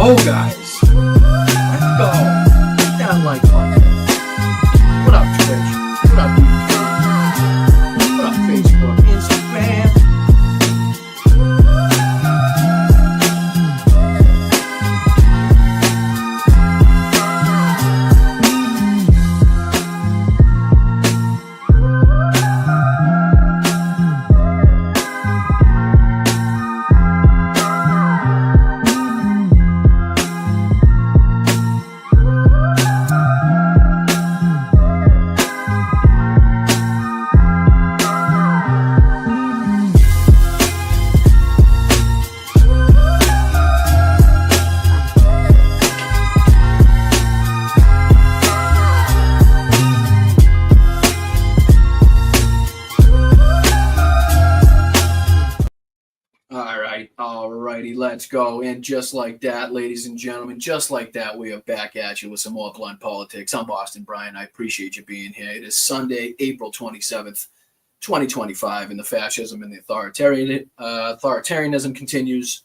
go, guys. Let's go. Hit that like button. What up, Twitch? What up, YouTube? What up, Facebook? Instagram? Alrighty, let's go. And just like that, ladies and gentlemen, just like that, we are back at you with some more blunt politics. I'm Boston Brian. I appreciate you being here. It is Sunday, April 27th, 2025, and the fascism and the authoritarianism continues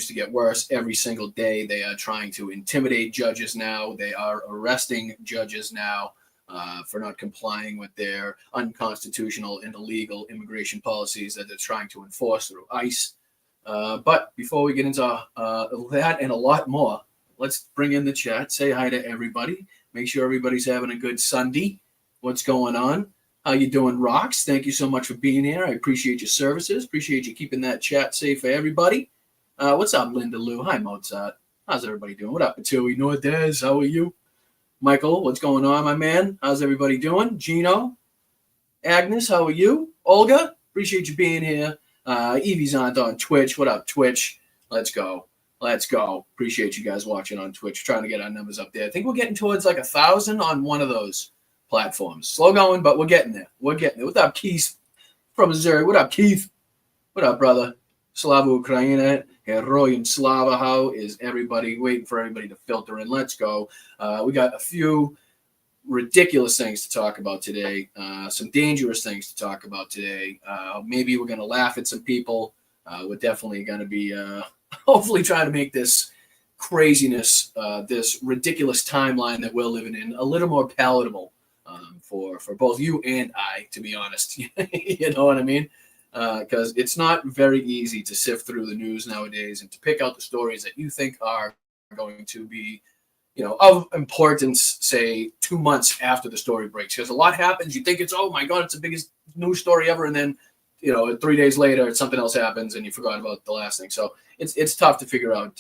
to get worse every single day. They are trying to intimidate judges now. They are arresting judges now for not complying with their unconstitutional and illegal immigration policies that they're trying to enforce through ICE. But before we get into that and a lot more, let's bring in the chat. Say hi to everybody. Make sure everybody's having a good Sunday. What's going on? How you doing, Rocks? Thank you so much for being here. I appreciate your services. Appreciate you keeping that chat safe for everybody. What's up, Linda Lou? Hi, Mozart. How's everybody doing? What up, Patui Nordez? How are you? Michael, what's going on, my man? How's everybody doing? Gino? Agnes, how are you? Olga, appreciate you being here. Evie's on Twitch. What up, Twitch? Let's go. Let's go. Appreciate you guys watching on Twitch. Trying to get our numbers up there. I think we're getting towards like 1,000 on one of those platforms. Slow going, but we're getting there. We're getting there. What up, Keith from Missouri? What up, Keith? What up, brother? Slava Ukraina. Heroyam Slava. How is everybody? Waiting for everybody to filter in. Let's go. We got a few ridiculous things to talk about today, some dangerous things to talk about today. Maybe we're going to laugh at some people. We're definitely going to be hopefully trying to make this craziness, this ridiculous timeline that we're living in, a little more palatable for both you and I, to be honest. You know what I mean? Because it's not very easy to sift through the news nowadays and to pick out the stories that you think are going to be, of importance, say 2 months after the story breaks. Because a lot happens. You think it's, oh my God, it's the biggest news story ever. And then, 3 days later, something else happens and you forgot about the last thing. So it's tough to figure out,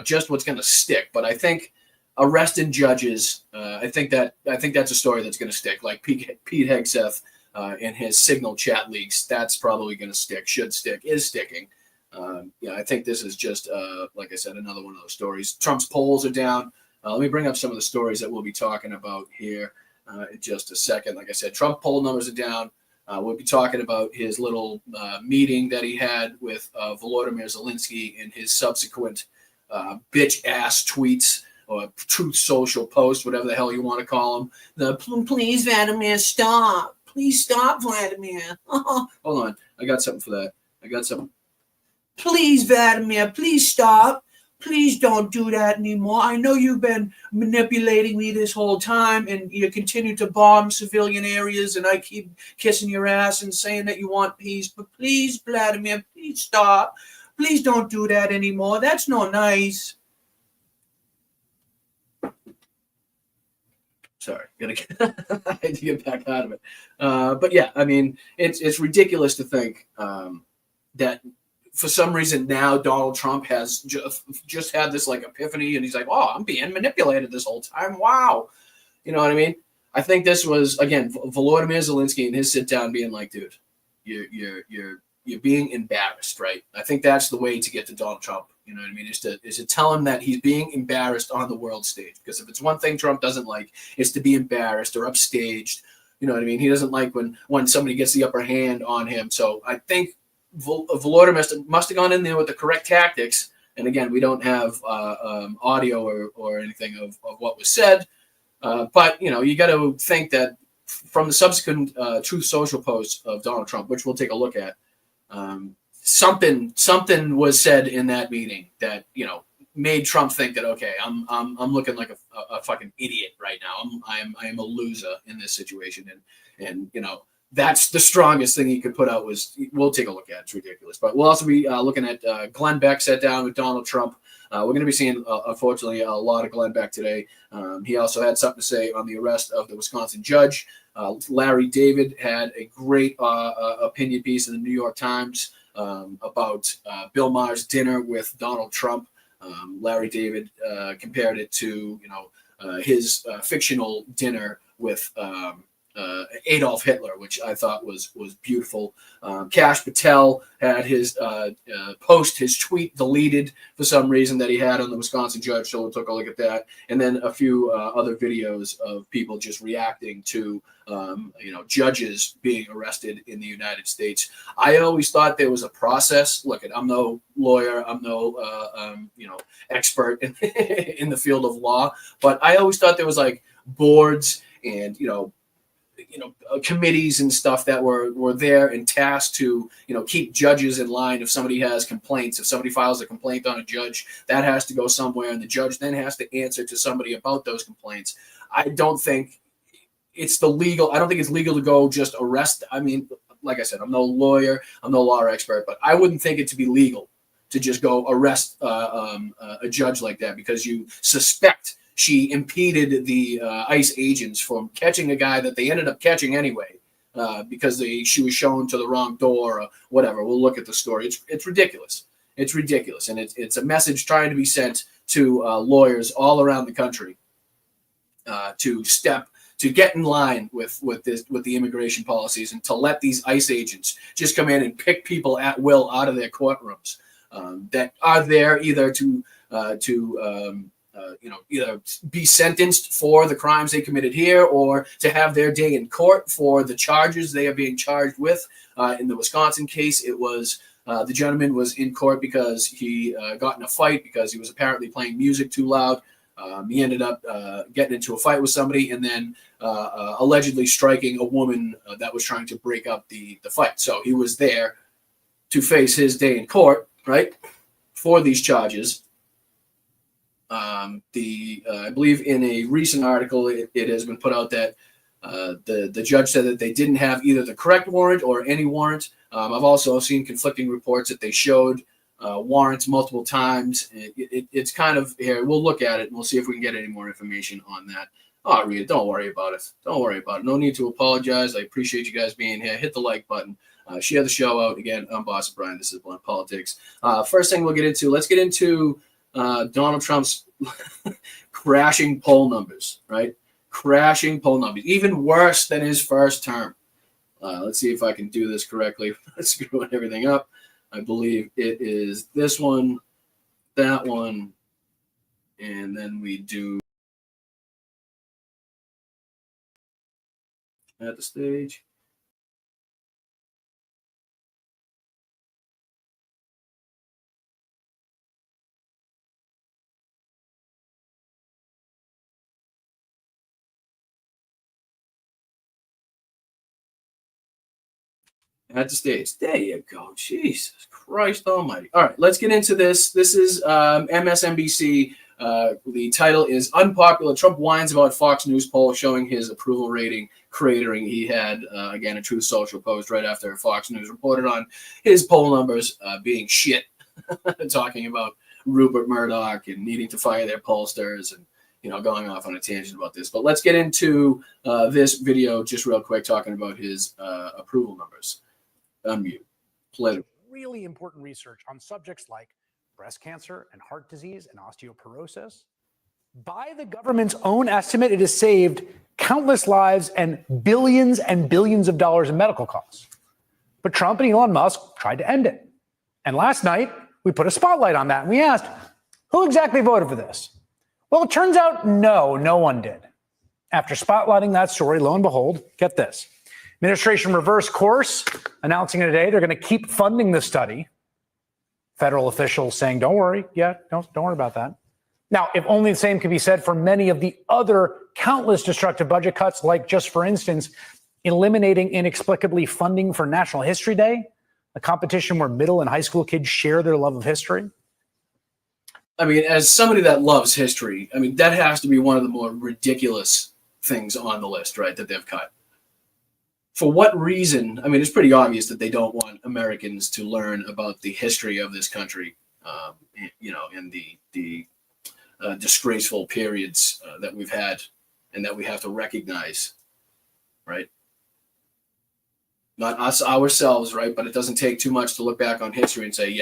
just what's going to stick. But I think arresting judges, I think that's a story that's going to stick. Like Pete Hegseth in his Signal chat leaks, that's probably going to stick, should stick, is sticking. I think this is just, like I said, another one of those stories. Trump's polls are down. Let me bring up some of the stories that we'll be talking about here in just a second. Like I said, Trump poll numbers are down. We'll be talking about his little meeting that he had with Vladimir Zelensky and his subsequent bitch-ass tweets or Truth Social post, whatever the hell you want to call them. Please, Vladimir, stop. Please stop, Vladimir. Hold on. I got something for that. Please, Vladimir, please stop. Please don't do that anymore. I know you've been manipulating me this whole time and you continue to bomb civilian areas and I keep kissing your ass and saying that you want peace. But please, Vladimir, please stop. Please don't do that anymore. That's not nice. Sorry, gotta get, I had to get back out of it. But yeah, I mean, it's ridiculous to think that for some reason now Donald Trump has just had this like epiphany, and he's like, "Oh, I'm being manipulated this whole time." Wow, you know what I mean? I think this was again Volodymyr Zelensky and his sit down, being like, "Dude, you're being embarrassed, right?" I think that's the way to get to Donald Trump. You know what I mean? Is to tell him that he's being embarrassed on the world stage. Because if it's one thing Trump doesn't like, it's to be embarrassed or upstaged. You know what I mean? He doesn't like when somebody gets the upper hand on him. So I think Volodymyr must have gone in there with the correct tactics. And again, we don't have audio or anything of what was said. But you know, you got to think that from the subsequent Truth Social posts of Donald Trump, which we'll take a look at. Something was said in that meeting that, you know, made Trump think that, okay, I'm looking like a fucking idiot right now. I am a loser in this situation, and you know, that's the strongest thing he could put out. We'll take a look at it. It's ridiculous. But we'll also be looking at Glenn Becks sat down with Donald Trump. We're going to be seeing, unfortunately, a lot of Glenn Beck today. He also had something to say on the arrest of the Wisconsin judge. Larry David had a great opinion piece in the New York Times about Bill Mahers' dinner with Donald Trump. Larry David compared it to, you know, his fictional dinner with Adolf Hitler, which I thought was beautiful. Kash Patel had his his tweet deleted for some reason that he had on the Wisconsin judge, so we'll take a look at that. And then a few other videos of people just reacting to you know, judges being arrested in the United States. I always thought there was a process. Look, I'm no lawyer, I'm no you know, expert in the field of law, but I always thought there was like boards and committees and stuff that were there and tasked to, you know, keep judges in line. If somebody has complaints, if somebody files a complaint on a judge, that has to go somewhere, and the judge then has to answer to somebody about those complaints. I don't think it's legal to go just arrest. I mean, like I said, I'm no lawyer, I'm no law expert, but I wouldn't think it to be legal to just go arrest a judge like that because you suspect she impeded the ICE agents from catching a guy that they ended up catching anyway because she was shown to the wrong door or whatever. We'll look at the story. It's ridiculous. It's ridiculous, and it's a message trying to be sent to lawyers all around the country to get in line with the immigration policies, and to let these ICE agents just come in and pick people at will out of their courtrooms that are there either to either be sentenced for the crimes they committed here or to have their day in court for the charges they are being charged with. In the Wisconsin case, it was the gentleman was in court because he got in a fight because he was apparently playing music too loud. He ended up getting into a fight with somebody and then allegedly striking a woman that was trying to break up the fight. So he was there to face his day in court, right, for these charges. I believe in a recent article, it has been put out that the judge said that they didn't have either the correct warrant or any warrant. I've also seen conflicting reports that they showed warrants multiple times. It's kind of here. We'll look at it and we'll see if we can get any more information on that. Oh, Rita, don't worry about it. Don't worry about it. No need to apologize. I appreciate you guys being here. Hit the like button. Share the show out. Again, I'm Boss Brian. This is Blunt Politics. First thing we'll get into, let's get into Donald Trump's crashing poll numbers, right? Crashing poll numbers, even worse than his first term. Let's see if I can do this correctly. Let's screw everything up. I believe it is this one, that one, and then we do at the stage. At the stage. There you go. Jesus Christ almighty. All right, let's get into this. This is MSNBC. The title is Unpopular. Trump whines about Fox News poll showing his approval rating cratering. He had, again, a Truth Social post right after Fox News reported on his poll numbers being shit, talking about Rupert Murdoch and needing to fire their pollsters and going off on a tangent about this. But let's get into this video just real quick, talking about his approval numbers. Unmute. Play. Really important research on subjects like breast cancer and heart disease and osteoporosis. By the government's own estimate, it has saved countless lives and billions of dollars in medical costs. But Trump and Elon Musk tried to end it. And last night, we put a spotlight on that, and we asked, who exactly voted for this? Well, it turns out no one did. After spotlighting that story, lo and behold, get this. Administration reversed course, announcing today they're going to keep funding the study. Federal officials saying, don't worry, don't worry about that. Now, if only the same could be said for many of the other countless destructive budget cuts, like just for instance, eliminating inexplicably funding for National History Day, a competition where middle and high school kids share their love of history. I mean, as somebody that loves history, I mean, that has to be one of the more ridiculous things on the list, right, that they've cut. For what reason? I mean, it's pretty obvious that they don't want Americans to learn about the history of this country, in the disgraceful periods that we've had and that we have to recognize, right? Not us ourselves, right? But it doesn't take too much to look back on history and say,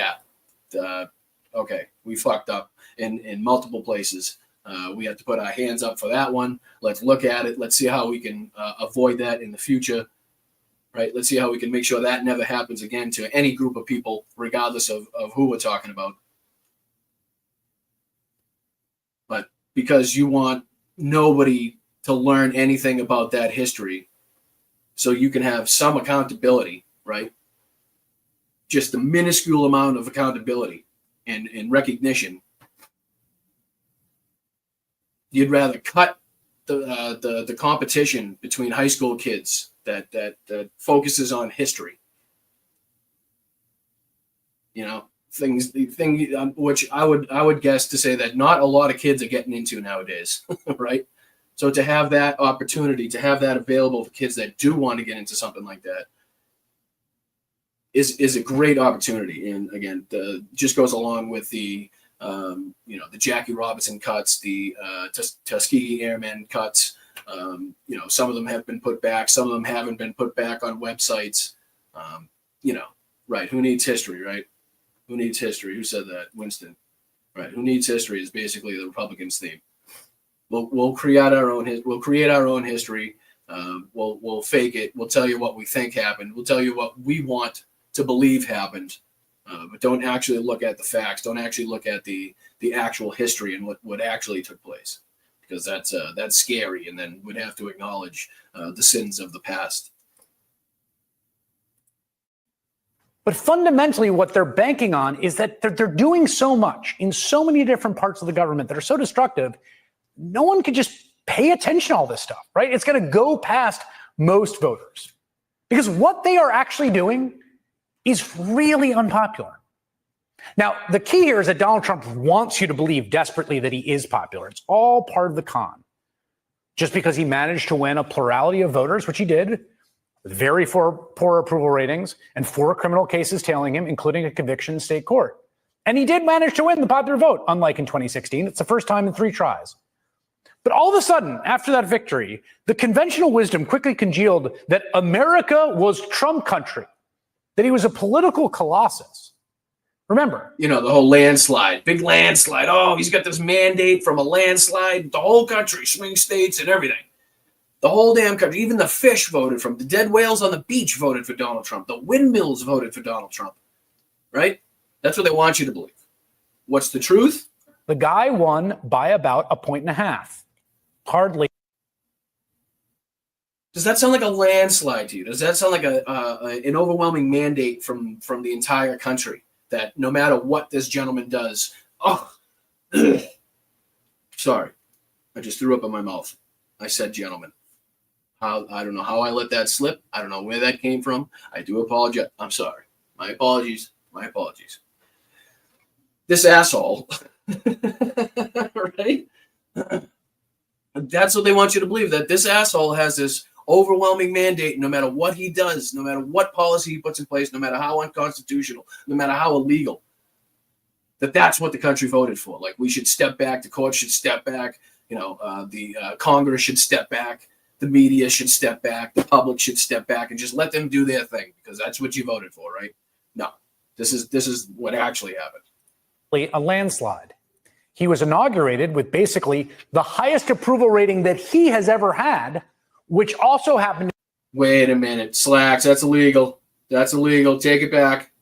okay, we fucked up in multiple places. We have to put our hands up for that one. Let's look at it. Let's see how we can avoid that in the future, right? Let's see how we can make sure that never happens again to any group of people, regardless of who we're talking about. But because you want nobody to learn anything about that history, so you can have some accountability, right? Just a minuscule amount of accountability and recognition. You'd rather cut the competition between high school kids that focuses on history. Things which I would guess to say that not a lot of kids are getting into nowadays, right? So to have that opportunity, to have that available for kids that do want to get into something like that is a great opportunity. And again, just goes along with the Jackie Robinson cuts, the Tuskegee Airmen cuts. Some of them have been put back. Some of them haven't been put back on websites. Right. Who needs history, right? Who needs history? Who said that? Winston. Right. Who needs history is basically the Republicans' theme. We'll create our own history. We'll fake it. We'll tell you what we think happened. We'll tell you what we want to believe happened. But don't actually look at the facts. Don't actually look at the actual history and what actually took place, because that's scary. And then we'd have to acknowledge the sins of the past. But fundamentally, what they're banking on is that they're doing so much in so many different parts of the government that are so destructive. No one could just pay attention to all this stuff, right? It's going to go past most voters, because what they are actually doing is really unpopular. Now, the key here is that Donald Trump wants you to believe desperately that he is popular. It's all part of the con. Just because he managed to win a plurality of voters, which he did, with very poor approval ratings and 4 criminal cases tailing him, including a conviction in state court. And he did manage to win the popular vote, unlike in 2016. It's the first time in 3 tries. But all of a sudden, after that victory, the conventional wisdom quickly congealed that America was Trump country, that he was a political colossus. Remember, the whole landslide, big landslide. Oh, he's got this mandate from a landslide, the whole country, swing states and everything. The whole damn country, even the fish voted for him. The dead whales on the beach voted for Donald Trump. The windmills voted for Donald Trump, right? That's what they want you to believe. What's the truth? The guy won by about 1.5 points. Hardly. Does that sound like a landslide to you? Does that sound like an overwhelming mandate from the entire country that no matter what this gentleman does, sorry, I just threw up in my mouth. I said gentleman. I don't know how I let that slip. I don't know where that came from. I do apologize. I'm sorry. My apologies. This asshole, right? That's what they want you to believe, that this asshole has this overwhelming mandate, no matter what he does, no matter what policy he puts in place, no matter how unconstitutional, no matter how illegal, that's what the country voted for. Like, we should step back, the court should step back, the Congress should step back, the media should step back, the public should step back, and just let them do their thing because that's what you voted for, right? No, this is what actually happened. A landslide. He was inaugurated with basically the highest approval rating that he has ever had, which also happened. Wait a minute, Slacks. That's illegal. That's illegal. Take it back.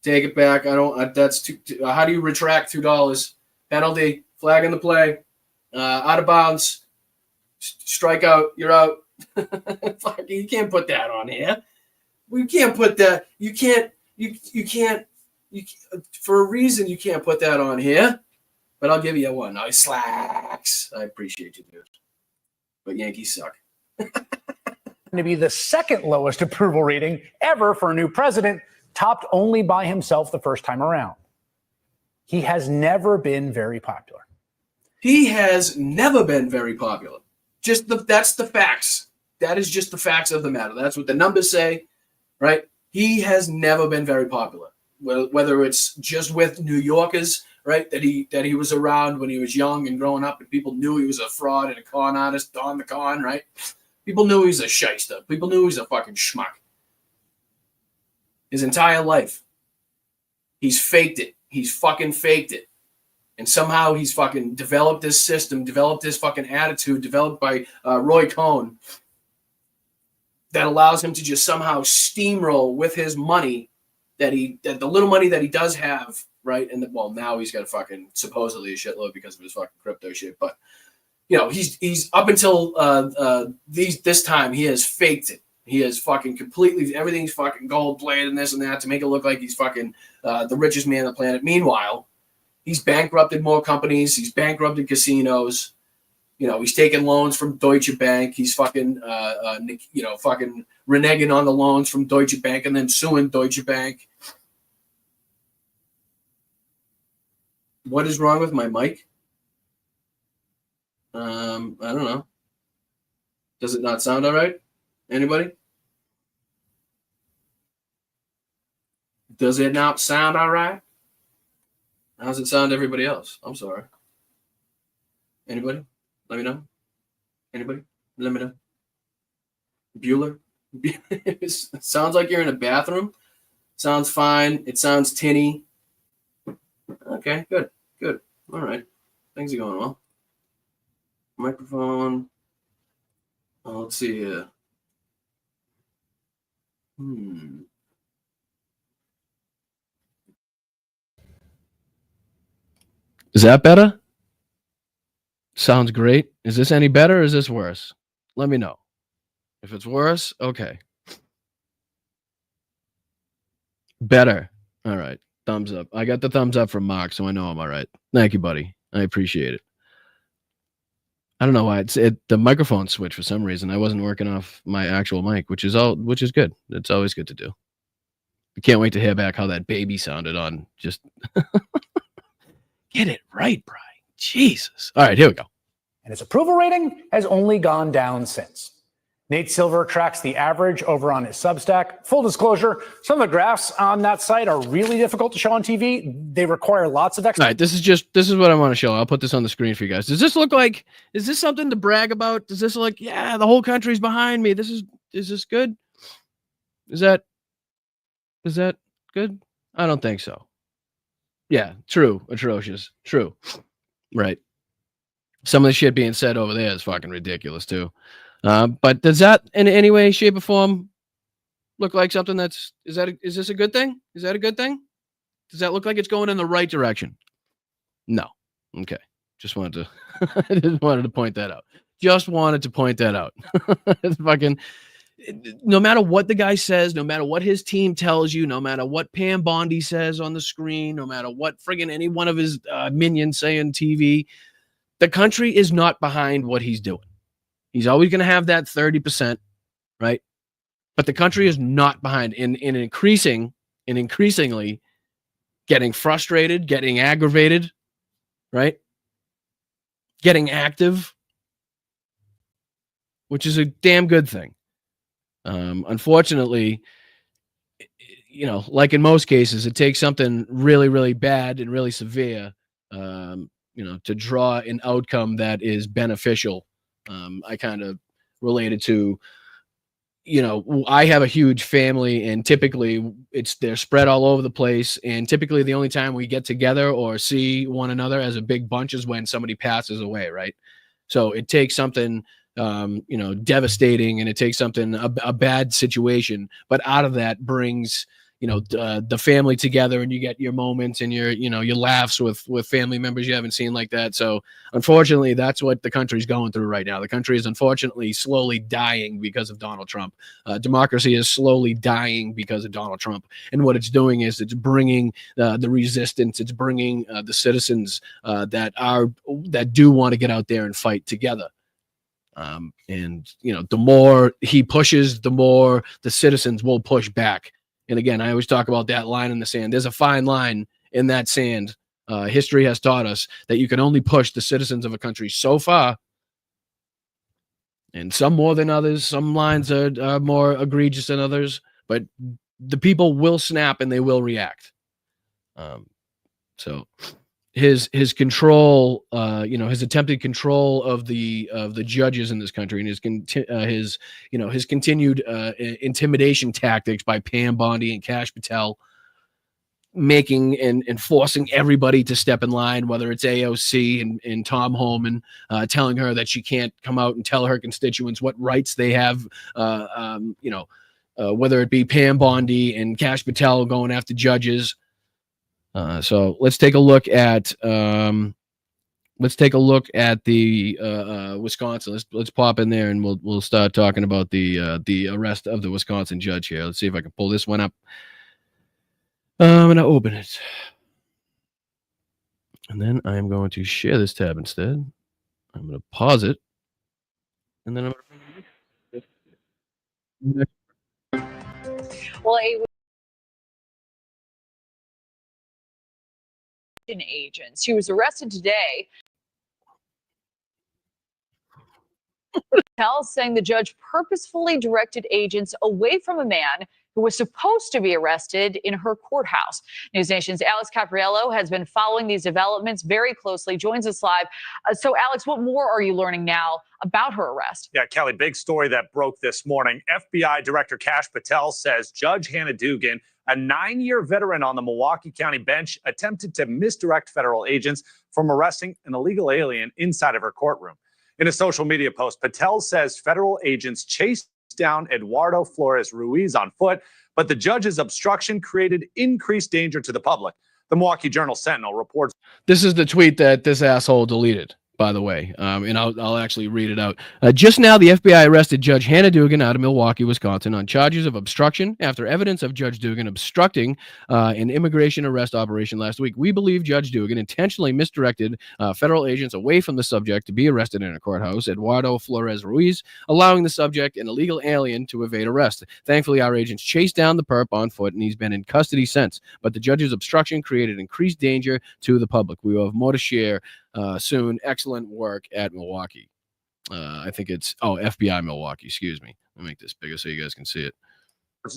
Take it back. I don't. That's too. How do you retract $2? Penalty. Flag in the play. Out of bounds. Strikeout. You're out. You can't put that on here. We can't put that. You can't. You can't. For a reason, you can't put that on here. But I'll give you one. Nice Slacks. I appreciate you, dude. But Yankees suck. To be the second lowest approval rating ever for a new president, topped only by himself the first time around. He has never been very popular. He has never been very popular. That's the facts. That is just the facts of the matter. That's what the numbers say, right? He has never been very popular. Whether it's just with New Yorkers, right? That he was around when he was young and growing up, and people knew he was a fraud and a con artist, Don the Con, right? People knew he was a shyster. People knew he was a fucking schmuck. His entire life. He's faked it. He's fucking faked it. And somehow he's fucking developed this system, developed this fucking attitude, developed by Roy Cohn, that allows him to just somehow steamroll with his money that the little money that he does have, right? And now he's got a fucking supposedly a shitload because of his fucking crypto shit. But he's up until this time he has faked it. He has fucking completely everything's fucking gold plated and this and that to make it look like he's fucking the richest man on the planet. Meanwhile, he's bankrupted more companies. He's bankrupted casinos. He's taking loans from Deutsche Bank. He's fucking fucking reneging on the loans from Deutsche Bank and then suing Deutsche Bank. What is wrong with my mic? I don't know. Does it not sound all right? Anybody? Does it not sound all right? How does it sound to everybody else? I'm sorry. Anybody? Let me know. Anybody? Let me know. Bueller? It sounds like you're in a bathroom. Sounds fine. It sounds tinny. Okay, good. Good. All right. Things are going well. Microphone. Let's see here. Is that better? Sounds great. Is this any better or is this worse? Let me know. If it's worse, okay. Better. All right. Thumbs up. I got the thumbs up from Mark, so I know I'm all right. Thank you, buddy. I appreciate it. I don't know why the microphone switched for some reason. I wasn't working off my actual mic, which is good. It's always good to do. I can't wait to hear back how that baby sounded on just get it right, Brian. Jesus. All right, here we go. And his approval rating has only gone down since. Nate Silver tracks the average over on his Substack. Full disclosure, some of the graphs on that site are really difficult to show on TV. They require lots of All right, this is what I want to show. I'll put this on the screen for you guys. Does this look like, is this something to brag about? Does this look like, yeah, the whole country's behind me? Is this good? Is that good? I don't think so. Yeah, true, atrocious, true. Right. Some of the shit being said over there is fucking ridiculous too. But does that in any way, shape, or form look like something is this a good thing? Is that a good thing? Does that look like it's going in the right direction? No. Okay. Just wanted to point that out. Just wanted to point that out. It's fucking, no matter what the guy says, no matter what his team tells you, no matter what Pam Bondi says on the screen, no matter what friggin' any one of his minions say on TV, the country is not behind what he's doing. He's always going to have that 30%, right? But the country is not behind in increasingly getting frustrated, getting aggravated, right? Getting active, which is a damn good thing. Unfortunately, like in most cases, it takes something really, really bad and really severe, to draw an outcome that is beneficial. I kind of related to, I have a huge family, and typically they're spread all over the place. And typically the only time we get together or see one another as a big bunch is when somebody passes away. Right. So it takes something, devastating, and it takes something, a bad situation, but out of that brings, the family together, and you get your moments and your laughs with family members you haven't seen like that. So unfortunately, that's what the country's going through right now. The country is unfortunately slowly dying because of Donald Trump. Democracy is slowly dying because of Donald Trump. And what it's doing is it's bringing the resistance. It's bringing the citizens that do want to get out there and fight together. And the more he pushes, the more the citizens will push back. And again, I always talk about that line in the sand. There's a fine line in that sand. History has taught us that you can only push the citizens of a country so far, and some more than others. Some lines are more egregious than others, but the people will snap and they will react. So his control, his attempted control of the judges in this country, and his continued intimidation tactics by Pam Bondi and Kash Patel, making and forcing everybody to step in line, whether it's AOC and Tom Homan, telling her that she can't come out and tell her constituents what rights they have, whether it be Pam Bondi and Kash Patel going after judges. So let's take a look at the Wisconsin. Let's pop in there, and we'll start talking about the arrest of the Wisconsin judge here. Let's see if I can pull this one up. I'm going to open it, and then I'm going to share this tab instead. I'm going to pause it, and then I'm going to. Well, agents. She was arrested today. Saying the judge purposefully directed agents away from a man who was supposed to be arrested in her courthouse. News Nation's Alex Capriello has been following these developments very closely, joins us live. So, Alex, what more are you learning now about her arrest? Yeah, Kelly, big story that broke this morning. FBI Director Kash Patel says Judge Hannah Dugan, a 9-year veteran on the Milwaukee County bench, attempted to misdirect federal agents from arresting an illegal alien inside of her courtroom. In a social media post, Patel says federal agents chased down Eduardo Flores Ruiz on foot, but the judge's obstruction created increased danger to the public. The Milwaukee Journal-Sentinel reports. This is the tweet that this asshole deleted, by the way, and I'll actually read it out. Just now, the FBI arrested Judge Hannah Dugan out of Milwaukee, Wisconsin, on charges of obstruction after evidence of Judge Dugan obstructing an immigration arrest operation last week. We believe Judge Dugan intentionally misdirected federal agents away from the subject to be arrested in a courthouse, Eduardo Flores Ruiz, allowing the subject, an illegal alien, to evade arrest. Thankfully, our agents chased down the perp on foot, and he's been in custody since. But the judge's obstruction created increased danger to the public. We will have more to share soon. Excellent work at Milwaukee. I think it's FBI Milwaukee. Excuse me. Let me make this bigger so you guys can see it.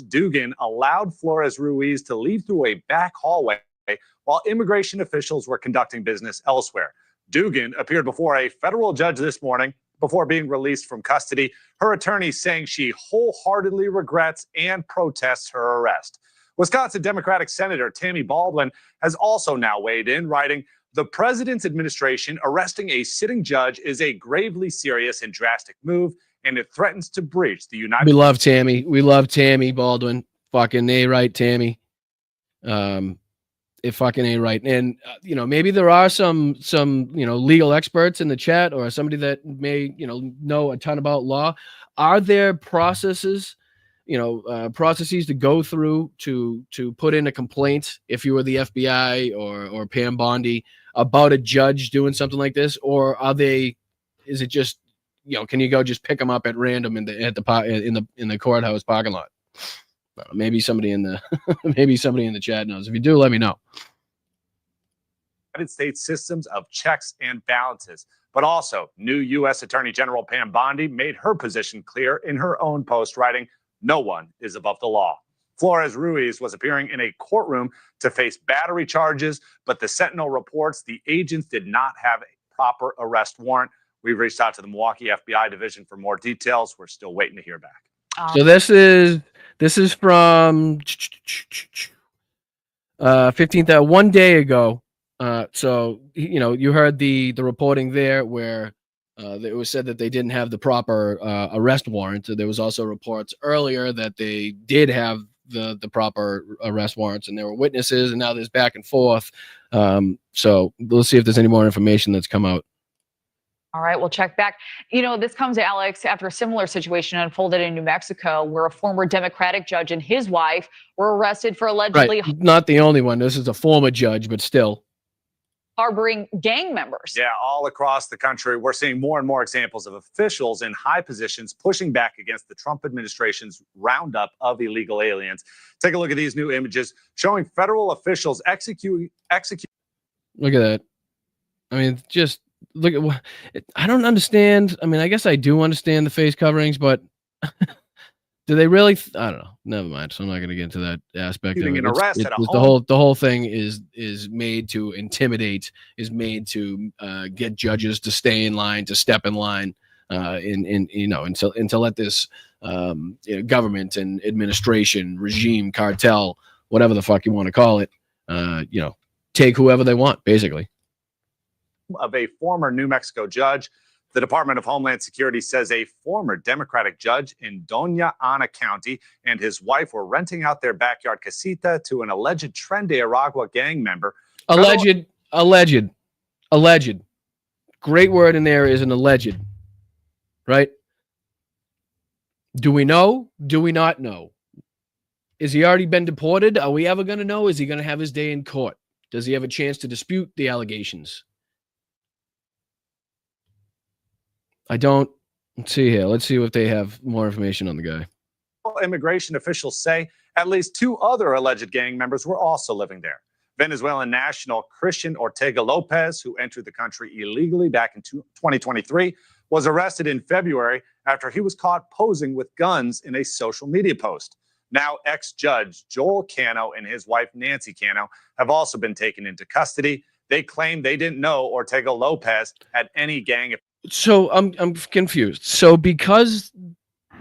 Dugan allowed Flores Ruiz to leave through a back hallway while immigration officials were conducting business elsewhere. Dugan appeared before a federal judge this morning before being released from custody. Her attorney saying she wholeheartedly regrets and protests her arrest. Wisconsin Democratic Senator Tammy Baldwin has also now weighed in, writing, "The president's administration arresting a sitting judge is a gravely serious and drastic move, and it threatens to breach the United States." We love Tammy. We love Tammy Baldwin. Fucking A right, Tammy. It fucking A right. And, maybe there are some legal experts in the chat, or somebody that may, know a ton about law. Are there processes to go through to put in a complaint if you were the FBI or Pam Bondi about a judge doing something like this? Or is it just, can you go just pick them up at random in the courthouse parking lot? Maybe somebody in the chat knows. If you do, let me know. United States systems of checks and balances. But also, new U.S. Attorney General Pam Bondi made her position clear in her own post, writing, "No one is above the law." Flores Ruiz was appearing in a courtroom to face battery charges, but the Sentinel reports the agents did not have a proper arrest warrant. We've reached out to the Milwaukee FBI division for more details. We're still waiting to hear back. So this is from 15th, 1 day ago. So you heard the reporting there where it was said that they didn't have the proper arrest warrant. There was also reports earlier that they did have the proper arrest warrants, and there were witnesses, and now there's back and forth. So we'll see if there's any more information that's come out. All right, we'll check back. This comes, Alex, after a similar situation unfolded in New Mexico where a former Democratic judge and his wife were arrested for allegedly Not the only one. This is a former judge, but still harboring gang members. Yeah, all across the country, we're seeing more and more examples of officials in high positions pushing back against the Trump administration's roundup of illegal aliens. Take a look at these new images showing federal officials execute. Look at that. I mean, just look at what I don't understand. I mean, I guess I do understand the face coverings, but do they really? I don't know. Never mind. So I'm not going to get into that aspect. An arrest at a home. The whole thing is made to intimidate, is made to get judges to stay in line, to step in line, and to let this government and administration, regime, cartel, whatever the fuck you want to call it, take whoever they want, basically. Of a former New Mexico judge. The Department of Homeland Security says a former Democratic judge in Doña Ana County and his wife were renting out their backyard casita to an alleged Tren de Aragua gang member. Alleged. Great word in there is an alleged, right? Do we know? Do we not know? Is he already been deported? Are we ever going to know? Is he going to have his day in court? Does he have a chance to dispute the allegations? I don't. Let's see here. Let's see if they have more information on the guy. Immigration officials say at least 2 other alleged gang members were also living there. Venezuelan national Christian Ortega Lopez, who entered the country illegally back in 2023, was arrested in February after he was caught posing with guns in a social media post. Now, ex-judge Joel Cano and his wife Nancy Cano have also been taken into custody. They claim they didn't know Ortega Lopez had any gang. So I'm confused. So because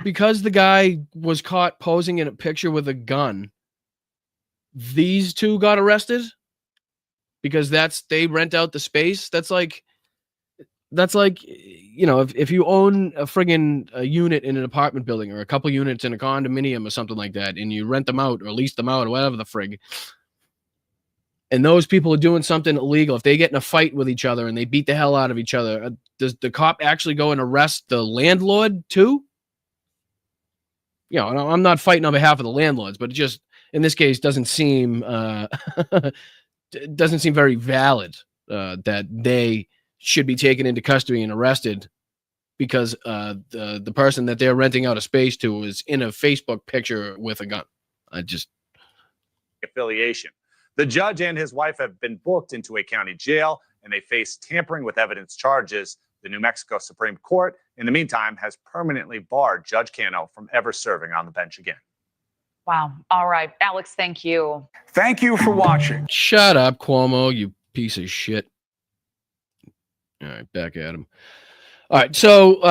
the guy was caught posing in a picture with a gun, these 2 got arrested? Because they rent out the space? That's like if you own a friggin' unit in an apartment building or a couple units in a condominium or something like that, and you rent them out or lease them out or whatever the frig, and those people are doing something illegal, if they get in a fight with each other and they beat the hell out of each other, does the cop actually go and arrest the landlord too? I'm not fighting on behalf of the landlords, but it just, in this case, doesn't seem very valid that they should be taken into custody and arrested because the person that they're renting out a space to is in a Facebook picture with a gun. Affiliation. The judge and his wife have been booked into a county jail, and they face tampering with evidence charges. The New Mexico Supreme Court, in the meantime, has permanently barred Judge Cano from ever serving on the bench again. Wow. All right. Alex, thank you. Thank you for watching. Shut up, Cuomo, you piece of shit. All right, back at him. All right, so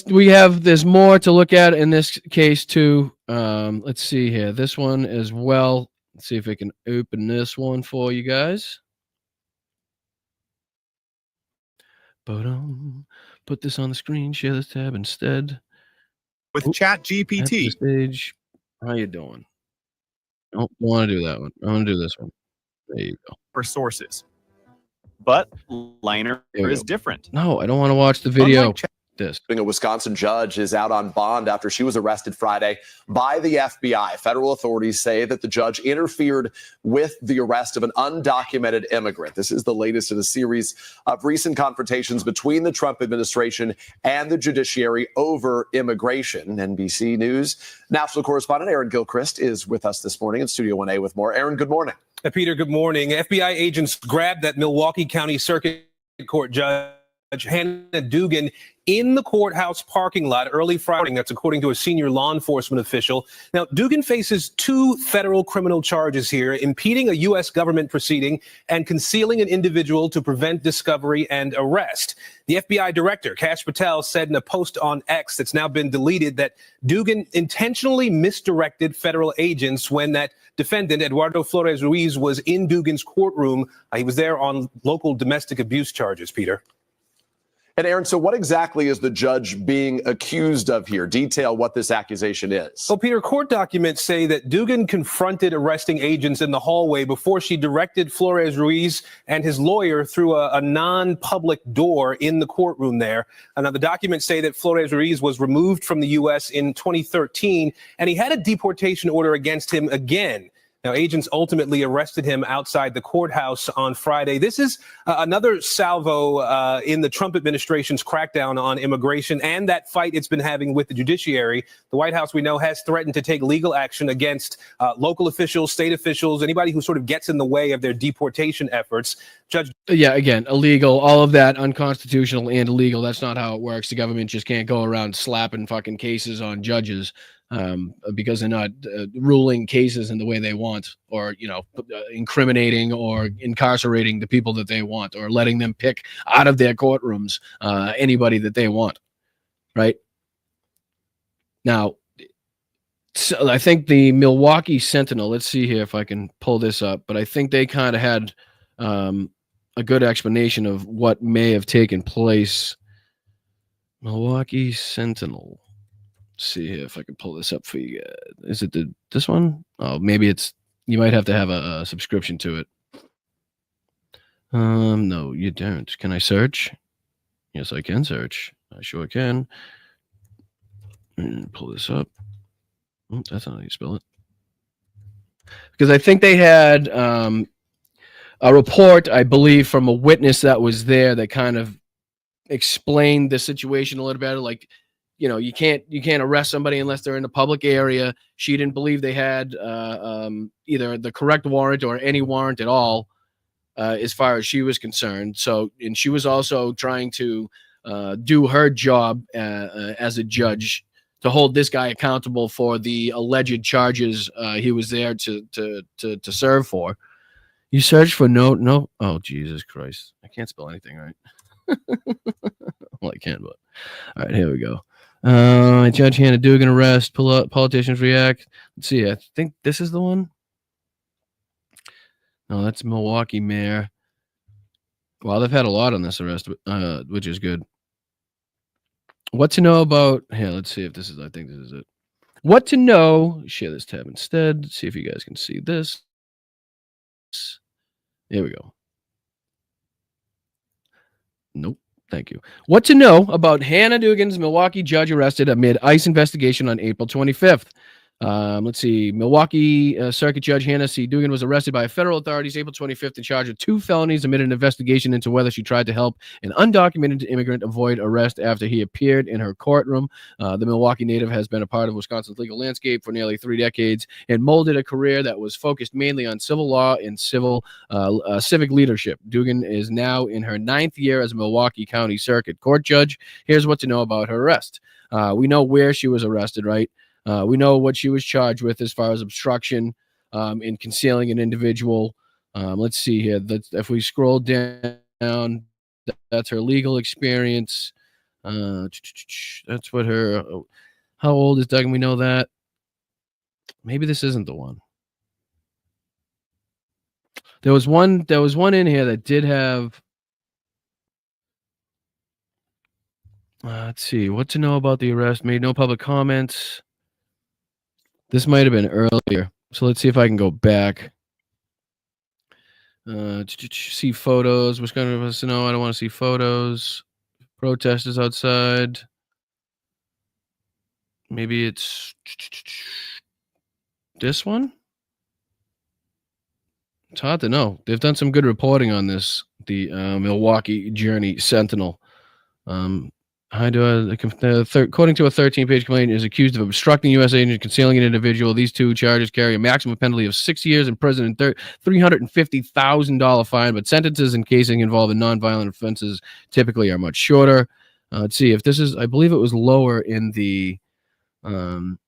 there's more to look at in this case too. Let's see here. This one as well. Let's see if I can open this one for you guys. Put this on the screen. Share this tab instead. With ChatGPT. Stage. How you doing? I don't want to do that one. I want to do this one. There you go. For sources. But Liner is different. No, I don't want to watch the video. A Wisconsin judge is out on bond after she was arrested Friday by the FBI. Federal authorities say that the judge interfered with the arrest of an undocumented immigrant. This is the latest in a series of recent confrontations between the Trump administration and the judiciary over immigration. NBC News national correspondent Aaron Gilchrist is with us this morning in Studio 1A with more. Aaron, good morning. Peter, good morning. FBI agents grabbed that Milwaukee County Circuit Court judge Hannah Dugan in the courthouse parking lot early Friday morning. That's according to a senior law enforcement official. Now, Dugan faces 2 federal criminal charges here: impeding a U.S. government proceeding and concealing an individual to prevent discovery and arrest. The FBI director, Kash Patel, said in a post on X that's now been deleted that Dugan intentionally misdirected federal agents when that defendant, Eduardo Flores Ruiz, was in Dugan's courtroom. He was there on local domestic abuse charges, Peter. And Aaron, so what exactly is the judge being accused of here? Detail what this accusation is. Well, Peter, court documents say that Dugan confronted arresting agents in the hallway before she directed Flores Ruiz and his lawyer through a non-public door in the courtroom there. Now, the documents say that Flores Ruiz was removed from the U.S. in 2013, and he had a deportation order against him again. Now, agents ultimately arrested him outside the courthouse on Friday. This is another salvo in the Trump administration's crackdown on immigration and that fight it's been having with the judiciary. The White House, we know, has threatened to take legal action against local officials, state officials, anybody who sort of gets in the way of their deportation efforts. Yeah, again, illegal, all of that, unconstitutional and illegal. That's not how it works. The government just can't go around slapping fucking cases on judges because they're not ruling cases in the way they want, or, you know, incriminating or incarcerating the people that they want, or letting them pick out of their courtrooms anybody that they want, right? Now, so I think the Milwaukee Sentinel, let's see here if I can pull this up, but I think they kind of had a good explanation of what may have taken place. Milwaukee Sentinel. Let's see here if I can pull this up for you guys. Is it this one? Oh, maybe it's, you might have to have a subscription to it. No, you don't. Can I search? Yes, I can search. I sure can. Pull this up. Oh, that's not how you spell it. Because I think they had a report, I believe, from a witness that was there that kind of explained the situation a little better. Like, you know, you can't arrest somebody unless they're in a public area. She didn't believe they had either the correct warrant or any warrant at all, as far as she was concerned. So, and she was also trying to do her job as a judge to hold this guy accountable for the alleged charges he was there to serve for. You search for no. Oh, Jesus Christ! I can't spell anything right. Well, I can, but all right, here we go. Judge Hannah Dugan arrest. Politicians react. Let's see. I think this is the one. No, that's Milwaukee mayor. Well, they've had a lot on this arrest, which is good. What to know about? Here, let's see if this is. I think this is it. What to know? Share this tab instead. See if you guys can see this. Here we go. Nope. Thank you. What to know about Hannah Dugan's Milwaukee judge arrested amid ICE investigation on April 25th. Let's see. Milwaukee Circuit Judge Hannah C. Dugan was arrested by federal authorities April 25th and charged with 2 felonies amid an investigation into whether she tried to help an undocumented immigrant avoid arrest after he appeared in her courtroom. The Milwaukee native has been a part of Wisconsin's legal landscape for nearly 3 decades and molded a career that was focused mainly on civil law and civic leadership. Dugan is now in her 9th year as a Milwaukee County Circuit Court judge. Here's what to know about her arrest. We know where she was arrested, right? We know what she was charged with as far as obstruction in concealing an individual. Let's see here. If we scroll down, that's her legal experience. That's what her. How old is Doug? We know that. Maybe this isn't the one. There was one in here that did have. Let's see. What to know about the arrest? Made no public comments. This might have been earlier. So let's see if I can go back. See photos. What's going to us to know? I don't want to see photos. Protesters outside. Maybe it's this one? It's hard to know. They've done some good reporting on this. The Milwaukee Journey Sentinel. According to a 13-page complaint, is accused of obstructing U.S. agent, concealing an individual. These two charges carry a maximum penalty of 6 years in prison and $350,000 fine, but sentences in cases involving nonviolent offenses typically are much shorter. Let's see if this is. I believe it was lower in the article.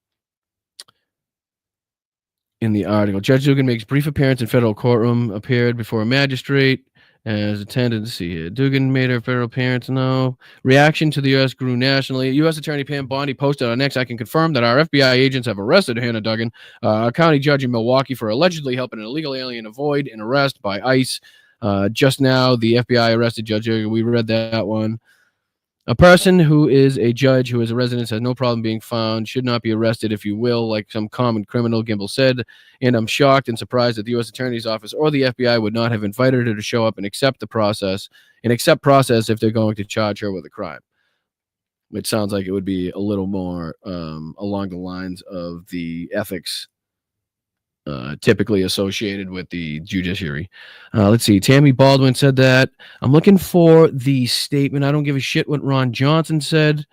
Judge Dugan makes brief appearance in federal courtroom. Appeared before a magistrate. As attended, let's see here. Dugan made her federal appearance. No. Reaction to the U.S. grew nationally. U.S. Attorney Pam Bondi posted on X, I can confirm that our FBI agents have arrested Hannah Duggan, a county judge in Milwaukee, for allegedly helping an illegal alien avoid an arrest by ICE. Just now, the FBI arrested Judge Dugan. We read that one. A person who is a judge who is a resident has no problem being found, should not be arrested, if you will, like some common criminal, Gimbel said. And I'm shocked and surprised that the U.S. Attorney's Office or the FBI would not have invited her to show up and accept process if they're going to charge her with a crime. It sounds like it would be a little more along the lines of the ethics typically associated with the judiciary. Let's see. Tammy Baldwin said that. I'm looking for the statement. I don't give a shit what Ron Johnson said.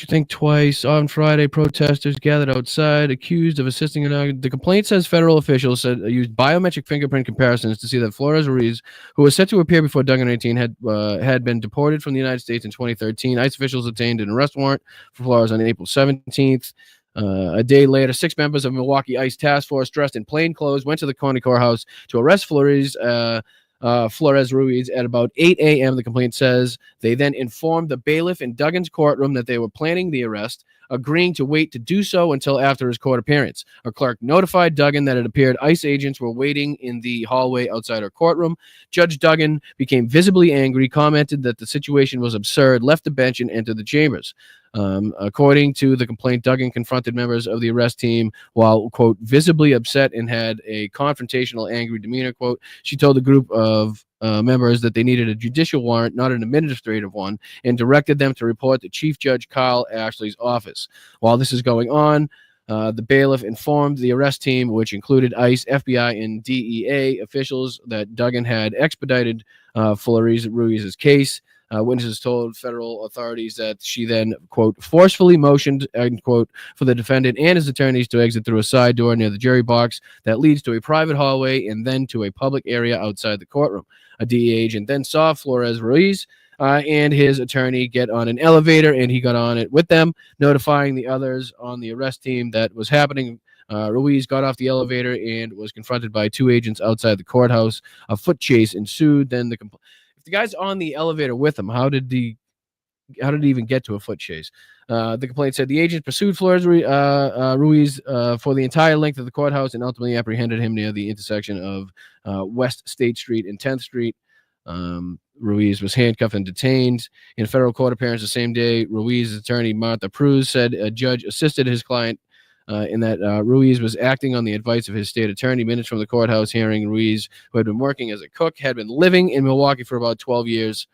Think twice. On Friday, protesters gathered outside, accused of assisting in the complaint says federal officials used biometric fingerprint comparisons to see that Flores Ruiz, who was set to appear before Duggan 18, had been deported from the United States in 2013. ICE officials obtained an arrest warrant for Flores on April 17th. A day later, 6 members of Milwaukee ICE task force dressed in plain clothes went to the county courthouse to arrest Flores Ruiz at about 8 a.m. The complaint says they then informed the bailiff in Duggan's courtroom that they were planning the arrest, agreeing to wait to do so until after his court appearance. A clerk notified Duggan that it appeared ICE agents were waiting in the hallway outside her courtroom. Judge Duggan became visibly angry, commented that the situation was absurd, left the bench, and entered the chambers. According to the complaint, Duggan confronted members of the arrest team while, quote, visibly upset and had a confrontational, angry demeanor, quote. She told the group of members that they needed a judicial warrant, not an administrative one, and directed them to report to Chief Judge Kyle Ashley's office. While this is going on, the bailiff informed the arrest team, which included ICE, FBI, and DEA officials, that Duggan had expedited Flores Ruiz's case. Witnesses told federal authorities that she then, quote, forcefully motioned, end quote, for the defendant and his attorneys to exit through a side door near the jury box that leads to a private hallway and then to a public area outside the courtroom. A DEA agent then saw Flores Ruiz and his attorney get on an elevator, and he got on it with them, notifying the others on the arrest team that was happening. Ruiz got off the elevator and was confronted by 2 agents outside the courthouse. A foot chase ensued. Then if the guy's on the elevator with him, how did he even get to a foot chase? The complaint said the agent pursued Flores Ruiz for the entire length of the courthouse and ultimately apprehended him near the intersection of West State Street and 10th Street. Ruiz was handcuffed and detained. In a federal court appearance the same day, Ruiz's attorney, Martha Pruz, said a judge assisted his client in that Ruiz was acting on the advice of his state attorney. Minutes from the courthouse hearing, Ruiz, who had been working as a cook, had been living in Milwaukee for about 12 years.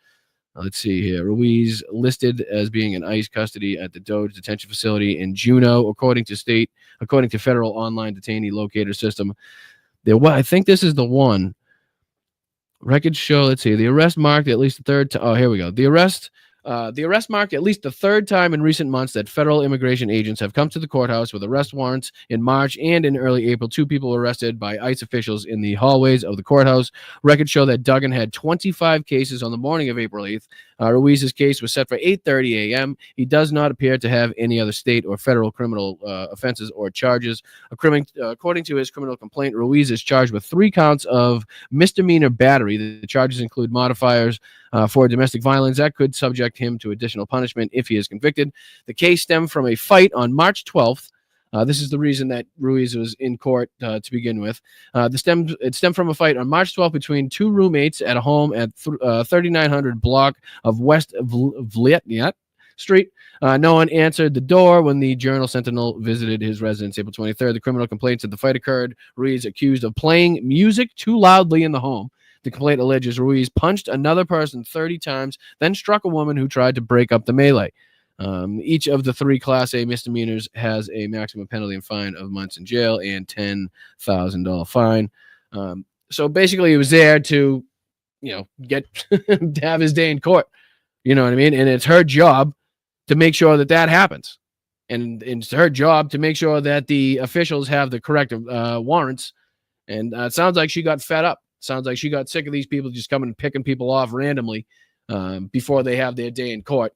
Let's see here. Ruiz listed as being in ICE custody at the Doge Detention Facility in Juneau, according to federal online detainee locator system. I think this is the one. Records show, let's see, the arrest marked at least the third time. Oh, here we go. The arrest marked at least the third time in recent months that federal immigration agents have come to the courthouse with arrest warrants. In March and in early April, 2 people were arrested by ICE officials in the hallways of the courthouse. Records show that Duggan had 25 cases on the morning of April 8th. Ruiz's case was set for 8:30 a.m. He does not appear to have any other state or federal criminal offenses or charges. According to his criminal complaint, Ruiz is charged with 3 counts of misdemeanor battery. The charges include modifiers for domestic violence that could subject him to additional punishment if he is convicted. The case stemmed from a fight on March 12th. This is the reason that Ruiz was in court to begin with. It stemmed from a fight on March 12th between 2 roommates at a home at 3900 block of West Vladimir Street. No one answered the door when the Journal Sentinel visited his residence April 23rd. The criminal complaint said the fight occurred. Ruiz accused of playing music too loudly in the home. The complaint alleges Ruiz punched another person 30 times, then struck a woman who tried to break up the melee. Each of the 3 Class A misdemeanors has a maximum penalty and fine of months in jail and $10,000 fine. So basically, he was there to, get to have his day in court. You know what I mean? And it's her job to make sure that that happens. And it's her job to make sure that the officials have the correct warrants. And it sounds like she got fed up. Sounds like she got sick of these people just coming and picking people off randomly before they have their day in court,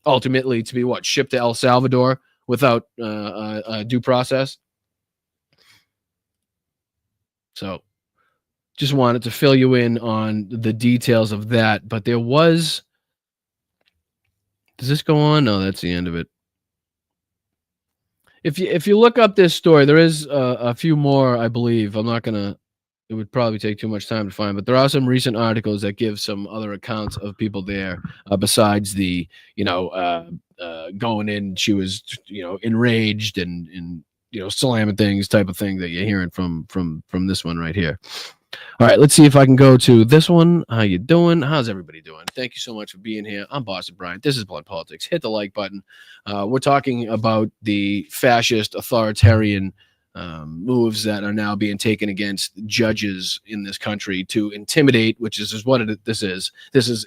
ultimately to be shipped to El Salvador without due process. So just wanted to fill you in on the details of that. But there was, does this go on? No, that's the end of it. If you look up this story, there is a few more, I believe. I'm not gonna. It would probably take too much time to find, but there are some recent articles that give some other accounts of people there besides the going in. She was enraged and slamming things type of thing that you're hearing from this one right here. All right, let's see if I can go to this one. How you doing? How's everybody doing? Thank you so much for being here. I'm Boston Bryant. This is Blood Politics. Hit the like button. We're talking about the fascist authoritarian moves that are now being taken against judges in this country to intimidate, which is what this is. This is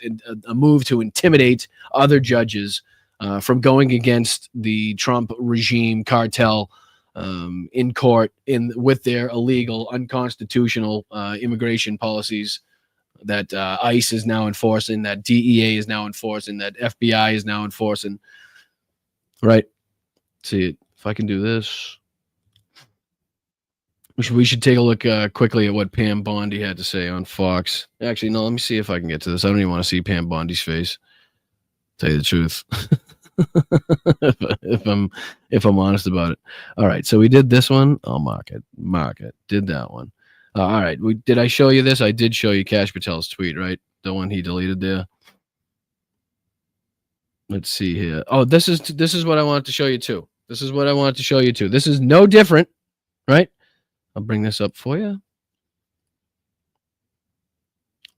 a move to intimidate other judges from going against the Trump regime cartel in court with their illegal, unconstitutional immigration policies that ICE is now enforcing, that DEA is now enforcing, that FBI is now enforcing. Right? Let's see if I can do this. We should take a look quickly at what Pam Bondi had to say on Fox. Actually, no, let me see if I can get to this. I don't even want to see Pam Bondi's face. Tell you the truth. if I'm honest about it. All right, so we did this one. I'll mark it. Did that one. All right, did I show you this? I did show you Kash Patel's tweet, right? The one he deleted there. Let's see here. Oh, this is what I wanted to show you too. This is no different, right? I'll bring this up for you.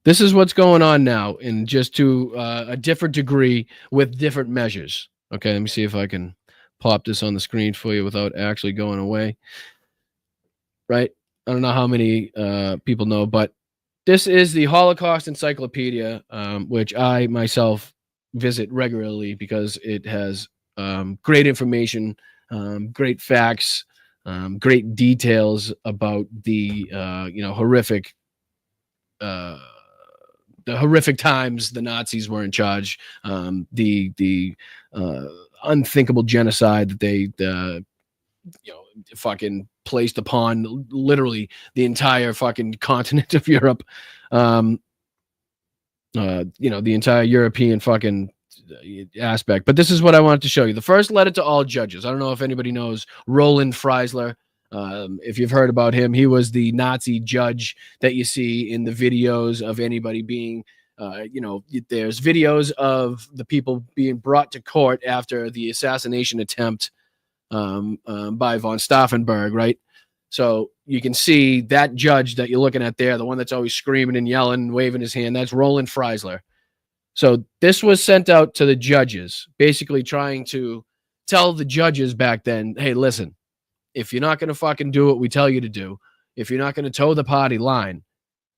This is what's going on now, in just to a different degree with different measures. Okay, let me see if I can pop this on the screen for you without actually going away. Right? I don't know how many people know, but this is the Holocaust Encyclopedia, which I myself visit regularly because it has great information, great facts, great details about the horrific times the Nazis were in charge, the unthinkable genocide that they fucking placed upon literally the entire fucking continent of Europe, the entire European fucking aspect. But this is what I wanted to show you. The first letter to all judges. I don't know if anybody knows Roland Freisler. If you've heard about him, he was the Nazi judge that you see in the videos of anybody being, there's videos of the people being brought to court after the assassination attempt by von Stauffenberg, right? So you can see that judge that you're looking at there, the one that's always screaming and yelling and waving his hand, that's Roland Freisler. So this was sent out to the judges, basically trying to tell the judges back then, hey, listen, if you're not going to fucking do what we tell you to do, if you're not going to toe the party line,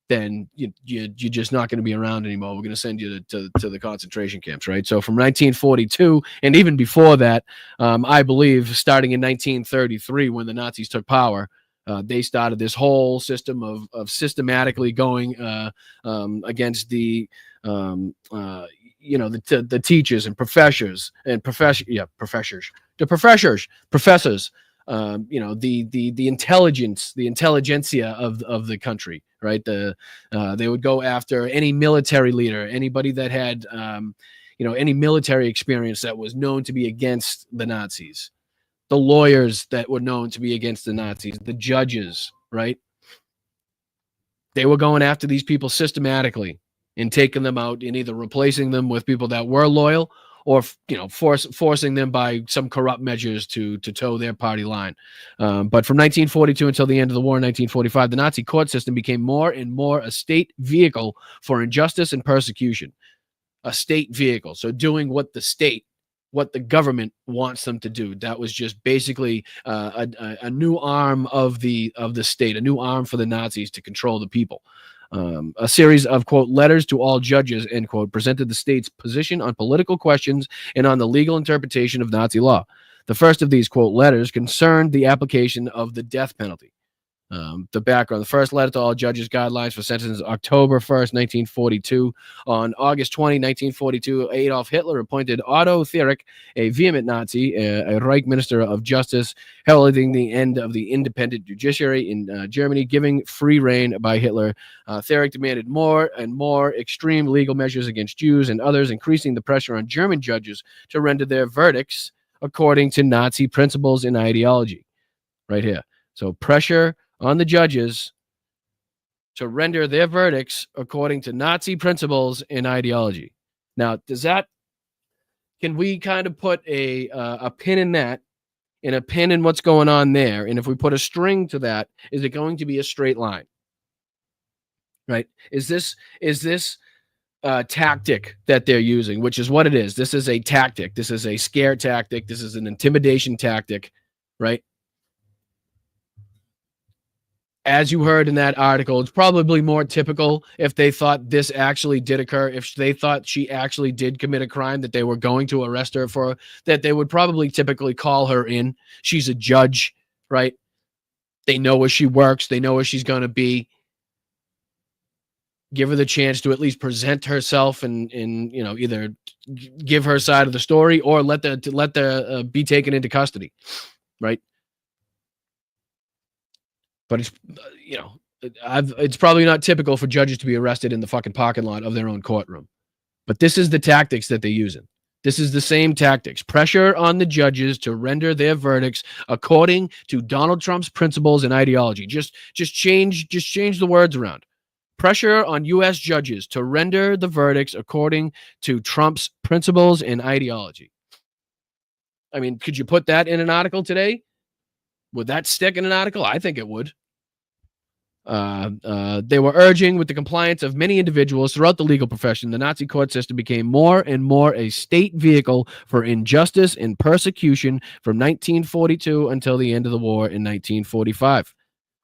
then you're just not going to be around anymore. We're going to send you to the concentration camps, right? So from 1942, and even before that, I believe starting in 1933 when the Nazis took power, they started this whole system of systematically going against the teachers and professors, the intelligence, the intelligentsia of the country, right? They would go after any military leader, anybody that had any military experience that was known to be against the Nazis, the lawyers that were known to be against the Nazis, the judges, right? They were going after these people systematically and taking them out and either replacing them with people that were loyal or forcing them by some corrupt measures to toe their party line. But from 1942 until the end of the war in 1945, the Nazi court system became more and more a state vehicle for injustice and persecution. A state vehicle. So doing what the government wants them to do. That was just basically a new arm of the state, a new arm for the Nazis to control the people. A series of, quote, letters to all judges, end quote, presented the state's position on political questions and on the legal interpretation of Nazi law. The first of these, quote, letters concerned the application of the death penalty. The background: the first letter to all judges guidelines for sentences October 1st, 1942. On August 20, 1942, Adolf Hitler appointed Otto Thierick, a vehement Nazi, a Reich Minister of Justice, heralding the end of the independent judiciary in Germany, giving free rein by Hitler. Thierick demanded more and more extreme legal measures against Jews and others, increasing the pressure on German judges to render their verdicts according to Nazi principles and ideology. Right here. So pressure on the judges to render their verdicts according to Nazi principles and ideology. Now, can we kind of put a pin in that, and a pin in what's going on there? And if we put a string to that, is it going to be a straight line? Right? Is this tactic that they're using, which is what it is? This is a tactic. This is a scare tactic. This is an intimidation tactic, right? As you heard in that article, it's probably more typical if they thought this actually did occur, if they thought she actually did commit a crime that they were going to arrest her for, that they would probably typically call her in. She's a judge, right? They know where she works. They know where she's going to be. Give her the chance to at least present herself and either give her side of the story or let the be taken into custody, right? But it's probably not typical for judges to be arrested in the fucking parking lot of their own courtroom. But this is the tactics that they're using. This is the same tactics. Pressure on the judges to render their verdicts according to Donald Trump's principles and ideology. Just change the words around. Pressure on U.S. judges to render the verdicts according to Trump's principles and ideology. I mean, could you put that in an article today? Would that stick in an article? I think it would. They were urging with the compliance of many individuals throughout the legal profession, the Nazi court system became more and more a state vehicle for injustice and persecution from 1942 until the end of the war in 1945.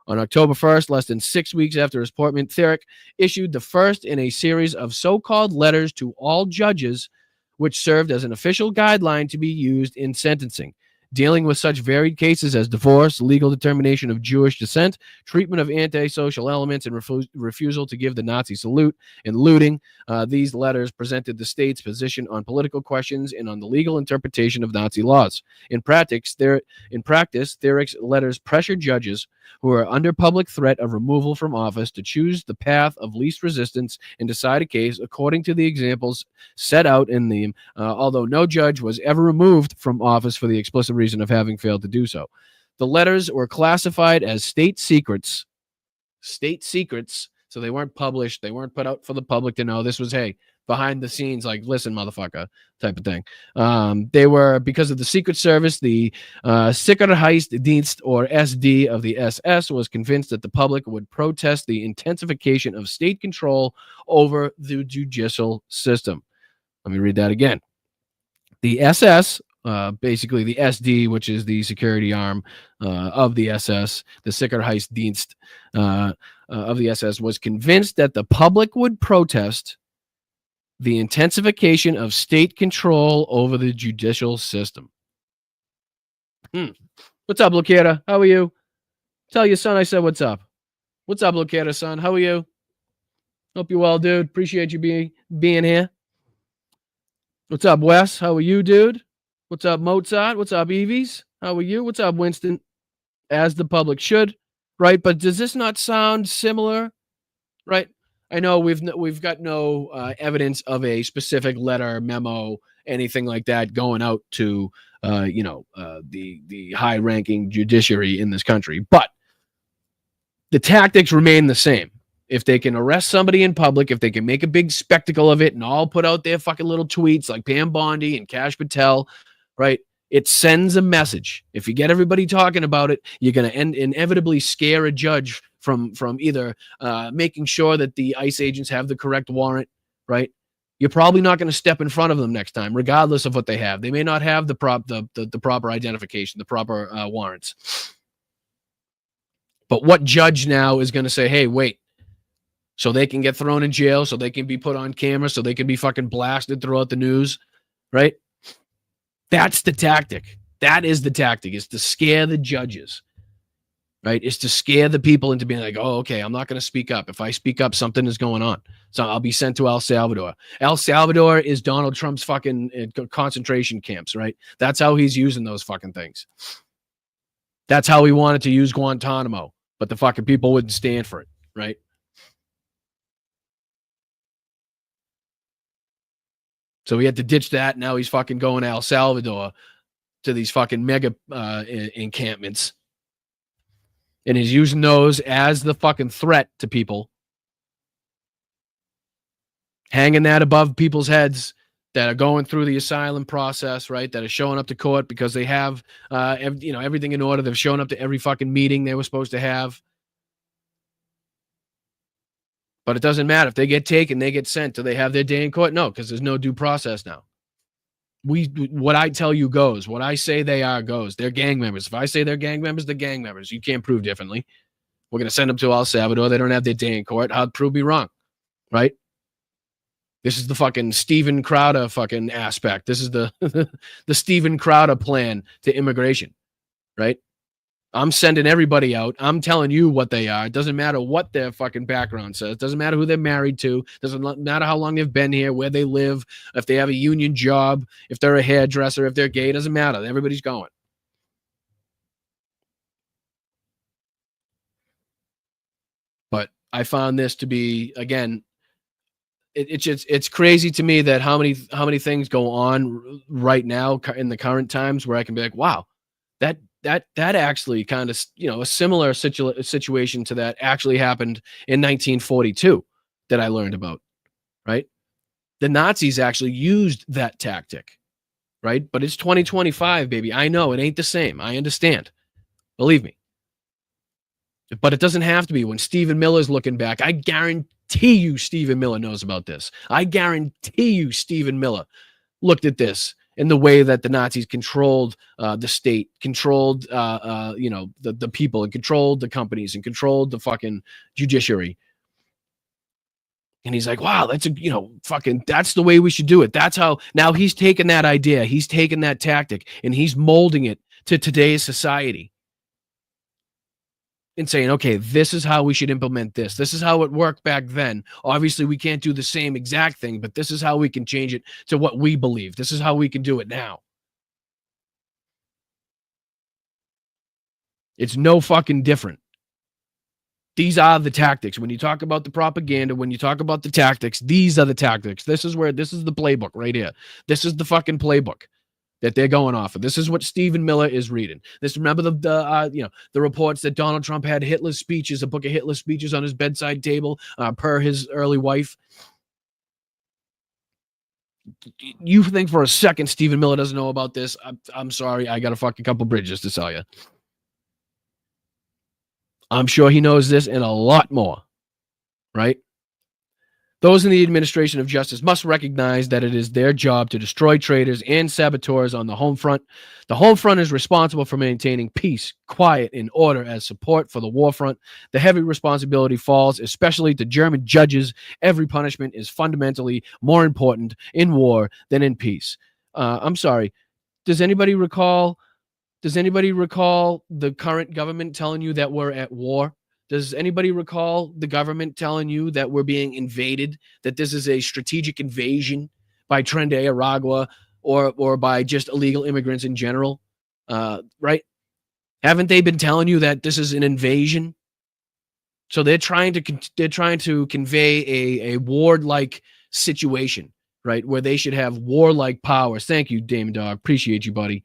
On October 1st, less than 6 weeks after his appointment, Thierick issued the first in a series of so-called letters to all judges, which served as an official guideline to be used in sentencing, dealing with such varied cases as divorce, legal determination of Jewish descent, treatment of antisocial elements, and refusal to give the Nazi salute, and looting. These letters presented the state's position on political questions and on the legal interpretation of Nazi laws. In practice, Thierick's letters pressured judges who are under public threat of removal from office to choose the path of least resistance and decide a case according to the examples set out in them, although no judge was ever removed from office for the explicit reason of having failed to do so. The letters were classified as state secrets, so they weren't published. They weren't put out for the public to know. This was, hey, behind the scenes, like, listen, motherfucker, type of thing. They were, because of the Secret Service, the Sicherheitsdienst, or SD, of the SS was convinced that the public would protest the intensification of state control over the judicial system. Let me read that again. The SS, basically the SD, which is the security arm of the SS, the Sicherheitsdienst of the SS, was convinced that the public would protest the intensification of state control over the judicial system. What's up, Loquera? How are you? Tell your son I said what's up. What's up, Loquera, son? How are you? Hope you're well, dude. Appreciate you being here. What's up, Wes? How are you, dude? What's up, Mozart? What's up, Evies? How are you? What's up, Winston? As the public should, right? But does this not sound similar, right? I know we've got no evidence of a specific letter, memo, anything like that going out to the high-ranking judiciary in this country, but the tactics remain the same. If they can arrest somebody in public, if they can make a big spectacle of it and all put out their fucking little tweets like Pam Bondi and Kash Patel, right? It sends a message. If you get everybody talking about it, you're going to inevitably scare a judge from either making sure that the ICE agents have the correct warrant, right? You're probably not going to step in front of them next time, regardless of what they have. They may not have the proper identification, the proper warrants. But what judge now is going to say, hey, wait, so they can get thrown in jail, so they can be put on camera, so they can be fucking blasted throughout the news, right? That's the tactic. That is the tactic, is to scare the judges, right? Is to scare the people into being like, oh, okay, I'm not going to speak up. If I speak up, something is going on. So I'll be sent to El Salvador. El Salvador is Donald Trump's fucking concentration camps, right? That's how he's using those fucking things. That's how he wanted to use Guantanamo, but the fucking people wouldn't stand for it, right? So he had to ditch that. Now he's fucking going to El Salvador to these fucking mega encampments. And he's using those as the fucking threat to people. Hanging that above people's heads that are going through the asylum process, right? That are showing up to court because they have, everything in order. They've shown up to every fucking meeting they were supposed to have. But it doesn't matter if they get taken, they get sent. Do they have their day in court? No, because there's no due process now. What I tell you goes. What I say they are goes. They're gang members. If I say they're gang members, they're gang members. You can't prove differently. We're going to send them to El Salvador. They don't have their day in court. How'd prove me wrong, right? This is the fucking Steven Crowder fucking aspect. This is the the Steven Crowder plan to immigration, right? I'm sending everybody out. I'm telling you what they are. It doesn't matter what their fucking background says. It doesn't matter who they're married to. It doesn't matter how long they've been here, where they live, if they have a union job, if they're a hairdresser, if they're gay. It doesn't matter. Everybody's going. But I found this to be, again, it's crazy to me that how many things go on right now in the current times where I can be like, wow, that actually kind of, a similar situation to that actually happened in 1942 that I learned about, right? The Nazis actually used that tactic, right? But it's 2025, baby. I know it ain't the same. I understand. Believe me. But it doesn't have to be. When Stephen Miller's looking back, I guarantee you Stephen Miller knows about this. I guarantee you Stephen Miller looked at this in the way that the Nazis controlled the state, controlled the people, and controlled the companies, and controlled the fucking judiciary. And he's like, wow, that's that's the way we should do it. That's how. Now he's taken that idea, he's taken that tactic, and he's molding it to today's society. And saying, okay, this is how we should implement this. This is how it worked back then. Obviously, we can't do the same exact thing, but this is how we can change it to what we believe. This is how we can do it now. It's no fucking different. These are the tactics. When you talk about the propaganda, when you talk about the tactics, these are the tactics. This is the playbook right here. This is the fucking playbook that they're going off of. This is what Stephen Miller is reading. Remember the reports that Donald Trump had Hitler's speeches, a book of Hitler's speeches on his bedside table, per his early wife. You think for a second Stephen Miller doesn't know about this? I'm sorry, I got a fucking couple bridges to sell you. I'm sure he knows this and a lot more, right? Those in the administration of justice must recognize that it is their job to destroy traitors and saboteurs on the home front. The home front is responsible for maintaining peace, quiet, and order as support for the war front. The heavy responsibility falls especially to German judges. Every punishment is fundamentally more important in war than in peace. I'm sorry. Does anybody recall the current government telling you that we're at war? Does anybody recall the government telling you that we're being invaded, that this is a strategic invasion by Tren de Aragua or by just illegal immigrants in general? Right? Haven't they been telling you that this is an invasion? So they're trying to convey a war-like situation, right? Where they should have warlike powers. Thank you, Damon Dog. Appreciate you, buddy.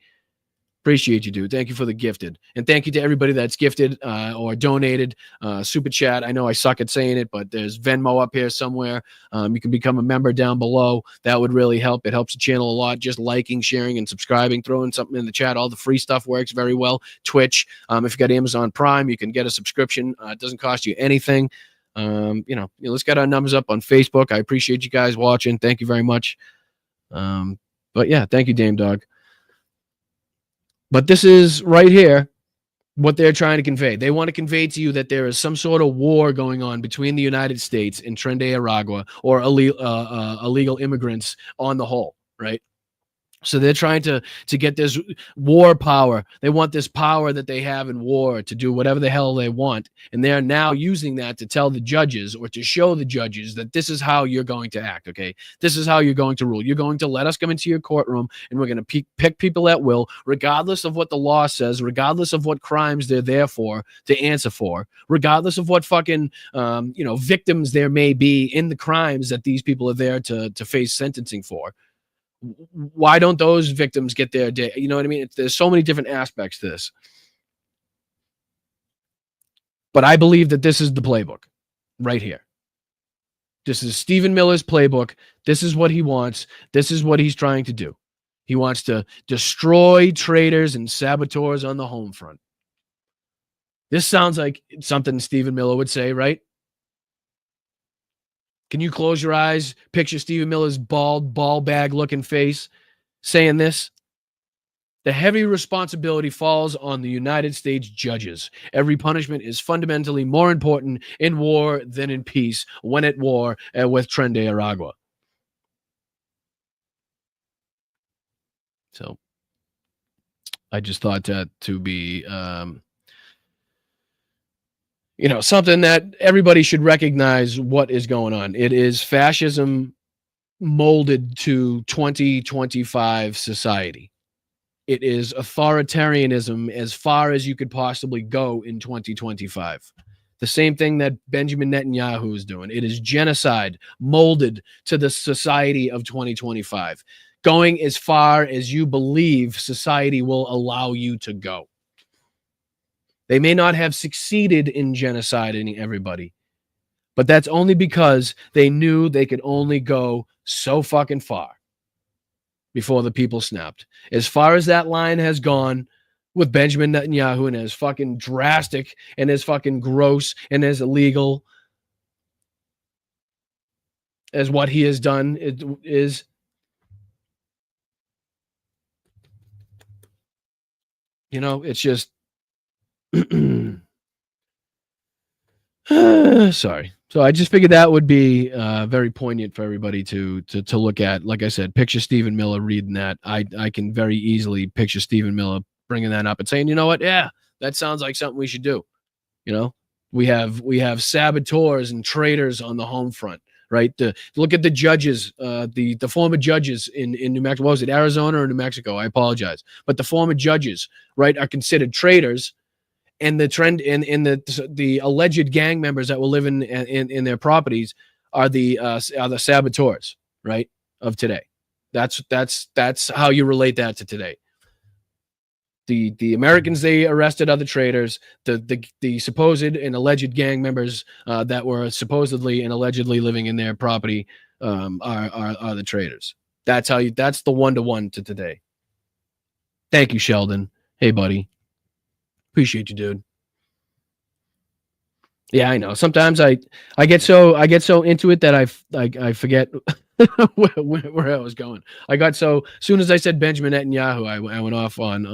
Appreciate you, dude. Thank you for the gifted. And thank you to everybody that's gifted or donated. Super chat. I know I suck at saying it, but there's Venmo up here somewhere. You can become a member down below. That would really help. It helps the channel a lot. Just liking, sharing, and subscribing. Throwing something in the chat. All the free stuff works very well. Twitch. If you got Amazon Prime, you can get a subscription. It doesn't cost you anything. Let's get our numbers up on Facebook. I appreciate you guys watching. Thank you very much. But yeah, thank you, Dame Dog. But this is right here. what they're trying to convey. They want to convey to you that there is some sort of war going on between the United States and Tren de Aragua, or illegal immigrants on the whole, right? So they're trying to get this war power. They want this power that they have in war to do whatever the hell they want. And they're now using that to tell the judges, or to show the judges, that this is how you're going to act, okay? This is how you're going to rule. You're going to let us come into your courtroom, and we're going to pick people at will, regardless of what the law says, regardless of what crimes they're there for, to answer for, regardless of what fucking, victims there may be in the crimes that these people are there to face sentencing for. Why don't those victims get their day? You know what I mean? There's so many different aspects to this. But I believe that this is the playbook right here. This is Stephen Miller's playbook. This is what he wants. This is what he's trying to do. He wants to destroy traitors and saboteurs on the home front. This sounds like something Stephen Miller would say, right? Can you close your eyes, picture Stephen Miller's bald, ball bag looking face saying this? The heavy responsibility falls on the United States judges. Every punishment is fundamentally more important in war than in peace, when at war with Tren de Aragua. So I just thought that to be something that everybody should recognize what is going on. It is fascism molded to 2025 society. It is authoritarianism as far as you could possibly go in 2025. The same thing that Benjamin Netanyahu is doing. It is genocide molded to the society of 2025, going as far as you believe society will allow you to go. They may not have succeeded in genociding everybody, but that's only because they knew they could only go so fucking far before the people snapped. As far as that line has gone with Benjamin Netanyahu, and as fucking drastic and as fucking gross and as illegal as what he has done, it is. It's just sorry. So I just figured that would be very poignant for everybody to look at. Like I said, picture Stephen Miller reading that. I can very easily picture Stephen Miller bringing that up and saying, you know what? Yeah, that sounds like something we should do. We have saboteurs and traitors on the home front, right? Look at the judges, the former judges in New Mexico. What was it, Arizona or New Mexico? I apologize, but the former judges, right, are considered traitors. And the trend in the alleged gang members that will live in their properties are the saboteurs, right, of today. That's how you relate that to today. The Americans they arrested are the traitors. The supposed and alleged gang members that were supposedly and allegedly living in their property are the traitors. That's the 1-to-1 to today. Thank you, Sheldon. Hey, buddy. Appreciate you, dude. Yeah, I know. Sometimes I get so into it that I forget where I was going. I got so soon as I said Benjamin Netanyahu, I went off on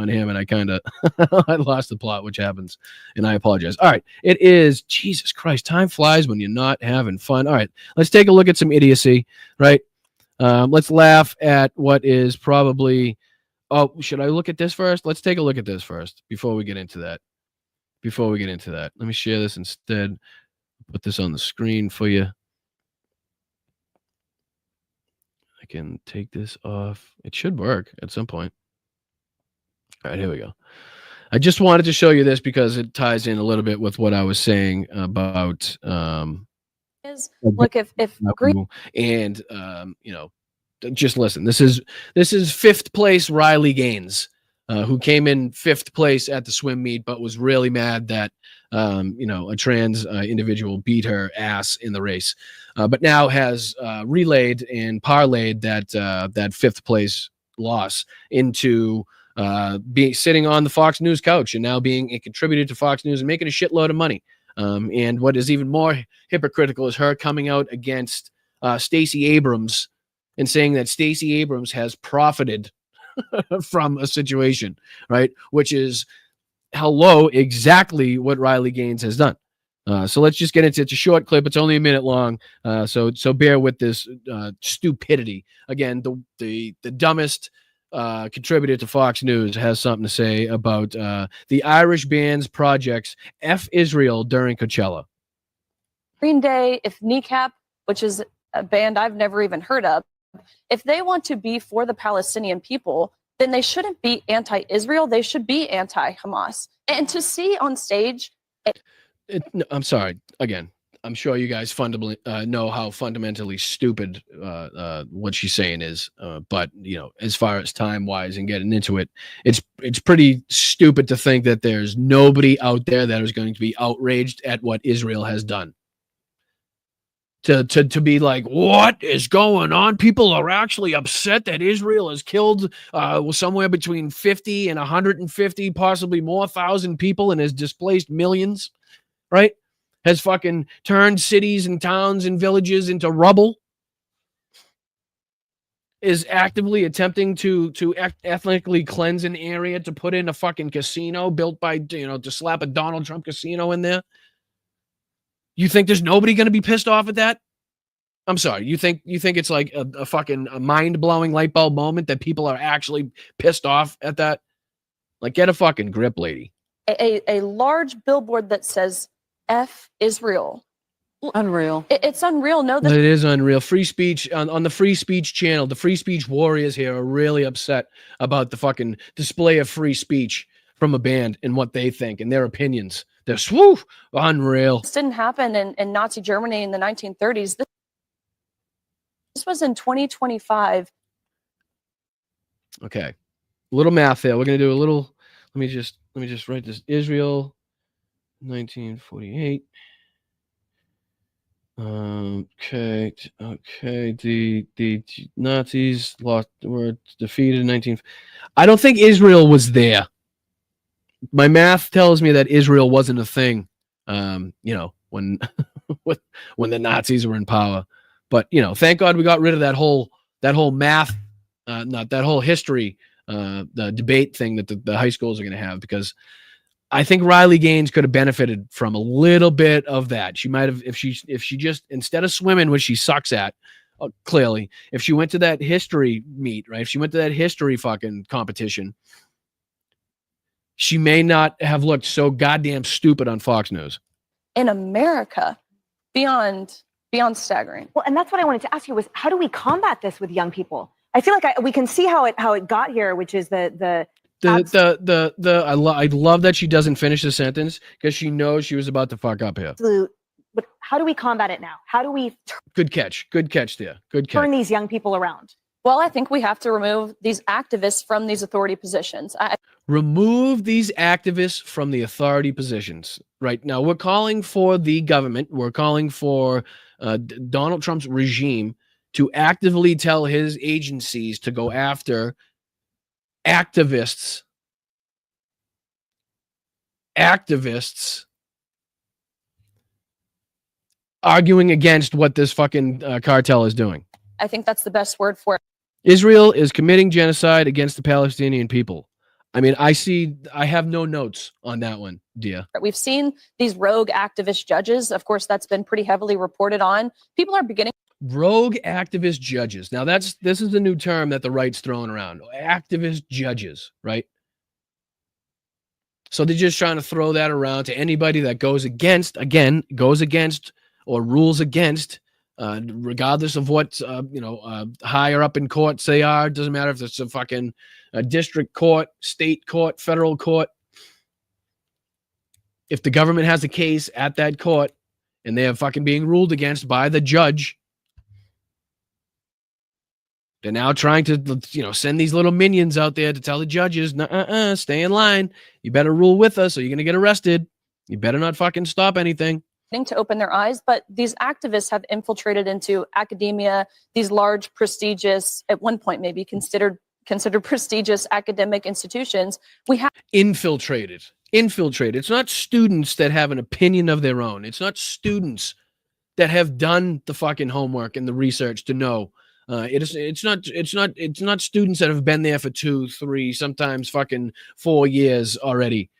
him, and I kind of I lost the plot, which happens, and I apologize. All right, it is Jesus Christ. Time flies when you're not having fun. All right, let's take a look at some idiocy. Right, let's laugh at what is probably. Oh, should I look at this first? Let's take a look at this first before we get into that. Let me share this instead. Put this on the screen for you. I can take this off. It should work at some point. All right, here we go. I just wanted to show you this because it ties in a little bit with what I was saying about look if and just listen. This is fifth place Riley Gaines, who came in fifth place at the swim meet, but was really mad that a trans individual beat her ass in the race, but now has relayed and parlayed that fifth place loss into being sitting on the Fox News couch and now being a contributor to Fox News and making a shitload of money. And what is even more hypocritical is her coming out against Stacey Abrams and saying that Stacey Abrams has profited from a situation, right? Which is hello, exactly what Riley Gaines has done. So let's just get into it. It's a short clip. It's only a minute long. So bear with this stupidity. Again, the dumbest contributor to Fox News has something to say about the Irish band's projects F Israel during Coachella. Green Day, if Kneecap, which is a band I've never even heard of, if they want to be for the Palestinian people, then they shouldn't be anti-Israel. They should be anti-Hamas. And to see on stage... No, I'm sorry. Again, I'm sure you guys fundamentally know how fundamentally stupid what she's saying is. But as far as time wise and getting into it, it's pretty stupid to think that there's nobody out there that is going to be outraged at what Israel has done. To be like, what is going on? People are actually upset that Israel has killed somewhere between 50 and 150, possibly more thousand people, and has displaced millions. Right? Has fucking turned cities and towns and villages into rubble. Is actively attempting to ethnically cleanse an area to put in a fucking casino built by, to slap a Donald Trump casino in there. You think there's nobody going to be pissed off at that? I'm sorry. You think it's like a fucking mind-blowing light bulb moment that people are actually pissed off at that? Like, get a fucking grip, lady. A large billboard that says F Israel. Unreal. It's unreal. No, It is unreal. Free speech on the free speech channel. The free speech warriors here are really upset about the fucking display of free speech from a band and what they think and their opinions. They're unreal. This didn't happen in Nazi Germany in the 1930s. This was in 2025. Okay. A little math there. We're going to do a little. Let me just write this. Israel, 1948. Okay. The Nazis were defeated in 19. I don't think Israel was there. My math tells me that Israel wasn't a thing. When when the Nazis were in power. But thank God we got rid of that whole math, not that whole history, the debate thing that the high schools are going to have, because I think Riley Gaines could have benefited from a little bit of that. She might have, if she just, instead of swimming, which she sucks at, clearly, if she went to that history meet, right? If she went to that history fucking competition, she may not have looked so goddamn stupid on Fox News. In America, beyond staggering. Well, and that's what I wanted to ask you was, how do we combat this with young people? I feel like we can see how it got here, which is I love that she doesn't finish the sentence because she knows she was about to fuck up here. But how do we combat it now? How do we Good catch there. Good catch. turn these young people around? Well, I think we have to remove these activists from these authority positions. Remove these activists from the authority positions. Right now, we're calling for the government. We're calling for Donald Trump's regime to actively tell his agencies to go after activists arguing against what this fucking cartel is doing. I think that's the best word for it. Israel is committing genocide against the Palestinian people. I mean, I have no notes on that one, dear. We've seen these rogue activist judges. Of course, that's been pretty heavily reported on. People are beginning. Rogue activist judges. Now, this is the new term that the right's throwing around. Activist judges, right? So they're just trying to throw that around to anybody that goes against or rules against, regardless of what higher up in courts they are. It doesn't matter if it's a fucking district court, state court, federal court. If the government has a case at that court and they are fucking being ruled against by the judge, they're now trying to, send these little minions out there to tell the judges, stay in line. You better rule with us or you're going to get arrested. You better not fucking stop anything. To open their eyes, but these activists have infiltrated into academia, these large, prestigious, at one point maybe considered prestigious academic institutions. We have infiltrated. It's not students that have an opinion of their own. It's not students that have done the fucking homework and the research to know. It's not students that have been there for 2, 3, sometimes fucking 4 years already.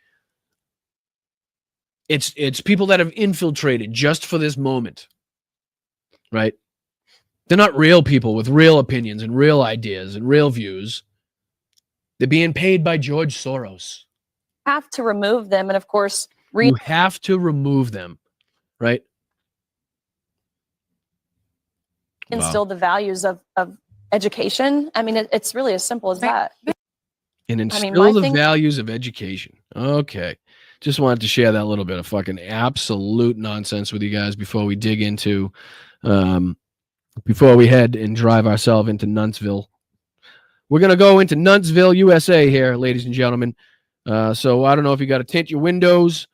It's people that have infiltrated just for this moment, right? They're not real people with real opinions and real ideas and real views. They're being paid by George Soros. Have to remove them, and of course, You have to remove them, right? instill the values of education. I mean, it's really as simple as that. And instill my the thing- values of education. Okay. Just wanted to share that little bit of fucking absolute nonsense with you guys before we dig into, before we head and drive ourselves into Nuntsville. We're going to go into Nuntsville, USA here, ladies and gentlemen. So I don't know if you got to tint your windows.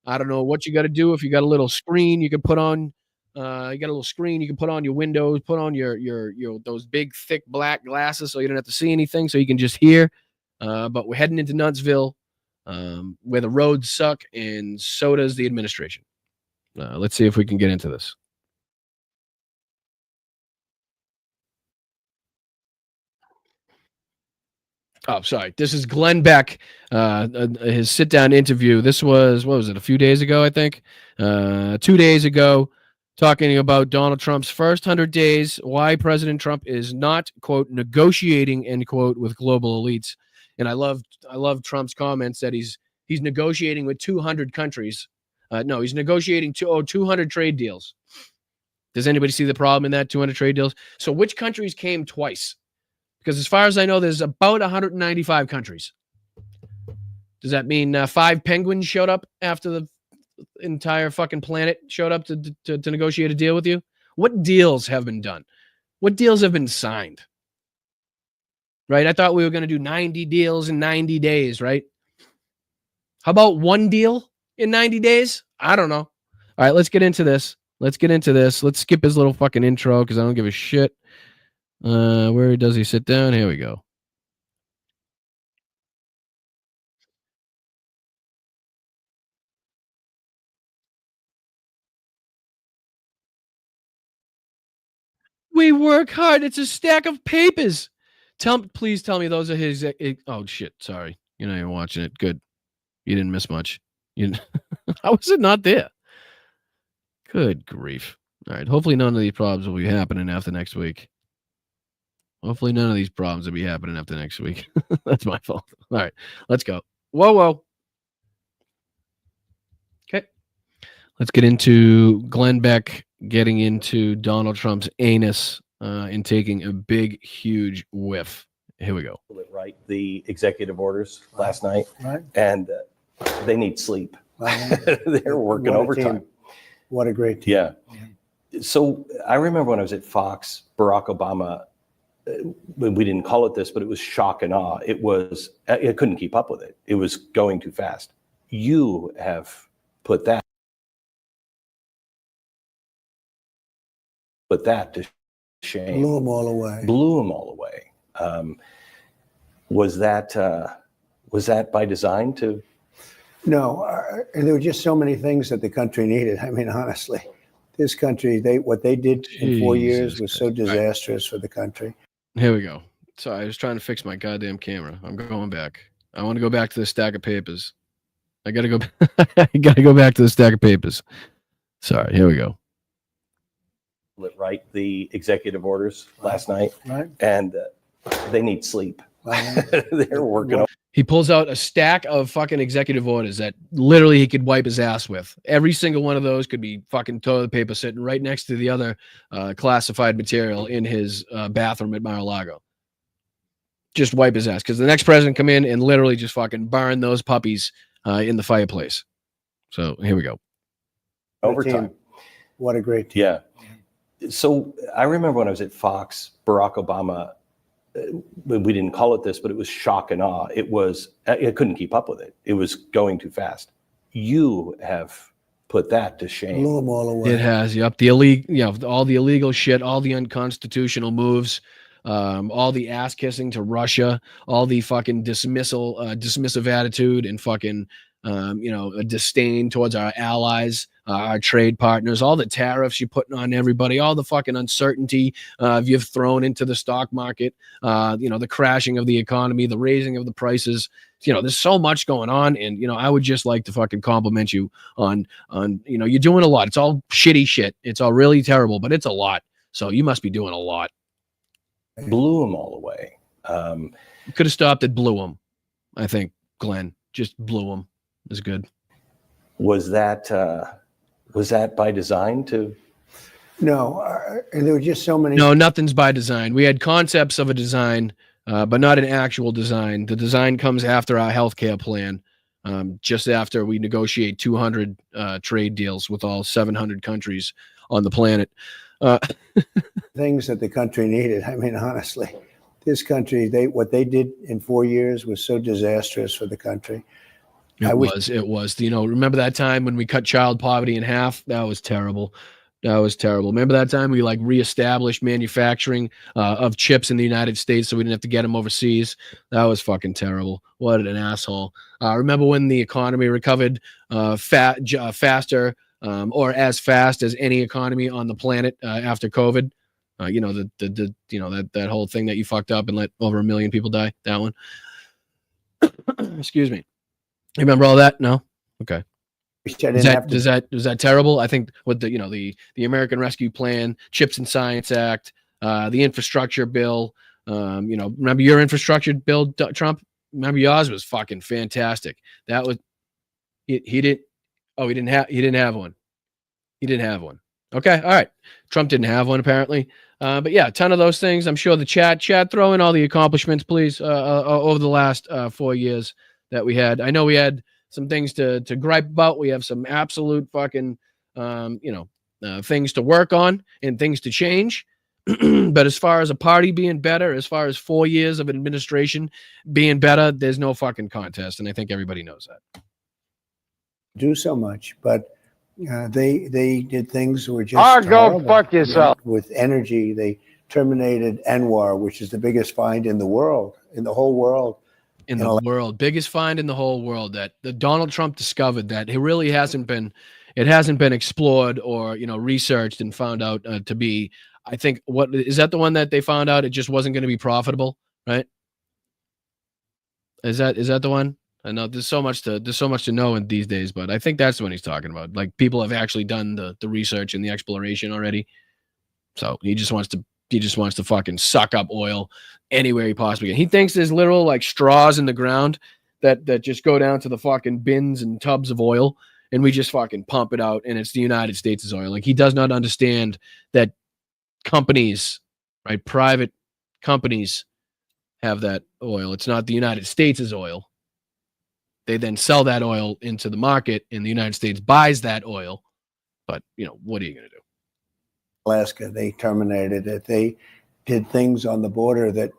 I don't know what you got to do. If you got a little screen you can put on, you got a little screen you can put on your windows, put on your those big, thick black glasses so you don't have to see anything, so you can just hear. But we're heading into Nuntsville, where the roads suck, and so does the administration. Let's see if we can get into this. Oh, sorry. This is Glenn Beck, his sit-down interview. This was, what was it, a few days ago, I think? 2 days ago, talking about Donald Trump's first 100 days, why President Trump is not, quote, negotiating, end quote, with global elites. And I love Trump's comments that he's negotiating with 200 countries. No, he's negotiating 200 trade deals. Does anybody see the problem in that, 200 trade deals? So which countries came twice? Because as far as I know, there's about 195 countries. Does that mean 5 penguins showed up after the entire fucking planet showed up to negotiate a deal with you? What deals have been done? What deals have been signed? Right? I thought we were going to do 90 deals in 90 days, right? How about one deal in 90 days? I don't know. All right, let's get into this. Let's skip his little fucking intro because I don't give a shit. Where does he sit down? Here we go. We work hard. It's a stack of papers. Please tell me those are his. Oh shit! Sorry, you're not even watching it. Good, you didn't miss much. How was it not there? Good grief! All right. Hopefully, none of these problems will be happening after next week. That's my fault. All right, let's go. Whoa. Okay, let's get into Glenn Beck getting into Donald Trump's anus and taking a big, huge whiff. Here we go. Right, the executive orders last night, Right. and they need sleep. They're working What a overtime. team. What a great team. Yeah. So I remember when I was at Fox, Barack Obama, we didn't call it this, but it was shock and awe. It was, I couldn't keep up with it. It was going too fast. You have put that to shame. Blew them all away. Was that by design to? No, and there were just so many things that the country needed. I mean, honestly, this country, what they did in 4 years was so disastrous for the country. Here we go. Sorry, I was trying to fix my goddamn camera. I'm going back. I want to go back to the stack of papers. I gotta go. I gotta go back to the stack of papers. Sorry. Here we go. Right, the executive orders last night, Right. and they need sleep. They're working. He pulls out a stack of fucking executive orders that literally he could wipe his ass with. Every single one of those could be fucking toilet paper sitting right next to the other classified material in his bathroom at Mar-a-Lago. Just wipe his ass because the next president come in and literally just fucking burn those puppies in the fireplace. So here we go. Overtime. What a great team. Yeah. So I remember when I was at Fox, Barack Obama, we didn't call it this, but it was shock and awe. It was, I couldn't keep up with it. It was going too fast. You have put that to shame. Blew them all away. It has. Yep. All the illegal shit, all the unconstitutional moves, all the ass kissing to Russia, all the fucking dismissive attitude and fucking, a disdain towards our allies, our trade partners, all the tariffs you're putting on everybody, all the fucking uncertainty you've thrown into the stock market, the crashing of the economy, the raising of the prices there's so much going on, and I would just like to fucking compliment you on you're doing a lot. It's all shitty shit. It's all really terrible, but it's a lot. So you must be doing a lot. Blew them all away. Could have stopped at blew them. I think Glenn just blew them. Is good. Was that by design to? No, there were just so many. No, nothing's by design. We had concepts of a design, but not an actual design. The design comes after our healthcare plan, just after we negotiate 200 trade deals with all 700 countries on the planet. Things that the country needed. I mean, honestly, this country, what they did in 4 years was so disastrous for the country. It was. Remember that time when we cut child poverty in half? That was terrible. That was terrible. Remember that time we reestablished manufacturing of chips in the United States so we didn't have to get them overseas? That was fucking terrible. What an asshole. Remember when the economy recovered faster or as fast as any economy on the planet after COVID? That whole thing that you fucked up and let over 1 million people die. That one. Excuse me. You remember all that? No? Okay. Was that terrible? I think with the American Rescue Plan, Chips and Science Act, the infrastructure bill, remember your infrastructure bill, Trump? Remember yours was fucking fantastic. That was he didn't have one. He didn't have one. Okay, all right. Trump didn't have one apparently. But yeah, a ton of those things. I'm sure the chat throw in all the accomplishments, please, over the last 4 years that we had. I know we had some things to gripe about. We have some absolute fucking, things to work on and things to change. But as far as a party being better, as far as 4 years of administration being better, there's no fucking contest. And I think everybody knows that. Do so much, but they did things that were just go fuck yourself. With energy, they terminated Anwar, which is the biggest find in the world, in the whole world. In the world, biggest find in the whole world that Donald Trump discovered that it really hasn't been explored or researched and found out to be. I think what is that the one that they found out it just wasn't going to be profitable, right? Is that the one? I know there's so much to know in these days, but I think that's the one he's talking about. Like people have actually done the research and the exploration already. So he just wants to fucking suck up oil anywhere he possibly can. He thinks there's literal straws in the ground that just go down to the fucking bins and tubs of oil, and we just fucking pump it out, and it's the United States' oil. Like he does not understand that companies, right, private companies have that oil. It's not the United States' oil. They then sell that oil into the market, and the United States buys that oil. But what are you going to do? Alaska, they terminated it. They did things on the border that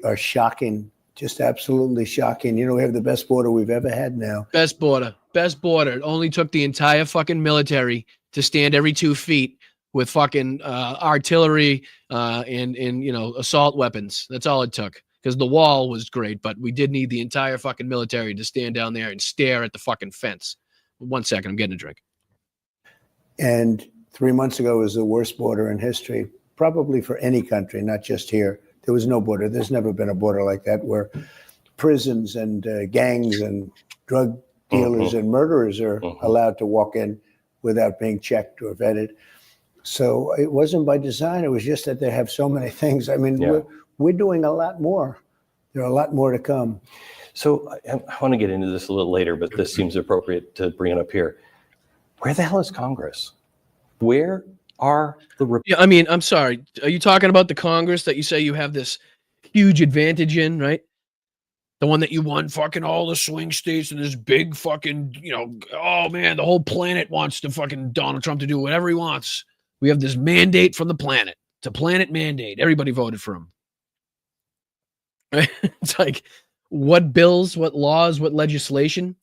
are shocking, just absolutely shocking. We have the best border we've ever had now. Best border. It only took the entire fucking military to stand every 2 feet with fucking artillery and assault weapons. That's all it took. Because the wall was great, but we did need the entire fucking military to stand down there and stare at the fucking fence. 1 second, I'm getting a drink. And 3 months ago was the worst border in history, probably for any country, not just here. There was no border. There's never been a border like that where prisons and gangs and drug dealers and murderers are allowed to walk in without being checked or vetted. So it wasn't by design. It was just that they have so many things. I mean, we're doing a lot more. There are a lot more to come. So I want to get into this a little later, but this seems appropriate to bring it up here. Where the hell is Congress? Where are the... Yeah, I mean, I'm sorry. Are you talking about the Congress that you say you have this huge advantage in, right? The one that you won fucking all the swing states and this big fucking, oh man, the whole planet wants to fucking Donald Trump to do whatever he wants. We have this mandate from the planet. It's a planet mandate. Everybody voted for him. Right? It's like, what bills, what laws, what legislation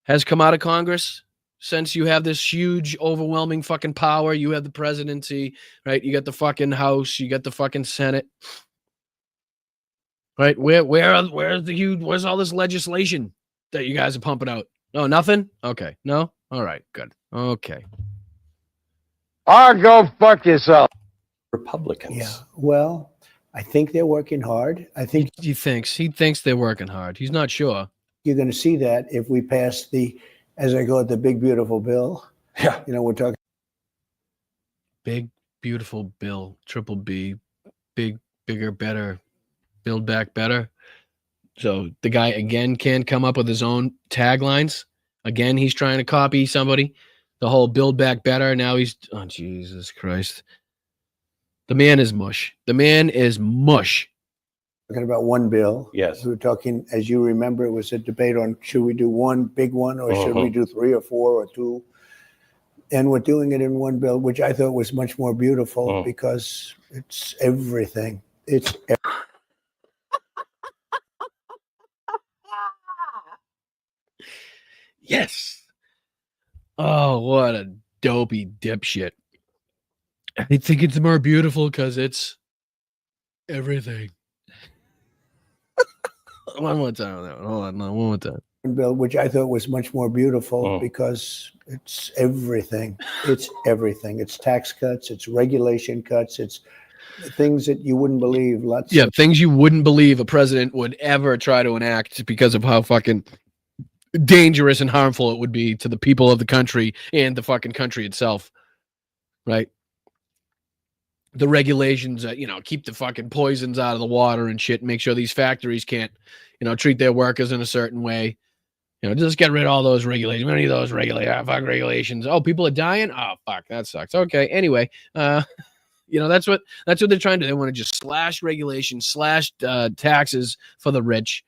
has come out of Congress since you have this huge, overwhelming fucking power? You have the presidency, right? You got the fucking House, you got the fucking Senate, right? Where's all this legislation that you guys are pumping out? No, nothing? Okay. No? All right, good. Okay. Go fuck yourself. Republicans. Yeah. Well, I think they're working hard. I think he thinks they're working hard. He's not sure. You're going to see that if we pass the, as I call it, the big, beautiful bill. Yeah. You know, we're talking. Big, beautiful bill, triple B, big, bigger, better, build back better. So the guy again can't come up with his own taglines. Again, he's trying to copy somebody. The whole build back better. Now he's, oh, Jesus Christ. The man is mush. The man is mush. Talking about one bill. Yes. We were talking, as you remember, it was a debate on should we do one big one or should we do 3 or 4 or 2? And we're doing it in one bill, which I thought was much more beautiful because it's everything. It's Yes. Oh, what a dopey dipshit. I think it's more beautiful because it's everything. One more time on that one. Hold on, no, one more time. bill, which I thought was much more beautiful because it's everything. It's everything. It's tax cuts. It's regulation cuts. It's things that you wouldn't believe. Yeah, things you wouldn't believe a president would ever try to enact because of how fucking dangerous and harmful it would be to the people of the country and the fucking country itself. Right? The regulations that, keep the fucking poisons out of the water and shit, and make sure these factories can't, treat their workers in a certain way. Just get rid of all those regulations. Many of those regulations. Oh, people are dying? Oh, fuck, that sucks. Okay, anyway, that's what they're trying to do. They want to just slash regulations, slash taxes for the rich.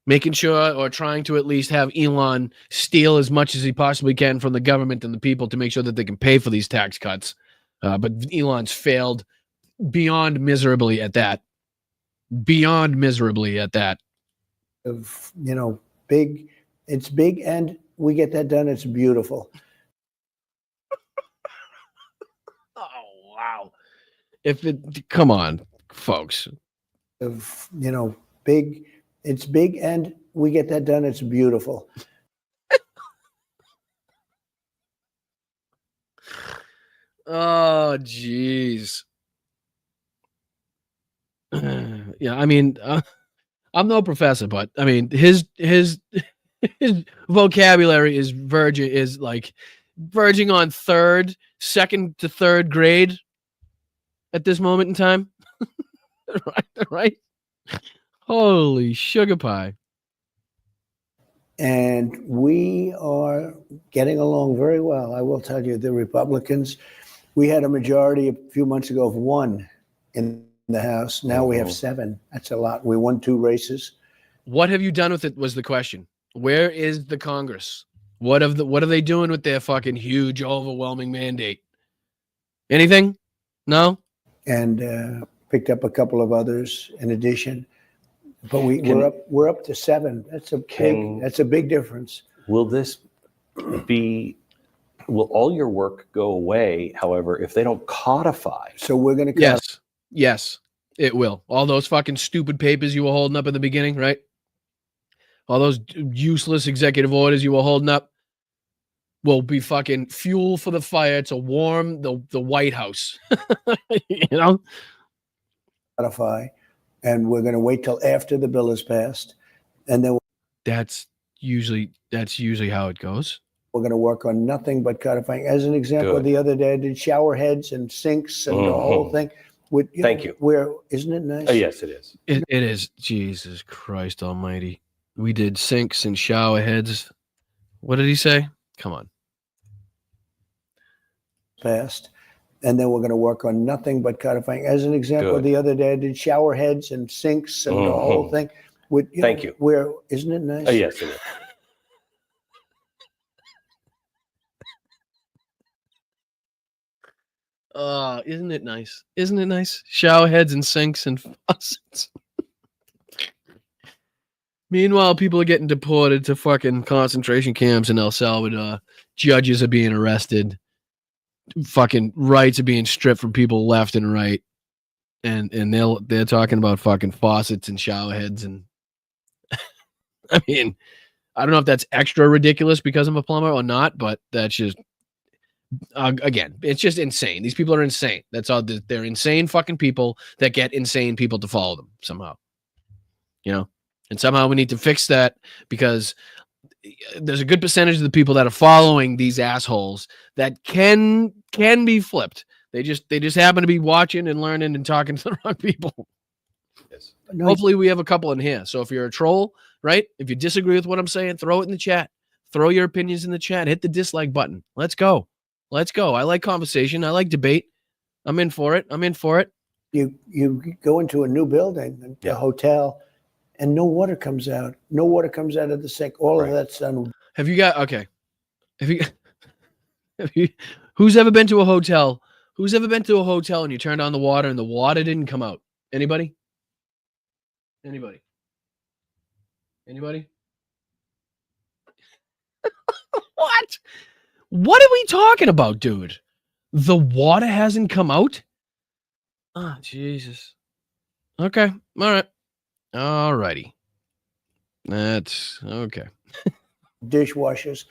Making sure, or trying to at least have Elon steal as much as he possibly can from the government and the people to make sure that they can pay for these tax cuts. But Elon's failed beyond miserably at that. Beyond miserably at that. Of, big, it's big and we get that done. It's beautiful. Oh, wow. Come on, folks. Of, big, it's big and we get that done. It's beautiful. Oh, jeez. Yeah, I mean, I'm no professor, but I mean, his vocabulary is verging on second to third grade at this moment in time. Right? Holy sugar pie. And we are getting along very well. I will tell you, the Republicans, we had a majority a few months ago of 1 in the House. Now we have 7. That's a lot. We won 2 races. What have you done with it was the question. Where is the Congress? What are they doing with their fucking huge, overwhelming mandate? Anything? No? And picked up a couple of others in addition. But we're up to 7. That's a big difference. Will all your work go away, however, if they don't codify? So we're going to Yes, it will. All those fucking stupid papers you were holding up in the beginning, right? All those useless executive orders you were holding up will be fucking fuel for the fire to warm the White House. Codify. And we're going to wait till after the bill is passed. And then that's usually how it goes. We're going to work on nothing but codifying. As an example, the other day I did shower heads and sinks and the whole thing. Thank you. Isn't it nice? Yes, it is. It is. Jesus Christ Almighty. We did sinks and shower heads. What did he say? Come on. Passed. And then we're going to work on nothing but codifying. As an example, the other day I did shower heads and sinks and the whole thing. Thank you. Isn't it nice? Yes, it is. Isn't it nice? Isn't it nice? Shower heads and sinks and faucets. Meanwhile, people are getting deported to fucking concentration camps in El Salvador. Judges are being arrested. Fucking rights are being stripped from people left and right. And they're talking about fucking faucets and shower heads. And I mean, I don't know if that's extra ridiculous because I'm a plumber or not, but that's just, again, it's just insane. These people are insane. That's all. They're insane fucking people that get insane people to follow them somehow. And somehow we need to fix that, because there's a good percentage of the people that are following these assholes that can be flipped. They just happen to be watching and learning and talking to the wrong people. Yes. No, Hopefully we have a couple in here. So if you're a troll, right? If you disagree with what I'm saying, throw it in the chat. Throw your opinions in the chat. Hit the dislike button. Let's go. Let's go. I like conversation. I like debate. I'm in for it. you go into a new building, a hotel, and no water comes out. No water comes out of the sink. All of that's done. Have you who's ever been to a hotel? Who's ever been to a hotel and you turned on the water and the water didn't come out? Anybody? What? What are we talking about, dude? The water hasn't come out? Oh, Jesus. Okay. All righty. That's okay. Dishwashers.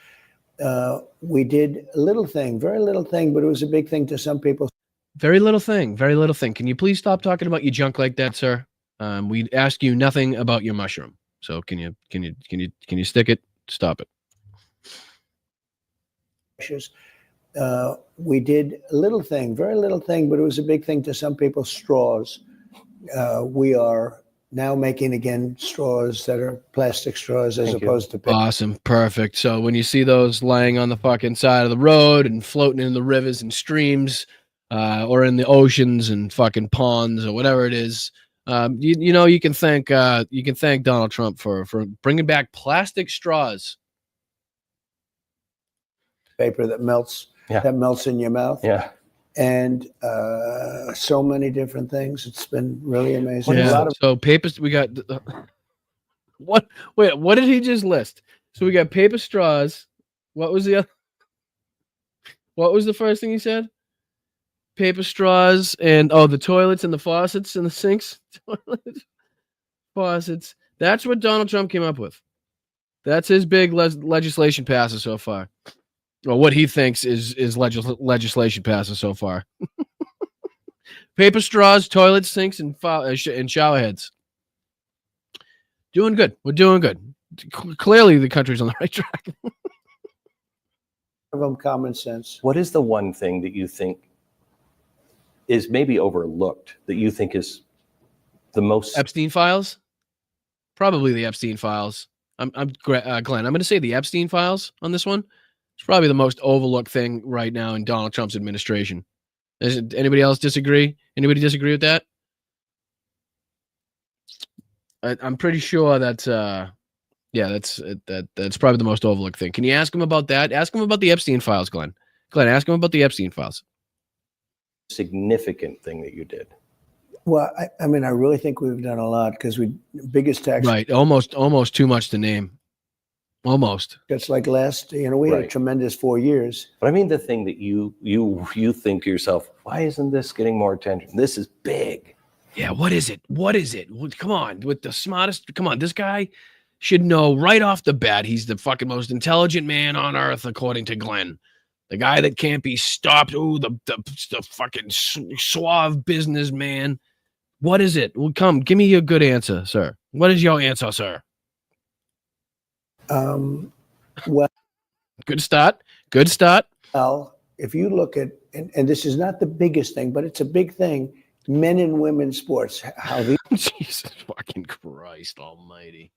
We did a little thing, very little thing, but it was a big thing to some people. Very little thing. Can you please stop talking about your junk like that, sir? We ask you nothing about your mushroom. So can you stick it? Stop it. We did a little thing, very little thing, but it was a big thing to some people. Straws. We are now making again straws that are plastic straws as opposed to paper. Awesome. Perfect. So when you see those laying on the fucking side of the road and floating in the rivers and streams, or in the oceans and fucking ponds or whatever it is, you can thank Donald Trump for bringing back plastic straws. Paper that melts in your mouth. Yeah. And so many different things. It's been really amazing. Yeah. A lot of So papers, we got what? Wait, what did he just list? So we got paper straws. What was the other? What was the first thing he said? Paper straws and the toilets and the faucets and the sinks. Toilets, faucets. That's what Donald Trump came up with. That's his big legislation passes so far. Or what he thinks is legislation passes so far. Paper straws, toilets, sinks, and shower heads. Doing good. We're doing good. Clearly, the country's on the right track. of them common sense. What is the one thing that you think is maybe overlooked that you think is the most Epstein files? Probably the Epstein files. I'm Glenn. I'm going to say the Epstein files on this one. It's probably the most overlooked thing right now in Donald Trump's administration. Anybody else disagree? Anybody disagree with that? I'm pretty sure that's that's probably the most overlooked thing. Can you ask him about that? Ask him about the Epstein files, Glenn. Glenn, ask him about the Epstein files. significant thing that you did? Well, I mean, I really think we've done a lot because biggest tax. Right. Almost too much to name. Almost. It's like we had a tremendous 4 years. But I mean, the thing that you think to yourself, why isn't this getting more attention? This is big. Yeah. What is it? Come on, with the smartest. Come on, this guy should know right off the bat. He's the fucking most intelligent man on earth, according to Glenn. The guy that can't be stopped. Ooh, the fucking suave businessman. What is it? Well, come, give me a good answer, sir. What is your answer, sir? Well, good start. Well, if you look at, and this is not the biggest thing, but it's a big thing, men and women's sports. How the Jesus fucking Christ almighty.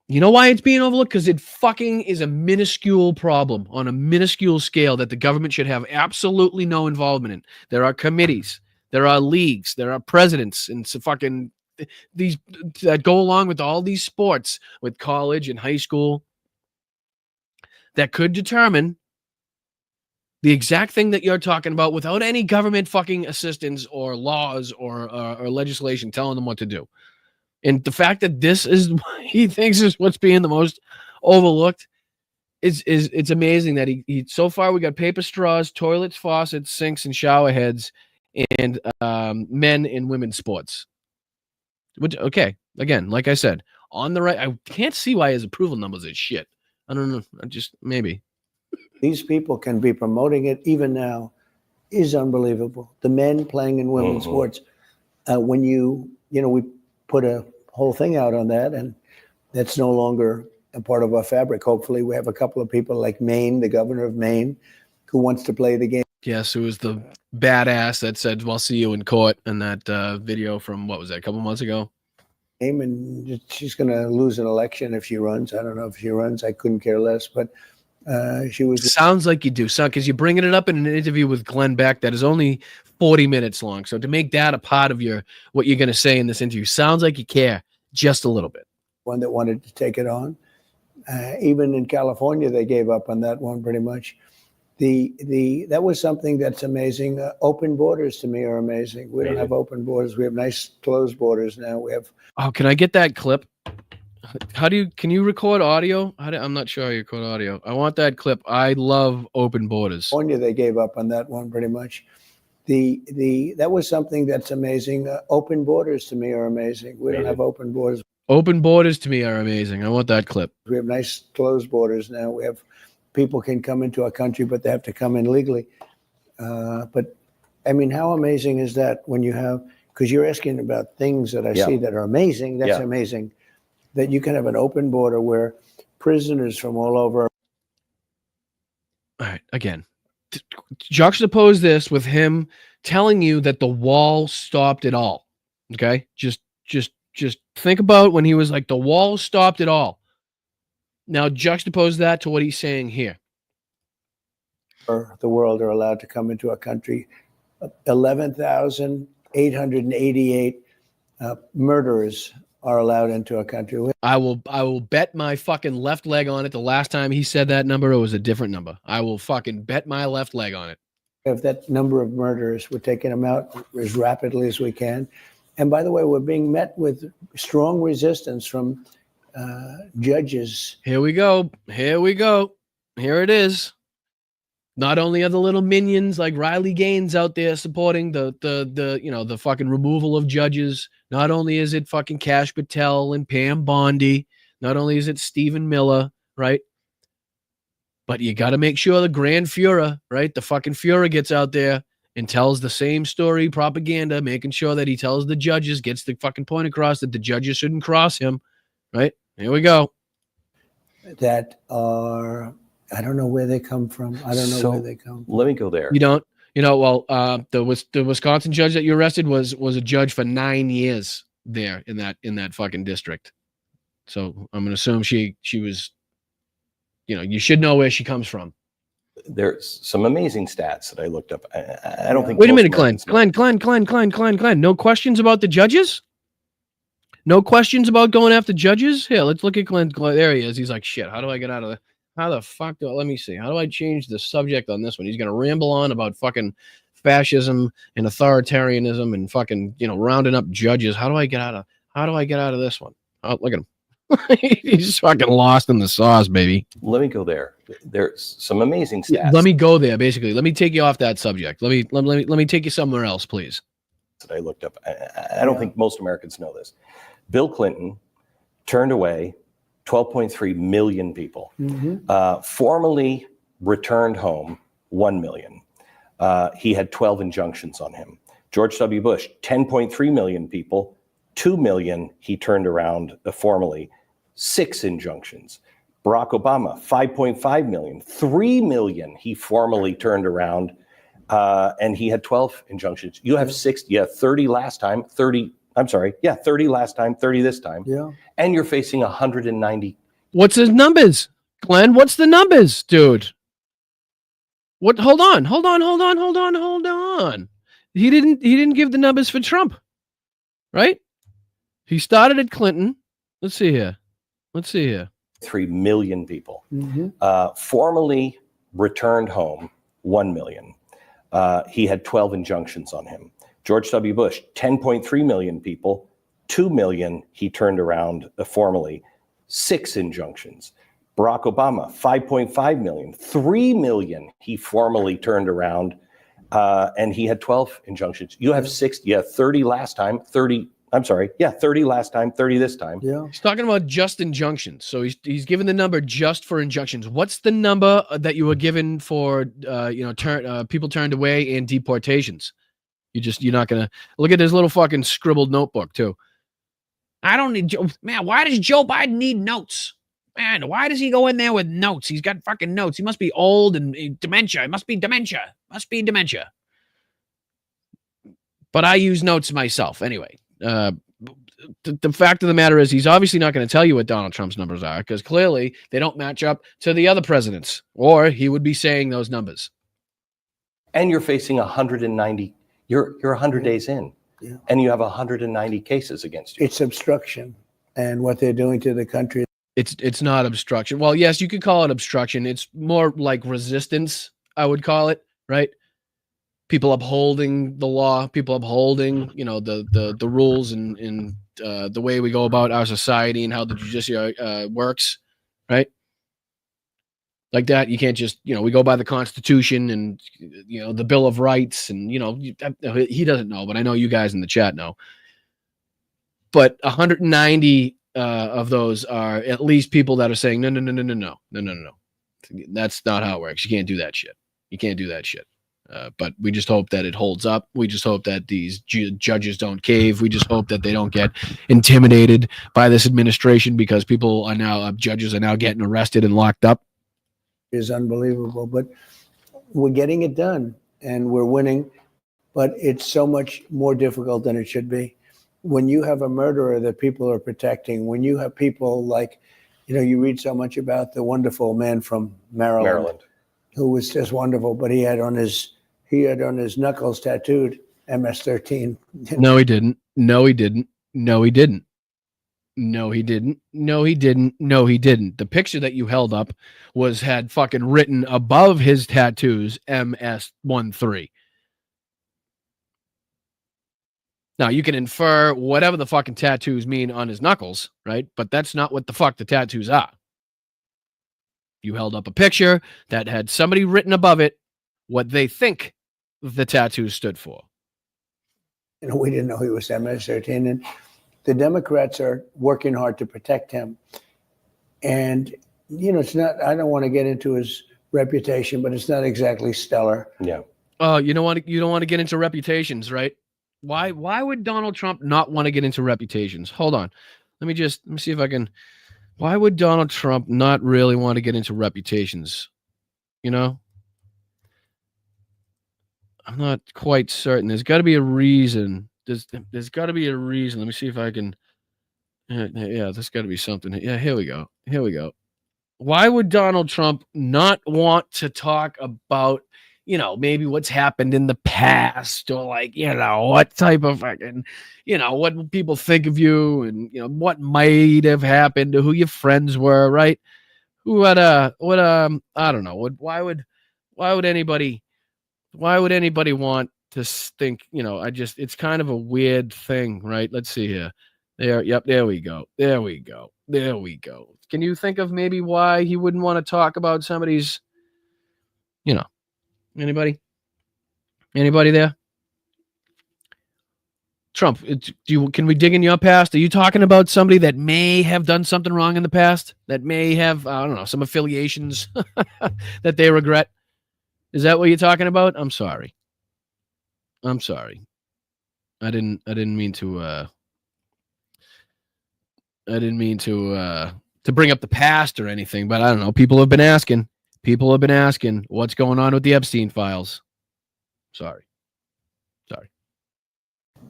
You know why it's being overlooked? Because it fucking is a minuscule problem on a minuscule scale that the government should have absolutely no involvement in. There are committees, there are leagues, there are presidents, and fucking these that go along with all these sports with college and high school that could determine the exact thing that you're talking about without any government fucking assistance or laws or legislation telling them what to do. And the fact that this is what he thinks is what's being the most overlooked it's amazing that he so far we got paper straws, toilets, faucets, sinks, and shower heads, and men and women's sports. Which, okay, again, like I said, on the right. I can't see why his approval numbers is shit. I don't know. I just maybe these people can be promoting it even now is unbelievable. The men playing in women's sports. When we put a whole thing out on that, and that's no longer a part of our fabric. Hopefully we have a couple of people like Maine, the governor of Maine, who wants to play the game. Yes, who was the badass that said, "I'll see you in court," in that video from, what was that, a couple months ago? And she's going to lose an election if she runs. I don't know if she runs. I couldn't care less, but she was. Sounds like you do, son, because you're bringing it up in an interview with Glenn Beck that is only 40 minutes long. So to make that a part of what you're going to say in this interview, sounds like you care just a little bit. One that wanted to take it on. Even in California, they gave up on that one pretty much. That was something that's amazing. Open borders to me are amazing. We don't have open borders. We have nice closed borders now. We have. Oh, can I get that clip? Can you record audio? I'm not sure how you record audio. I want that clip. I love open borders. California, they gave up on that one pretty much. That was something that's amazing. Open borders to me are amazing. We don't have open borders. Open borders to me are amazing. I want that clip. We have nice closed borders now. We have people can come into our country, but they have to come in legally. But I mean, how amazing is that when you have, because you're asking about things that I see that are amazing. That's amazing that you can have an open border where prisoners from all over. All right. Again, juxtapose this with him telling you that the wall stopped it all. Okay. Just think about when he was like, the wall stopped it all. Now juxtapose that to what he's saying here. The world are allowed to come into our country. 11,888 murderers are allowed into our country. I will bet my fucking left leg on it. The last time he said that number, it was a different number. I will fucking bet my left leg on it. If that number of murderers, we're taking them out as rapidly as we can. And by the way, we're being met with strong resistance from judges. Here we go. Here it is. Not only are the little minions like Riley Gaines out there supporting the fucking removal of judges. Not only is it fucking Kash Patel and Pam Bondi. Not only is it Stephen Miller, right? But you got to make sure the Grand Fuhrer, right? The fucking Fuhrer gets out there and tells the same story, propaganda, making sure that he tells the judges, gets the fucking point across that the judges shouldn't cross him, right? Here we go. That are, I don't know where they come from. I don't know where they come from. Let me go there. You don't? Well, the Wisconsin judge that you arrested was a judge for 9 years there in that fucking district. So I'm gonna assume she was, you should know where she comes from. There's some amazing stats that I looked up. I don't think. Wait a minute, Glenn. No questions about the judges? No questions about going after judges? Here, let's look at Glenn. There he is. He's like, shit, how do I get out of the... How the fuck let me see. How do I change the subject on this one? He's going to ramble on about fucking fascism and authoritarianism and fucking, rounding up judges. How do I get out of this one? Oh, look at him. He's fucking lost in the sauce, baby. Let me go there. There's some amazing stats. Let me go there, basically. Let me take you off that subject. Let me take you somewhere else, please. That I looked up. I don't think most Americans know this. Bill Clinton turned away 12.3 million people. Formally returned home 1 million. He had 12 injunctions on him. George W. Bush, 10.3 million people, 2 million he turned around formally, 6 injunctions. Barack Obama, 5.5 million, 3 million he formally turned around, and he had 12 injunctions. You have 30 last time, 30 last time, 30 this time. Yeah. And you're facing 190. What's his numbers? Glenn, what's the numbers, dude? What? Hold on. He didn't give the numbers for Trump, right? He started at Clinton. Let's see here. 3 million people. Formally returned home 1 million. He had 12 injunctions on him. George W. Bush, 10.3 million people, 2 million he turned around formally, 6 injunctions. Barack Obama, 5.5 million, 3 million he formally turned around, and he had 12 injunctions. You have 30 last time, 30 last time, 30 this time. Yeah. He's talking about just injunctions. So he's given the number just for injunctions. What's the number that you were given for people turned away and deportations? You're not gonna look at this little fucking scribbled notebook too. I don't need Joe. Man, why does Joe Biden need notes? Man, why does he go in there with notes? He's got fucking notes. He must be old and dementia. It must be dementia. Must be dementia. But I use notes myself. Anyway, the fact of the matter is he's obviously not going to tell you what Donald Trump's numbers are because clearly they don't match up to the other presidents, or he would be saying those numbers. And you're facing 190, you're 100 days in, and you have 190 cases against you. It's obstruction. And what they're doing to the country. It's not obstruction. Well, yes, you could call it obstruction. It's more like resistance, I would call it, right? People upholding the law, people upholding, the rules and the way we go about our society and how the judiciary works, right? Like that, you can't just, we go by the Constitution and, the Bill of Rights and, he doesn't know, but I know you guys in the chat know. But 190 of those are at least people that are saying, no. That's not how it works. You can't do that shit. You can't do that shit. But we just hope that it holds up. We just hope that these judges don't cave. We just hope that they don't get intimidated by this administration because judges are now getting arrested and locked up. Is unbelievable, but we're getting it done and we're winning, but it's so much more difficult than it should be. When you have a murderer that people are protecting, when you have people like, you read so much about the wonderful man from Maryland. Who was just wonderful, but he had on his knuckles tattooed MS-13. No, he didn't. No, he didn't. No, he didn't. No, he didn't. No, he didn't. No, he didn't. The picture that you held up had fucking written above his tattoos MS-13. Now, you can infer whatever the fucking tattoos mean on his knuckles, right? But that's not what the fuck the tattoos are. You held up a picture that had somebody written above it what they think the tattoos stood for. We didn't know he was MS-13. And the Democrats are working hard to protect him. And, it's not, I don't want to get into his reputation, but it's not exactly stellar. Yeah. Oh, you don't want to get into reputations, right? Why would Donald Trump not want to get into reputations? Hold on. Let me see if I can. Why would Donald Trump not really want to get into reputations? I'm not quite certain. There's got to be a reason. There's got to be a reason. Let me see if I can. Yeah, there's got to be something. Yeah, here we go. Why would Donald Trump not want to talk about, maybe what's happened in the past or what type of fucking, what people think of you and, what might have happened to who your friends were, right? I don't know. Why would anybody want to think, it's kind of a weird thing, right? Let's see here. There we go. Can you think of maybe why he wouldn't want to talk about somebody's, anybody there? Trump, can we dig in your past? Are you talking about somebody that may have done something wrong in the past? That may have, I don't know, some affiliations that they regret? Is that what you're talking about? I'm sorry. I didn't mean to bring up the past or anything, but I don't know. People have been asking what's going on with the Epstein files. Sorry.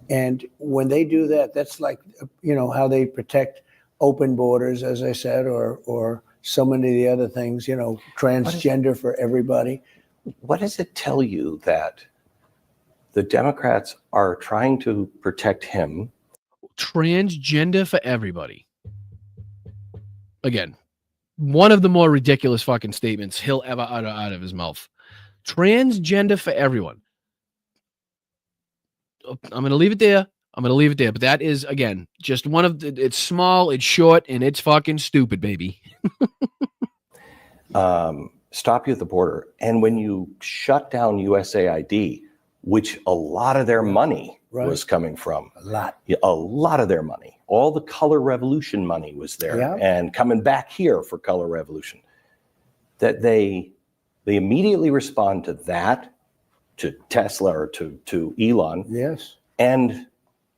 And when they do that, that's like, how they protect open borders, as I said, or so many of the other things, transgender for everybody. What does it tell you that the Democrats are trying to protect him? Transgender for everybody. Again, one of the more ridiculous fucking statements he'll ever utter out of his mouth. Transgender for everyone. I'm going to leave it there. But that is, again, just one of the, it's small, it's short, and it's fucking stupid, baby. Stop you at the border. And when you shut down USAID, which a lot of their money was coming from. A lot of their money. All the color revolution money was there and coming back here for color revolution. That they immediately respond to that, to Tesla or to Elon. Yes. And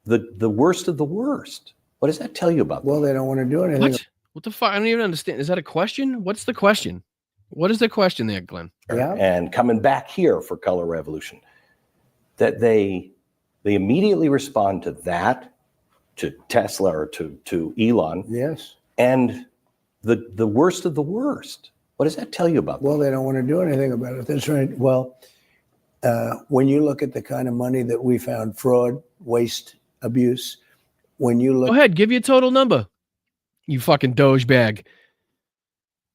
the worst of the worst What does that tell you about them? Well, they don't want to do anything. What the fuck? I don't even understand. Is that a question? What's the question? What is the question there, Glenn? Yeah. And coming back here for Color Revolution, that they immediately respond to that, to Tesla or to Elon. Yes. And the worst of the worst. What does that tell you about them? Well, they don't want to do anything about it. That's right. Well, when you look at the kind of money that we found, fraud, waste, abuse, when you look. Go ahead, give you a total number. You fucking Doge bag.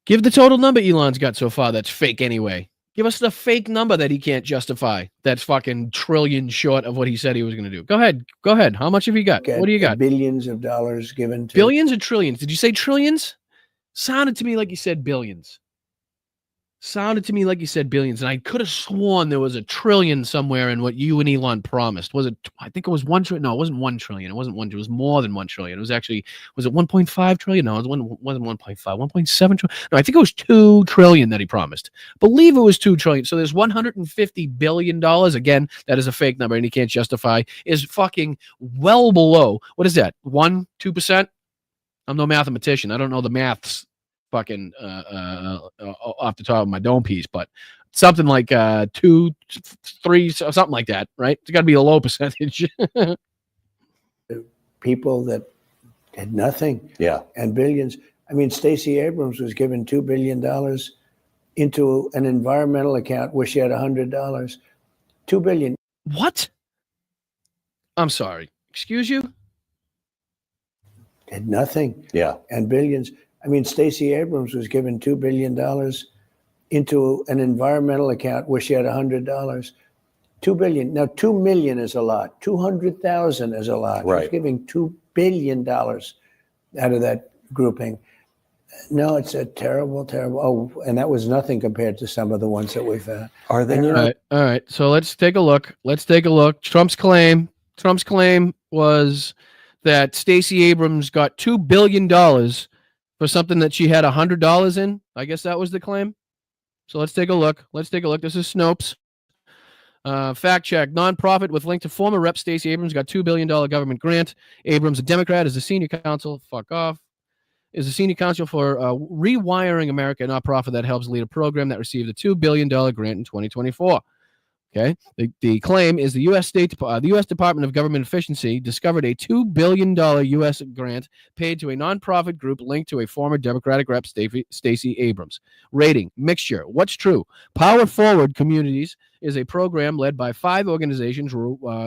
Give the total number Elon's got so far that's fake anyway. Give us the fake number that he can't justify. That's fucking trillion short of what he said he was going to do. Go ahead. Go ahead. How much have you got? What do you got? Billions of dollars given to. Billions or trillions? Did you say trillions? Sounded to me like you said billions. Sounded to me like you said billions, and I could have sworn there was a trillion somewhere in what you and Elon promised. Was it? I think it was 1 trillion. No, it wasn't 1 trillion. It wasn't one. It was more than 1 trillion. It was actually, was it 1.5 trillion? No, it wasn't 1.5. 1.7 trillion. No, I think it was 2 trillion that he promised. Believe it was 2 trillion. So there's $150 billion. Again, that is a fake number, and he can't justify. Is fucking well below. What is that? 2%? I'm no mathematician. I don't know the maths. Fucking off the top of my dome piece, but something like 2, 3, something like that, right? It's got to be a low percentage. People that had nothing, yeah, and billions. I mean, Stacey Abrams was given $2 billion into an environmental account where she had $100. $2 billion. What? I'm sorry. Excuse you? Had nothing. Yeah, and billions. I mean, Stacey Abrams was given $2 billion into an environmental account where she had $100. $2 billion. Now, 2 million is a lot. 200,000 is a lot. Right. She's giving $2 billion out of that grouping. No, it's a terrible, terrible. Oh, and that was nothing compared to some of the ones that we've had. Are there? All right. So let's take a look. Trump's claim was that Stacey Abrams got $2 billion for something that she had $100 in. I guess that was the claim. So let's take a look. This is Snopes. Fact check. Nonprofit with link to former Rep. Stacey Abrams got $2 billion government grant. Abrams, a Democrat, is a senior counsel. Fuck off. Is a senior counsel for Rewiring America, a nonprofit that helps lead a program that received a $2 billion grant in 2024. Okay. The claim is the U.S. Department of Government Efficiency discovered a $2 billion U.S. grant paid to a nonprofit group linked to a former Democratic Rep. Stacey Abrams. Rating, mixture. What's true? Power Forward Communities is a program led by 5 organizations,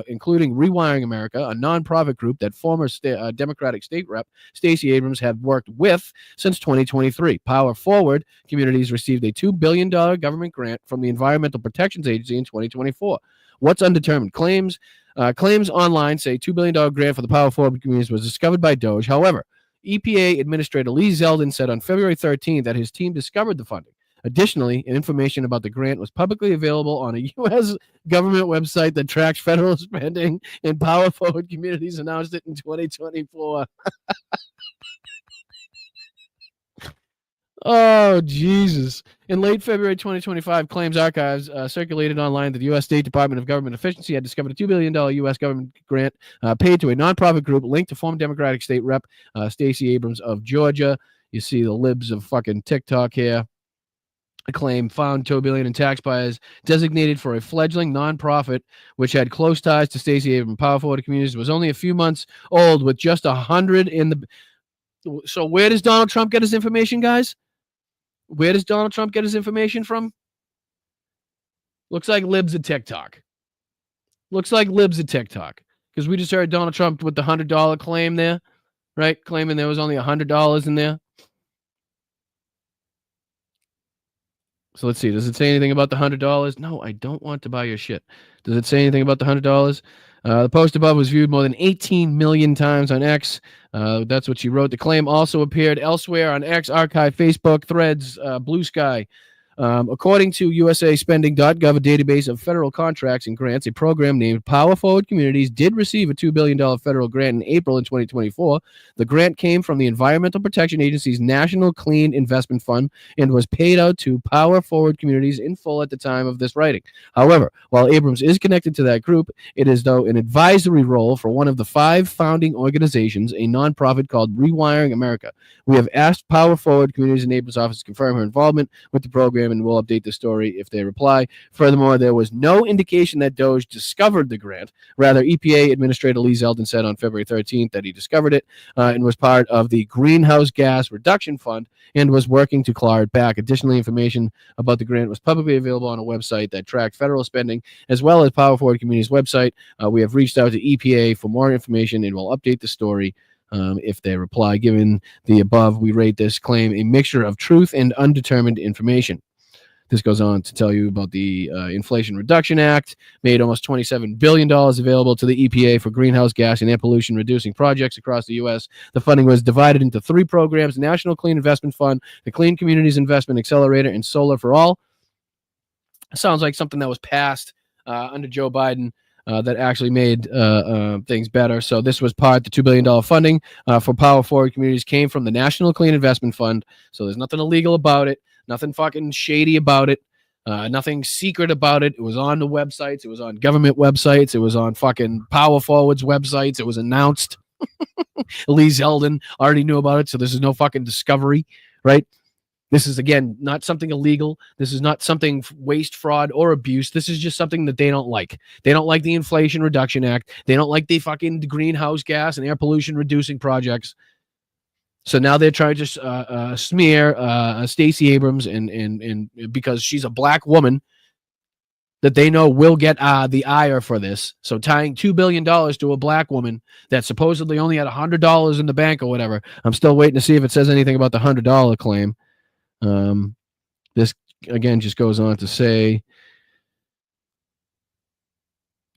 including Rewiring America, a nonprofit group that former Democratic State Rep. Stacey Abrams had worked with since 2023. Power Forward Communities received a $2 billion government grant from the Environmental Protection Agency in 2024. What's undetermined? Claims online say $2 billion grant for the Power Forward Communities was discovered by Doge. However, EPA Administrator Lee Zeldin said on February 13th that his team discovered the funding. Additionally, information about the grant was publicly available on a U.S. government website that tracks federal spending, and Power Forward Communities announced it in 2024. Oh, Jesus. In late February 2025, Claims Archives circulated online that the U.S. State Department of Government Efficiency had discovered a $2 billion U.S. government grant paid to a nonprofit group linked to former Democratic State Rep. Stacey Abrams of Georgia. You see the libs of fucking TikTok here. A claim found $2 billion in tax buyers designated for a fledgling nonprofit which had close ties to Stacey Abrams. Power Forward Communities was only a few months old with just 100 in the. So where does Donald Trump get his information, guys? Where does Donald Trump get his information from? Looks like libs of TikTok. Because we just heard Donald Trump with the $100 claim there, right? Claiming there was only $100 in there. So let's see. Does it say anything about the $100? No, I don't want to buy your shit. Does it say anything about the $100? The post above was viewed more than 18 million times on X. That's what she wrote. The claim also appeared elsewhere on X, Archive, Facebook, Threads, Blue Sky. According to USAspending.gov, a database of federal contracts and grants, a program named Power Forward Communities did receive a $2 billion federal grant in April in 2024. The grant came from the Environmental Protection Agency's National Clean Investment Fund and was paid out to Power Forward Communities in full at the time of this writing. However, while Abrams is connected to that group, it is, though, an advisory role for one of the 5 founding organizations, a nonprofit called Rewiring America. We have asked Power Forward Communities and Abrams' office to confirm her involvement with the program, and we'll update the story if they reply. Furthermore, there was no indication that DOJ discovered the grant. Rather, EPA Administrator Lee Zeldin said on February 13th that he discovered it and was part of the Greenhouse Gas Reduction Fund and was working to claw it back. Additionally, information about the grant was publicly available on a website that tracked federal spending, as well as Power Forward Community's website. We have reached out to EPA for more information, and we'll update the story if they reply. Given the above, we rate this claim a mixture of truth and undetermined information. This goes on to tell you about the Inflation Reduction Act, made almost $27 billion available to the EPA for greenhouse gas and air pollution reducing projects across the U.S. The funding was divided into 3 programs: National Clean Investment Fund, the Clean Communities Investment Accelerator, and Solar for All. Sounds like something that was passed under Joe Biden that actually made things better. So this was the $2 billion funding for Power Forward Communities came from the National Clean Investment Fund. So there's nothing illegal about it. Nothing fucking shady about it. Nothing secret about it. It was on the websites. It was on government websites. It was on fucking Power Forward's websites. It was announced. Lee Zeldin already knew about it, so this is no fucking discovery, right? This is, again, not something illegal. This is not something waste, fraud, or abuse. This is just something that they don't like. They don't like the Inflation Reduction Act. They don't like the fucking greenhouse gas and air pollution reducing projects. So now they're trying to smear Stacey Abrams and because she's a black woman that they know will get the ire for this. So tying $2 billion to a black woman that supposedly only had $100 in the bank or whatever. I'm still waiting to see if it says anything about the $100 claim. This, again, just goes on to say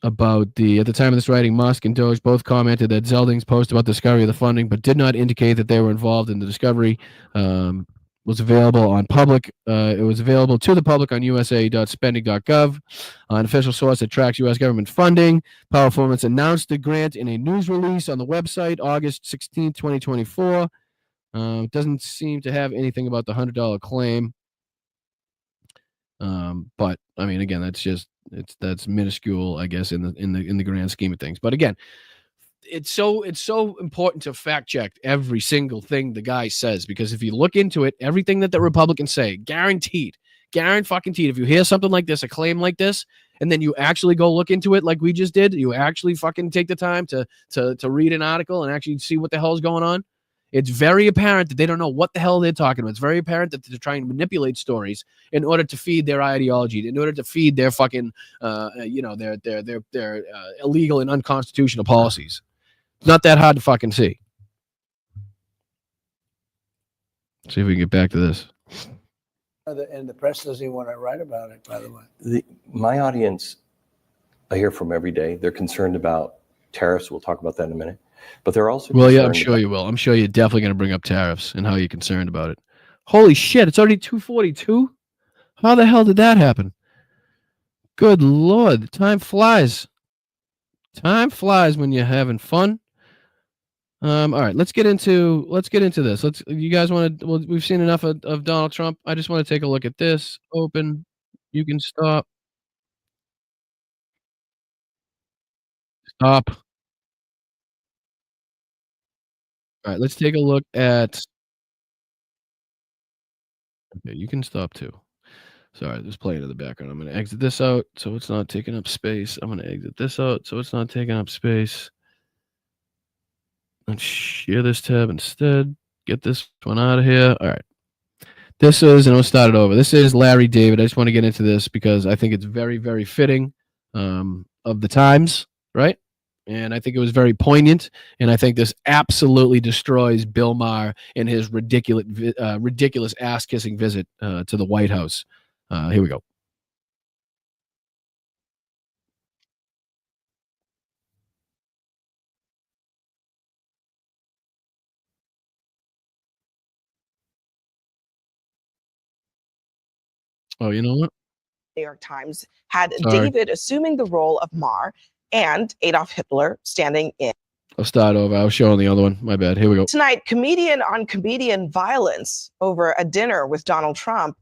about at the time of this writing, Musk and Doge both commented that Zeldin's post about the discovery of the funding, but did not indicate that they were involved in the discovery. Was available on public. It was available to the public on usa.spending.gov. An official source that tracks U.S. government funding. Power Performance announced the grant in a news release on the website August 16, 2024. Doesn't seem to have anything about the $100 claim. But I mean, again, that's minuscule, I guess, in the grand scheme of things. But again, it's so important to fact check every single thing the guy says, because if you look into it, everything that the Republicans say, guaranteed, if you hear something like this, a claim like this, and then you actually go look into it like we just did, you actually fucking take the time to read an article and actually see what the hell is going on. It's very apparent that they don't know what the hell they're talking about. It's very apparent that they're trying to manipulate stories in order to feed their ideology, in order to feed their fucking, their illegal and unconstitutional policies. It's not that hard to fucking see. See if we can get back to this. And the press doesn't even want to write about it, by the way. My audience, I hear from every day. They're concerned about tariffs. We'll talk about that in a minute. But they're also I'm sure you will. I'm sure you're definitely going to bring up tariffs and how you're concerned about it. Holy shit, it's already 2:42? How the hell did that happen? Good Lord, time flies. Time flies when you're having fun. All right, let's get into this. You guys want to? Well, we've seen enough of Donald Trump. I just want to take a look at this. Open. You can stop. Stop. All right, let's take a look at. Okay, you can stop too. Sorry, there's playing in the background. I'm going to exit this out so it's not taking up space. I'm going to exit this out so it's not taking up space. Let's share this tab instead. Get this one out of here. All right. This is, and we'll start it over. This is Larry David. I just want to get into this because I think it's very, very fitting of the times, right? And I think it was very poignant. And I think this absolutely destroys Bill Maher and his ridiculous ass-kissing visit to the White House. Here we go. Oh, you know what? New York Times had Sorry. David assuming the role of Mar and Adolf Hitler standing in. I'll start over. I was showing the other one. My bad. Here we go. Tonight, comedian on comedian violence over a dinner with Donald Trump.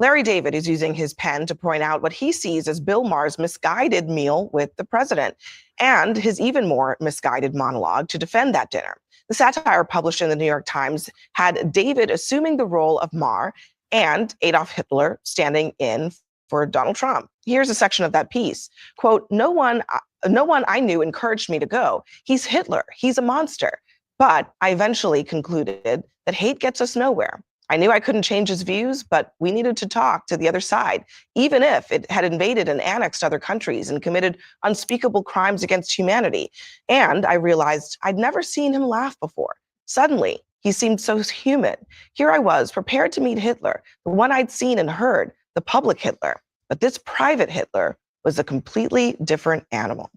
Larry David is using his pen to point out what he sees as Bill Maher's misguided meal with the president and his even more misguided monologue to defend that dinner. The satire published in the New York Times had David assuming the role of Maher and Adolf Hitler standing in for Donald Trump. Here's a section of that piece. Quote, no one I knew encouraged me to go. He's Hitler. He's a monster. But I eventually concluded that hate gets us nowhere. I knew I couldn't change his views, but we needed to talk to the other side, even if it had invaded and annexed other countries and committed unspeakable crimes against humanity. And I realized I'd never seen him laugh before. Suddenly, he seemed so human. Here I was, prepared to meet Hitler, the one I'd seen and heard, the public Hitler. But this private Hitler was a completely different animal.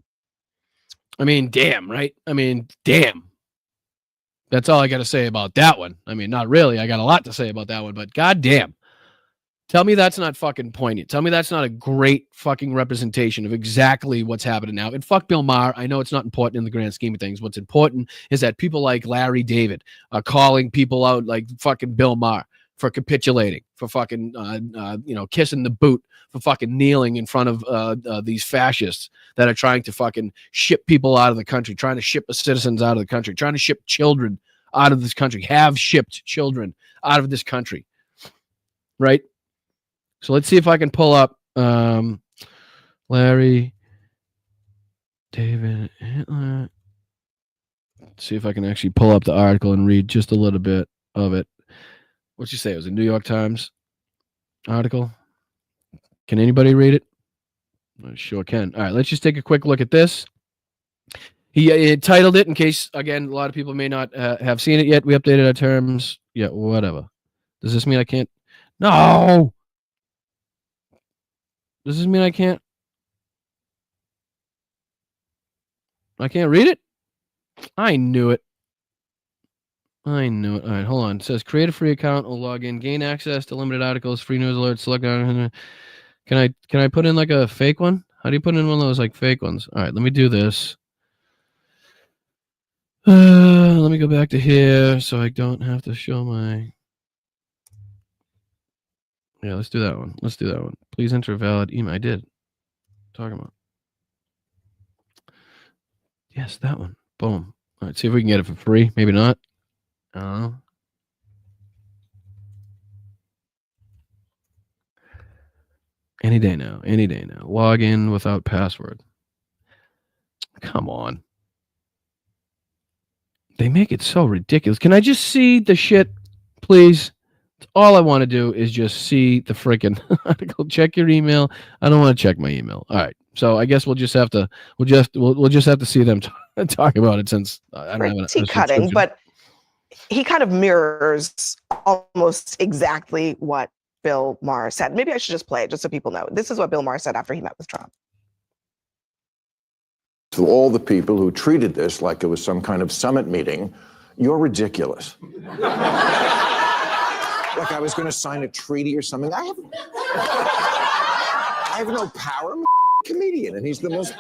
I mean, damn, right? I mean, damn. That's all I got to say about that one. I mean, not really. I got a lot to say about that one, but goddamn. Tell me that's not fucking poignant. Tell me that's not a great fucking representation of exactly what's happening now. And fuck Bill Maher. I know it's not important in the grand scheme of things. What's important is that people like Larry David are calling people out like fucking Bill Maher for capitulating, for fucking, kissing the boot, for fucking kneeling in front of these fascists that are trying to fucking ship people out of the country, trying to ship citizens out of the country, trying to ship children out of this country, have shipped children out of this country. Right? So let's see if I can pull up Larry David Hitler. Let's see if I can actually pull up the article and read just a little bit of it. What'd you say? It was a New York Times article. Can anybody read it? I sure can. All right, let's just take a quick look at this. He titled it, in case, again, a lot of people may not have seen it yet. We updated our terms. Yeah, whatever. Does this mean I can't? No! Does this mean I can't read it? I knew it. All right, hold on. It says create a free account or log in, gain access to limited articles, free news alerts, select. Can I put in like a fake one? How do you put in one of those like fake ones? All right, let me do this. Let me go back to here so I don't have to show my. Yeah, let's do that one. Please enter a valid email. I did. Talking about. Yes, that one. Boom. All right, see if we can get it for free. Maybe not. Any day now. Log in without password. Come on. They make it so ridiculous. Can I just see the shit, please? All I want to do is just see the freaking article. Check your email. I don't want to check my email. All right. So I guess we'll just have to see them talk about it, since I don't have a cutting, but he kind of mirrors almost exactly what Bill Maher said. Maybe I should just play it just so people know. This is what Bill Maher said after he met with Trump. To all the people who treated this like it was some kind of summit meeting, you're ridiculous. Like I was going to sign a treaty or something. I have no power. I'm a comedian, and he's the most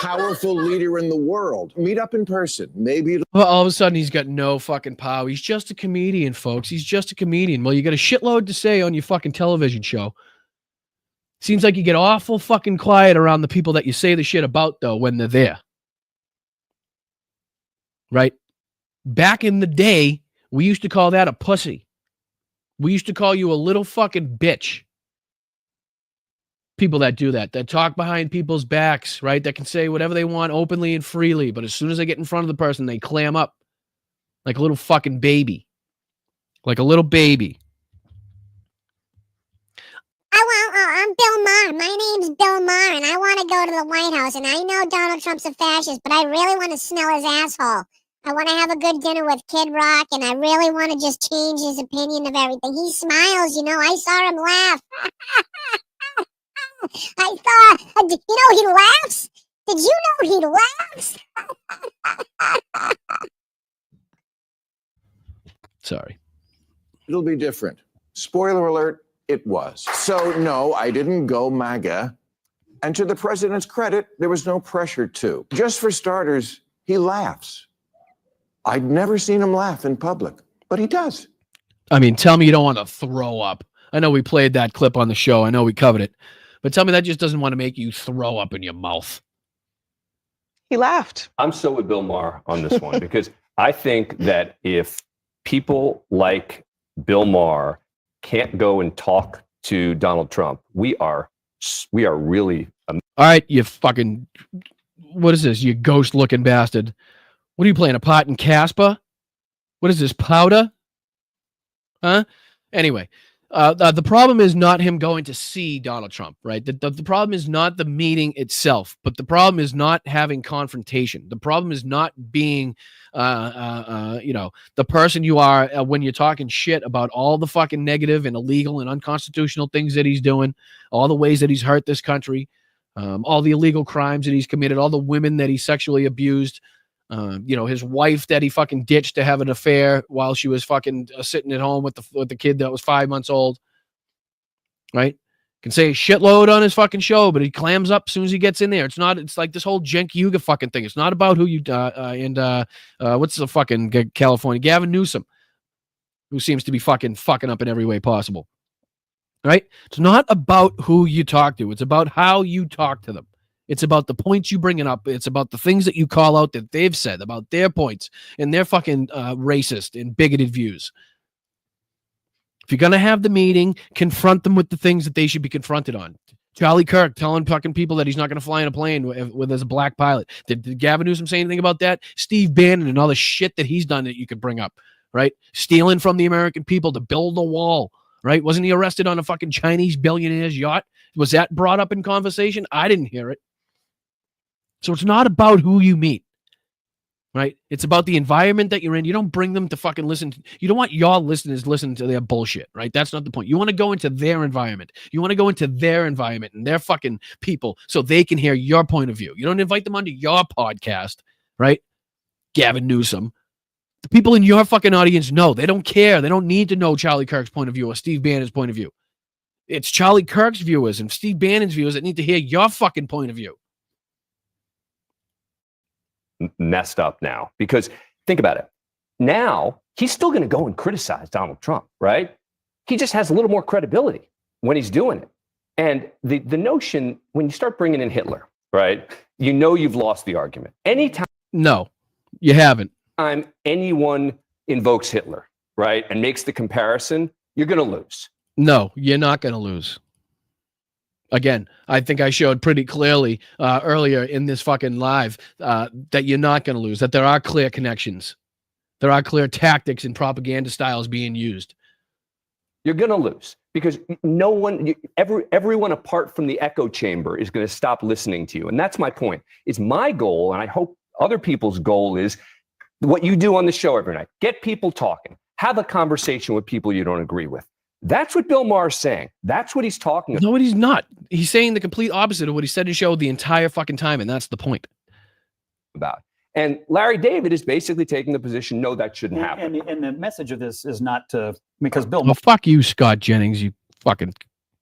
powerful leader in the world. Meet up in person. Maybe. Well, all of a sudden, he's got no fucking power. He's just a comedian, folks. He's just a comedian. Well, you got a shitload to say on your fucking television show. Seems like you get awful fucking quiet around the people that you say the shit about, though, when they're there. Right? Back in the day, we used to call that a pussy. We used to call you a little fucking bitch. People that do that talk behind people's backs, right? That can say whatever they want openly and freely, but as soon as they get in front of the person, they clam up like a little fucking baby. Like a little baby. I'm Bill Maher. My name's Bill Maher, and I want to go to the White House, and I know Donald Trump's a fascist, but I really want to smell his asshole. I want to have a good dinner with Kid Rock, and I really want to just change his opinion of everything. He smiles, I saw him laugh. I thought, he laughs? Did you know he laughs? Sorry. It'll be different. Spoiler alert, it was. So, no, I didn't go MAGA. And to the president's credit, there was no pressure to. Just for starters, he laughs. I'd never seen him laugh in public, but he does. I mean, tell me you don't want to throw up. I know we played that clip on the show. I know we covered it. But tell me that just doesn't want to make you throw up in your mouth. He laughed. I'm so with Bill Maher on this one because I think that if people like Bill Maher can't go and talk to Donald Trump, we are really. All right, you fucking, what is this? You ghost-looking bastard. What are you playing, a pot and Casper? What is this, powder? Huh? Anyway, the problem is not him going to see Donald Trump, right? The problem is not the meeting itself, but the problem is not having confrontation. The problem is not being, the person you are when you're talking shit about all the fucking negative and illegal and unconstitutional things that he's doing, all the ways that he's hurt this country, all the illegal crimes that he's committed, all the women that he sexually abused. His wife that he fucking ditched to have an affair while she was fucking sitting at home with the kid that was 5 months old. Right? Can say a shitload on his fucking show, but he clams up as soon as he gets in there. It's like this whole Cenk Uygur fucking thing. It's not about who you, what's the fucking California, Gavin Newsom, who seems to be fucking up in every way possible. Right? It's not about who you talk to. It's about how you talk to them. It's about the points you bring up. It's about the things that you call out that they've said about their points and their fucking racist and bigoted views. If you're going to have the meeting, confront them with the things that they should be confronted on. Charlie Kirk telling fucking people that he's not going to fly in a plane with as a black pilot. Did Gavin Newsom say anything about that? Steve Bannon and all the shit that he's done that you could bring up, right? Stealing from the American people to build a wall, right? Wasn't he arrested on a fucking Chinese billionaire's yacht? Was that brought up in conversation? I didn't hear it. So it's not about who you meet, right? It's about the environment that you're in. You don't bring them to fucking listen. You don't want your listeners listening to their bullshit, right? That's not the point. You want to go into their environment. You want to go into their environment and their fucking people so they can hear your point of view. You don't invite them onto your podcast, right? Gavin Newsom. The people in your fucking audience know. They don't care. They don't need to know Charlie Kirk's point of view or Steve Bannon's point of view. It's Charlie Kirk's viewers and Steve Bannon's viewers that need to hear your fucking point of view. Messed up now because think about it. Now he's still going to go and criticize Donald Trump, right? He just has a little more credibility when he's doing it. And the notion when you start bringing in Hitler, right? You know you've lost the argument. Anytime. No, you haven't. Anyone invokes Hitler, right, and makes the comparison, you're going to lose. No, you're not going to lose. Again, I think I showed pretty clearly earlier in this fucking live that you're not going to lose, that there are clear connections. There are clear tactics and propaganda styles being used. You're going to lose because everyone apart from the echo chamber is going to stop listening to you. And that's my point. It's my goal, and I hope other people's goal is what you do on the show every night. Get people talking. Have a conversation with people you don't agree with. That's what Bill Maher's saying. That's what he's talking about. No, he's not. He's saying the complete opposite of what he said in the show the entire fucking time, and that's the point. And Larry David is basically taking the position, no, that shouldn't happen. And the message of this is not to, because Bill... Well, fuck you, Scott Jennings, you fucking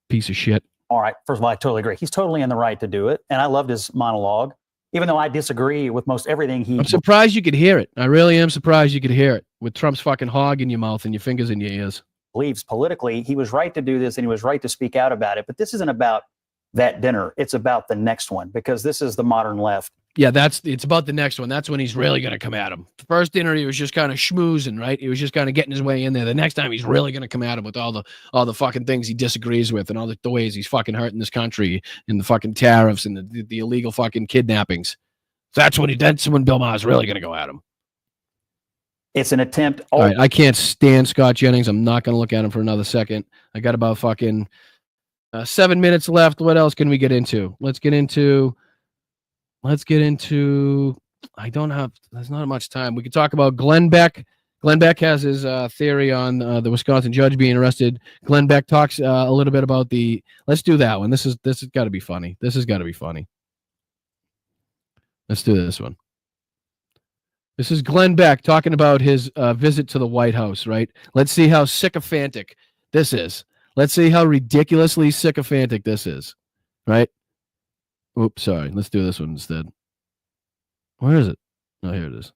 piece of shit. All right, first of all, I totally agree. He's totally in the right to do it, and I loved his monologue, even though I disagree with most everything he... I'm surprised you could hear it. I really am surprised you could hear it with Trump's fucking hog in your mouth and your fingers in your ears. Believes politically. He was right to do this and he was right to speak out about it. But this isn't about that dinner. It's about the next one because this is the modern left. Yeah, it's about the next one. That's when he's really going to come at him. The first dinner, he was just kind of schmoozing, right? He was just kind of getting his way in there. The next time, he's really going to come at him with all the fucking things he disagrees with and all the ways he's fucking hurting this country and the fucking tariffs and the illegal fucking kidnappings. That's when Bill Maher's really going to go at him. It's an attempt. All right, I can't stand Scott Jennings. I'm not going to look at him for another second. I got about fucking 7 minutes left. What else can we get into? Let's get into. There's not much time. We could talk about Glenn Beck. Glenn Beck has his theory on the Wisconsin judge being arrested. Glenn Beck talks a little bit about let's do that one. This has got to be funny. This has got to be funny. Let's do this one. This is Glenn Beck talking about his visit to the White House, right? Let's see how sycophantic this is. Let's see how ridiculously sycophantic this is, right? Oops, sorry. Let's do this one instead. Where is it? Oh, here it is.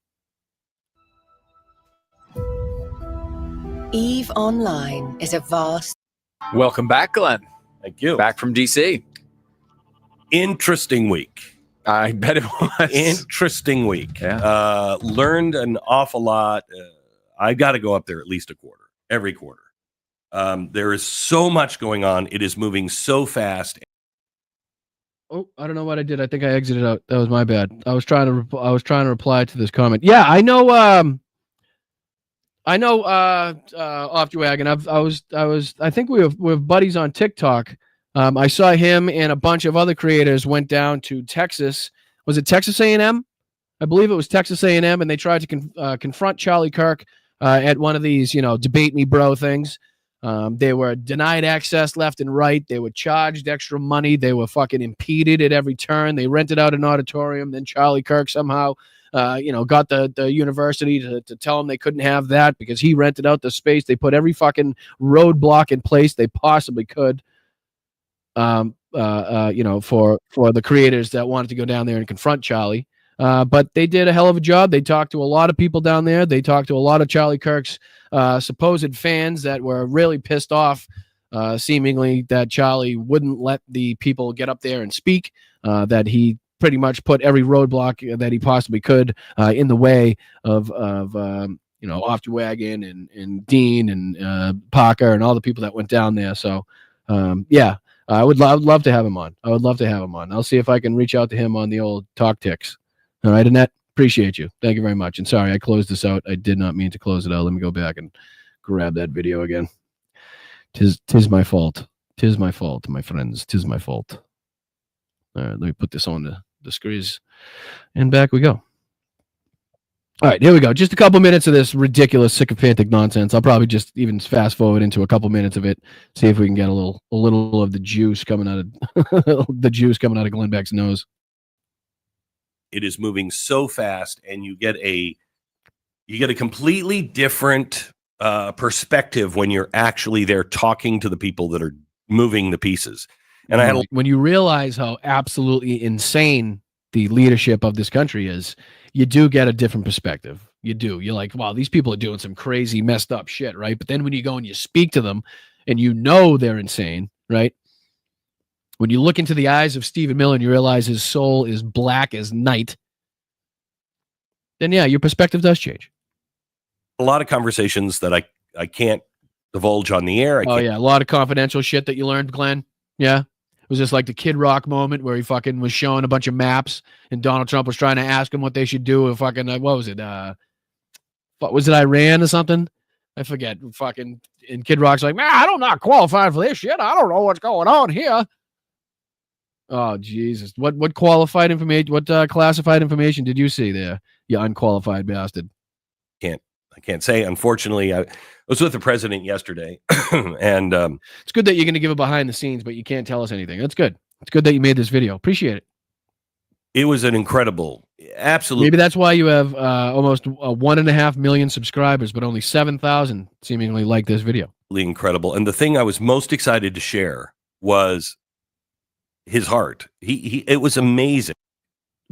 EVE Online is a vast... Welcome back, Glenn. Thank you. Back from DC. Interesting week. I bet it was. Interesting week. Yeah. Learned an awful lot. I got to go up there at least a quarter, every quarter. There is so much going on. It is moving so fast. Oh, I don't know what I did. I think I exited out. That was my bad. I was trying to reply to this comment. Yeah, I know. Off your wagon. I think we're buddies on TikTok. I saw him and a bunch of other creators went down to Texas. Was it Texas A&M? I believe it was Texas A&M, and they tried to confront Charlie Kirk at one of these, debate me bro things. They were denied access left and right. They were charged extra money. They were fucking impeded at every turn. They rented out an auditorium. Then Charlie Kirk somehow, got the university to tell them they couldn't have that because he rented out the space. They put every fucking roadblock in place they possibly could. For the creators that wanted to go down there and confront Charlie. But they did a hell of a job. They talked to a lot of people down there. They talked to a lot of Charlie Kirk's supposed fans that were really pissed off, seemingly that Charlie wouldn't let the people get up there and speak, that he pretty much put every roadblock that he possibly could in the way of Off Your Wagon and Dean and Parker and all the people that went down there. So, I would love to have him on. I'll see if I can reach out to him on the old Talk Ticks. All right, Annette, appreciate you. Thank you very much. And sorry, I closed this out. I did not mean to close it out. Let me go back and grab that video again. Tis my fault. Tis my fault, my friends. Tis my fault. All right, let me put this on the screens. And back we go. All right, here we go. Just a couple minutes of this ridiculous sycophantic nonsense. I'll probably just even fast forward into a couple minutes of it. See if we can get a little of the juice coming out of Glenn Beck's nose. It is moving so fast, and you get a completely different perspective when you're actually there talking to the people that are moving the pieces. And when you realize how absolutely insane the leadership of this country is, you do get a different perspective. You do. You're like, wow, these people are doing some crazy, messed up shit, right? But then when you go and you speak to them and they're insane, right? When you look into the eyes of Stephen Miller and you realize his soul is black as night, then yeah, your perspective does change. A lot of conversations that I can't divulge on the air. A lot of confidential shit that you learned, Glenn. Yeah. It was just like the Kid Rock moment where he fucking was showing a bunch of maps and Donald Trump was trying to ask him what they should do. Fucking, what was it? Was it Iran or something? I forget. Fucking, and Kid Rock's like, man, I don't not qualified for this shit. I don't know what's going on here. Oh, Jesus. What qualified information, what classified information did you see there, you unqualified bastard? I can't say. Unfortunately, I was with the president yesterday, and it's good that you're going to give it behind the scenes, but you can't tell us anything. That's good. It's good that you made this video. Appreciate it. It was an incredible, absolutely. Maybe that's why you have almost 1.5 million subscribers, but only 7,000 seemingly like this video. Incredible. And the thing I was most excited to share was his heart. It was amazing.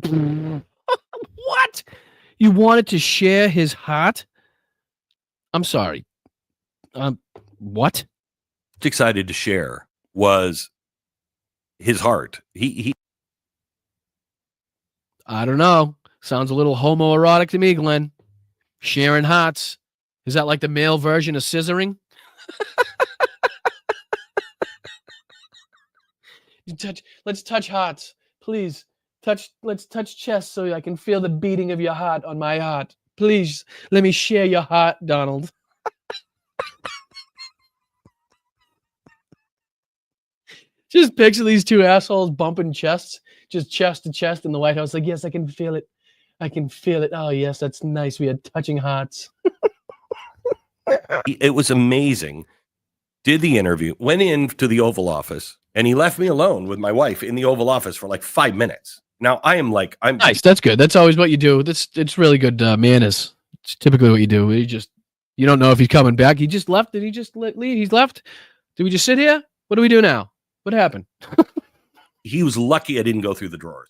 What? You wanted to share his heart? I'm sorry. What? Excited to share was his heart. I don't know. Sounds a little homoerotic to me, Glenn. Sharing hearts. Is that like the male version of scissoring? Let's touch hearts, please. Let's touch chests so I can feel the beating of your heart on my heart. Please, let me share your heart, Donald. Just picture these two assholes bumping chests, just chest to chest in the White House. Like, yes, I can feel it. I can feel it. Oh, yes, that's nice. We had touching hearts. It was amazing. Did the interview, went into the Oval Office, and he left me alone with my wife in the Oval Office for like 5 minutes. Now I'm nice. That's good. That's always what you do. It's really good manners. It's typically what you do. You don't know if he's coming back. He just left. Did he just leave? He's left. Do we just sit here? What do we do now? What happened? He was lucky I didn't go through the drawers.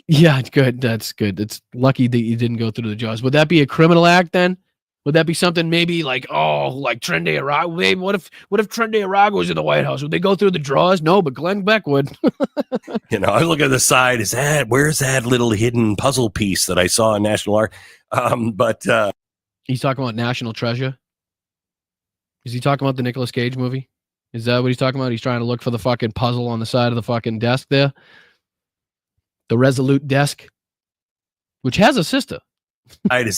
Yeah, good. That's good. It's lucky that you didn't go through the jaws. Would that be a criminal act then? Would that be something maybe like, oh, like Trendy Arago? Maybe what if Trendy Arago was in the White House? Would they go through the drawers? No, but Glenn Beck would. I look at the side. Where's that little hidden puzzle piece that I saw in National Art? He's talking about National Treasure. Is he talking about the Nicolas Cage movie? Is that what he's talking about? He's trying to look for the fucking puzzle on the side of the fucking desk there. The Resolute desk, which has a sister. Where's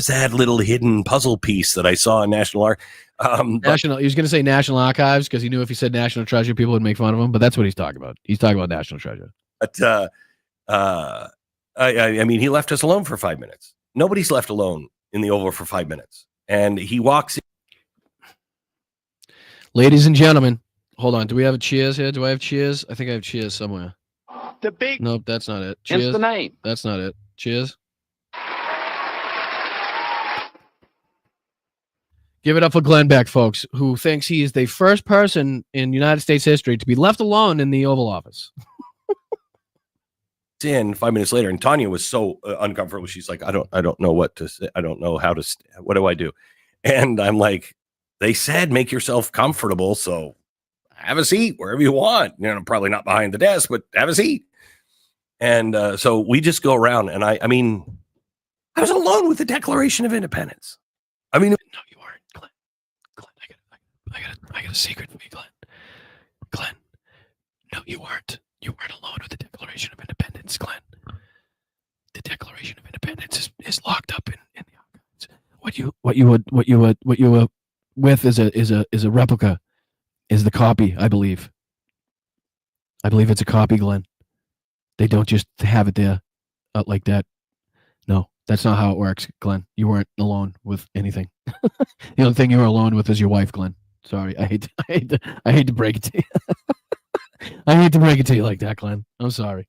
that little hidden puzzle piece that I saw in National Art? He was going to say National Archives because he knew if he said National Treasure, people would make fun of him. But that's what he's talking about. He's talking about National Treasure. But I mean, he left us alone for 5 minutes. Nobody's left alone in the Oval for 5 minutes, and he walks in. Ladies and gentlemen, hold on. Do we have a cheers here? Do I have cheers? I think I have cheers somewhere. The big. Nope, that's not it. Cheers. It's the night. That's not it. Cheers. Give it up for Glenn Beck, folks, who thinks he is the first person in United States history to be left alone in the Oval Office. In 5 minutes later, and Tanya was so uncomfortable. She's like, I don't know what to say. I don't know how to. What do I do? And I'm like, they said make yourself comfortable, so have a seat wherever you want. Probably not behind the desk, but have a seat. And so we just go around, and I mean, I was alone with the Declaration of Independence. I mean, no, you weren't, Glenn. I got a secret for you, Glenn. Glenn, no, you weren't. You weren't alone with the Declaration of Independence, Glenn. The Declaration of Independence is locked up in the archives. What you were with is a replica, is the copy, I believe. I believe it's a copy, Glenn. They don't just have it there like that. No, that's not how it works, Glenn. You weren't alone with anything. The only thing you were alone with is your wife, Glenn. Sorry, I hate to break it to you. I hate to break it to you like that, Glenn. I'm sorry.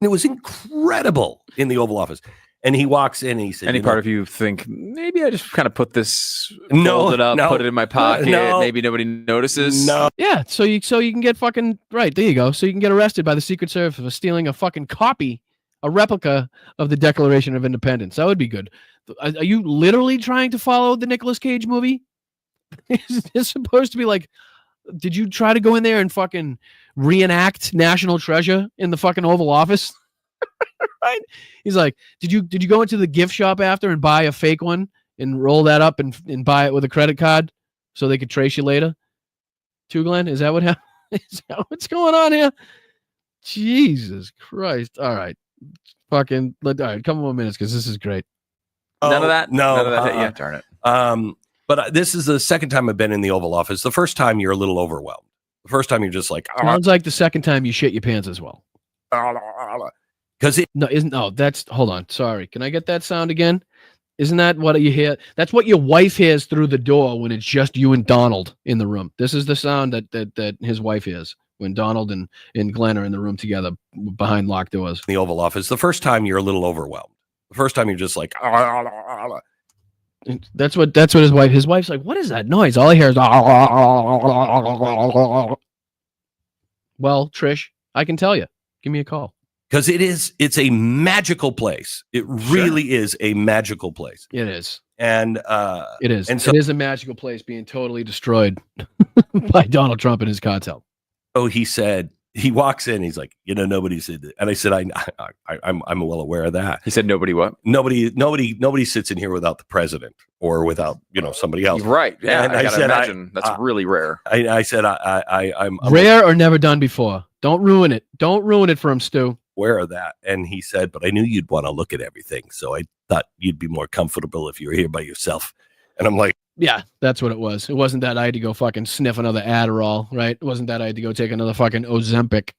It was incredible in the Oval Office. And he walks in and he said, Any part of you think maybe I just kind of put this, fold it up, put it in my pocket, maybe nobody notices? No. Yeah, so you can get fucking right. There you go. So you can get arrested by the Secret Service for stealing a fucking copy, a replica of the Declaration of Independence. That would be good. Are you literally trying to follow the Nicolas Cage movie? It's supposed to be like, did you try to go in there and fucking reenact National Treasure in the fucking Oval Office? Right? He's like, did you go into the gift shop after and buy a fake one and roll that up and buy it with a credit card so they could trace you later? Glenn? Is that what happened? Is that what's going on here? Jesus Christ. All right. All right, a couple more minutes because this is great. None of that? No. None of that? Yeah, darn it. But this is the second time I've been in the Oval Office. The first time you're a little overwhelmed. The first time you're just like, sounds like the second time you shit your pants as well. Because hold on. Sorry. Can I get that sound again? Isn't that what you hear? That's what your wife hears through the door when it's just you and Donald in the room. This is the sound that his wife hears when Donald and Glenn are in the room together behind locked doors. The Oval Office. The first time you're a little overwhelmed. The first time you're just like, That's what his wife's like, what is that noise? All I hear is well, Trish, I can tell you. Give me a call. Because it's a magical place. It really is a magical place. It is. And it is. And so it is a magical place being totally destroyed by Donald Trump and his cartel. Oh, he said, he walks in, he's like, nobody said that. And I said, I'm well aware of that. He said, nobody what? Nobody sits in here without the president or without, somebody else. Right. Yeah. And I I gotta said, imagine that's really rare. I said, I'm rare or never done before. Don't ruin it. Don't ruin it for him, Stu. Aware of that. And he said, but I knew you'd want to look at everything. So I thought you'd be more comfortable if you were here by yourself. And I'm like, yeah, that's what it was. It wasn't that I had to go fucking sniff another Adderall, right? It wasn't that I had to go take another fucking Ozempic,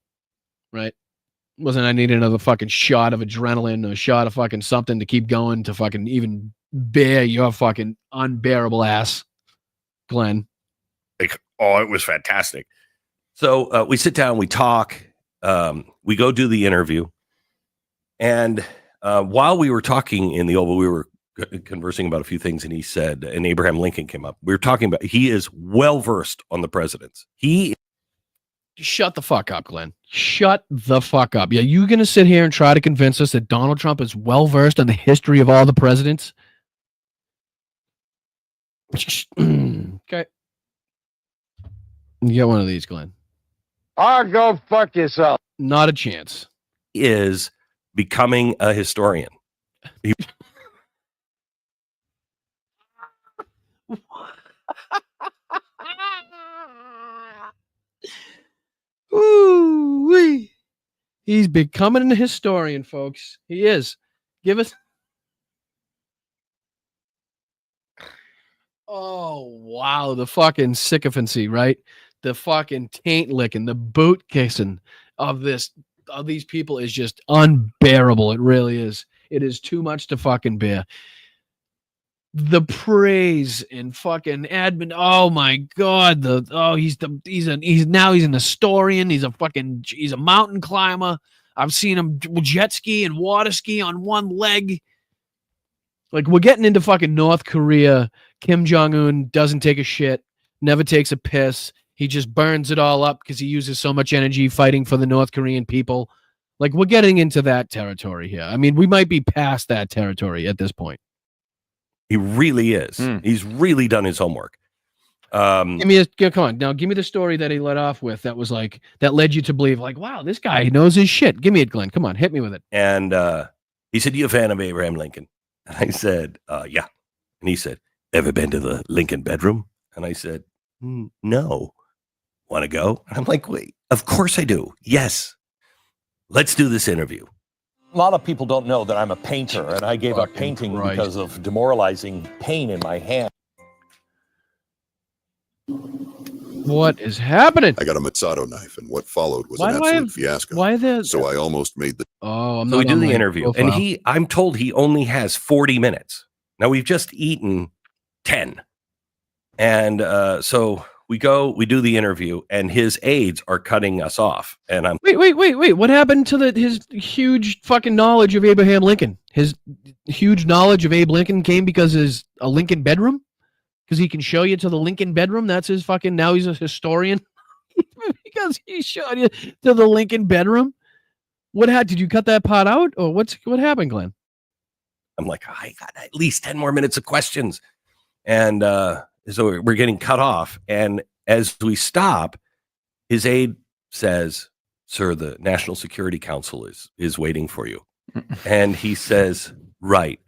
right? It wasn't I needed another fucking shot of adrenaline or a shot of fucking something to keep going to fucking even bear your fucking unbearable ass, Glenn. Like, oh, it was fantastic. So we sit down, we talk, we go do the interview. And while we were talking in the Oval, we were conversing about a few things, and he said, and Abraham Lincoln came up. We were talking about, he is well versed on the presidents. Shut the fuck up, Glenn. Shut the fuck up. Yeah, you going to sit here and try to convince us that Donald Trump is well versed on the history of all the presidents? Okay. You get one of these, Glenn. Go fuck yourself. Not a chance. He is becoming a historian. Ooh-wee. He's becoming a historian, folks. He is. Give us. Oh, wow. The fucking sycophancy, right? The fucking taint licking, the boot kissing of these people is just unbearable. It really is. It is too much to fucking bear. The praise and fucking admin. Oh my God. He's an historian. He's a mountain climber. I've seen him jet ski and water ski on one leg. Like, we're getting into fucking North Korea. Kim Jong-un doesn't take a shit, never takes a piss. He just burns it all up because he uses so much energy fighting for the North Korean people. Like, we're getting into that territory here. I mean, we might be past that territory at this point. He really is. He's really done his homework. Come on. Now, give me the story that he led off with that was like, that led you to believe, like, wow, this guy knows his shit. Give me it, Glenn. Come on, hit me with it. And he said, "You a fan of Abraham Lincoln?" And I said, "Yeah." And he said, "Ever been to the Lincoln bedroom?" And I said, "No." "Want to go?" And I'm like, "Wait, of course I do. Yes. Let's do this interview." A lot of people don't know that I'm a painter, and I gave up painting because of demoralizing pain in my hand. What is happening? I got a Mazzato knife, and what followed was Why an do I absolute have- fiasco. why the- So I almost made the. Oh, I'm So not we do on the my interview, profile. and I'm told he only has 40 minutes. Now, we've just eaten 10. And so we do the interview, and his aides are cutting us off. And I'm Wait. What happened to his huge fucking knowledge of Abraham Lincoln? His huge knowledge of Abe Lincoln came because there's a Lincoln bedroom? Because he can show you to the Lincoln bedroom? That's his fucking, now he's a historian? Because he showed you to the Lincoln bedroom? Did you cut that part out? Or what happened, Glenn? I'm like, I got at least 10 more minutes of questions. And so we're getting cut off. And as we stop, his aide says, "Sir, the National Security Council is waiting for you." And he says, "Right.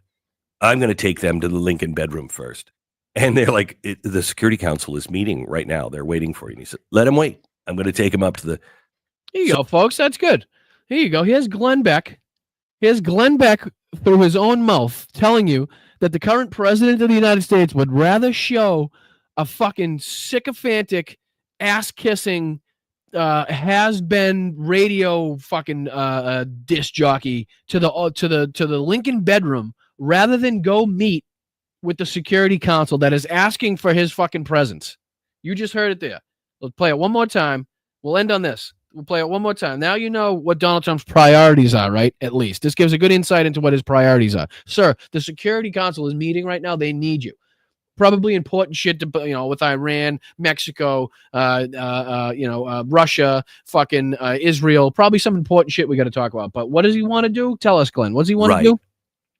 I'm going to take them to the Lincoln bedroom first." And they're like, "The Security Council is meeting right now. They're waiting for you." And he said, "Let him wait. I'm going to take him up to the." Here you go, folks. That's good. Here you go. Here's Glenn Beck. Here's Glenn Beck through his own mouth telling you that the current president of the United States would rather show a fucking sycophantic, ass-kissing, has-been radio fucking disc jockey to the Lincoln bedroom rather than go meet with the Security Council that is asking for his fucking presence. You just heard it there. Let's play it one more time. We'll end on this. We'll play it one more time. Now you know what Donald Trump's priorities are, right? At least. This gives a good insight into what his priorities are. Sir, the Security Council is meeting right now. They need you. Probably important shit to, with Iran, Mexico, Russia, fucking Israel. Probably some important shit we got to talk about. But what does he want to do? Tell us, Glenn. What does he want to do?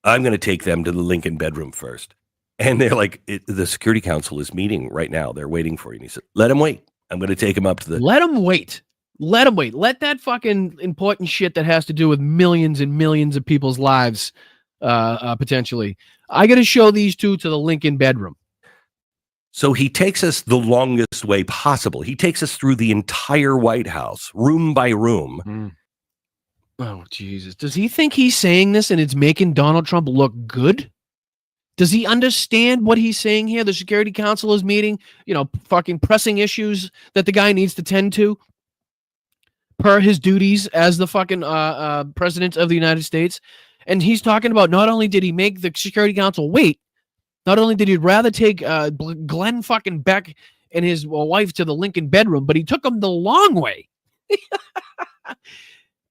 I'm going to take them to the Lincoln bedroom first. And they're like, the Security Council is meeting right now. They're waiting for you. And he said, "Let him wait. I'm going to take him up to the." Let him wait. Let him wait. Let that fucking important shit that has to do with millions and millions of people's lives, potentially. I got to show these two to the Lincoln bedroom. So he takes us the longest way possible. He takes us through the entire White House, room by room. Oh, Jesus. Does he think he's saying this and it's making Donald Trump look good? Does he understand what he's saying here? The Security Council is meeting, fucking pressing issues that the guy needs to tend to per his duties as the fucking president of the United States. And he's talking about not only did he make the Security Council wait, not only did he rather take Glenn fucking Beck and his wife to the Lincoln bedroom, but he took them the long way.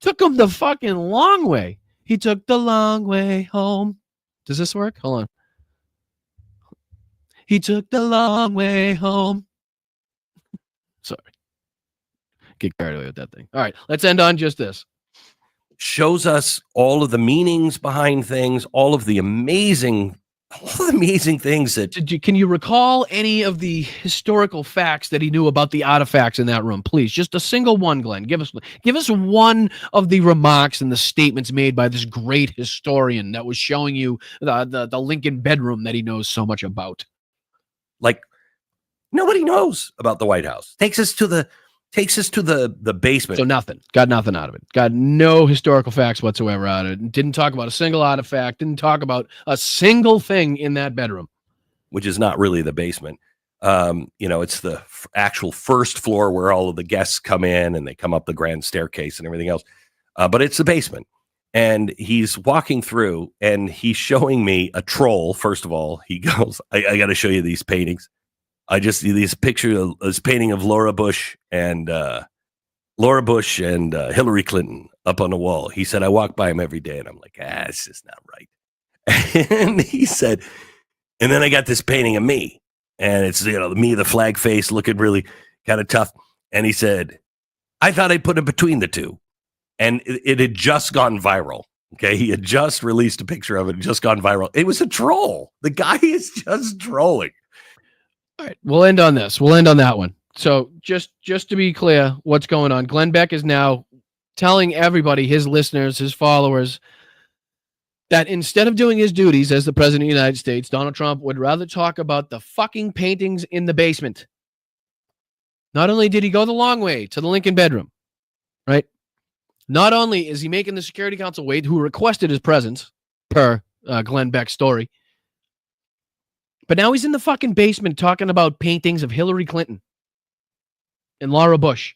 Took him the fucking long way. He took the long way home. Does this work? Hold on. He took the long way home. Sorry. Get carried away with that thing. All right, let's end on just this. Shows us all of the meanings behind things, all of the amazing things that. Can you recall any of the historical facts that he knew about the artifacts in that room? Please, just a single one, Glenn. Give us one of the remarks and the statements made by this great historian that was showing you the Lincoln bedroom that he knows so much about. Like, nobody knows about the White House. Takes us to the basement. So nothing. Got nothing out of it. Got no historical facts whatsoever out of it. Didn't talk about a single artifact. Didn't talk about a single thing in that bedroom. Which is not really the basement. It's the actual first floor where all of the guests come in and they come up the grand staircase and everything else. But it's the basement. And he's walking through and he's showing me a troll. First of all, he goes, I got to show you these paintings. I just see this painting of Laura Bush and Hillary Clinton up on the wall. He said, I walk by him every day and I'm like, it's just not right. And he said, and then I got this painting of me and it's, me, the flag face looking really kind of tough. And he said, I thought I'd put it between the two. And it had just gone viral. Okay. He had just released a picture of it. It just gone viral. It was a troll. The guy is just trolling. All right, we'll end on this. We'll end on that one. So just to be clear, what's going on? Glenn Beck is now telling everybody, his listeners, his followers, that instead of doing his duties as the president of the United States, Donald Trump would rather talk about the fucking paintings in the basement. Not only did he go the long way to the Lincoln bedroom, right? Not only is he making the Security Council wait, who requested his presence, per Glenn Beck's story, but now he's in the fucking basement talking about paintings of Hillary Clinton and Laura Bush.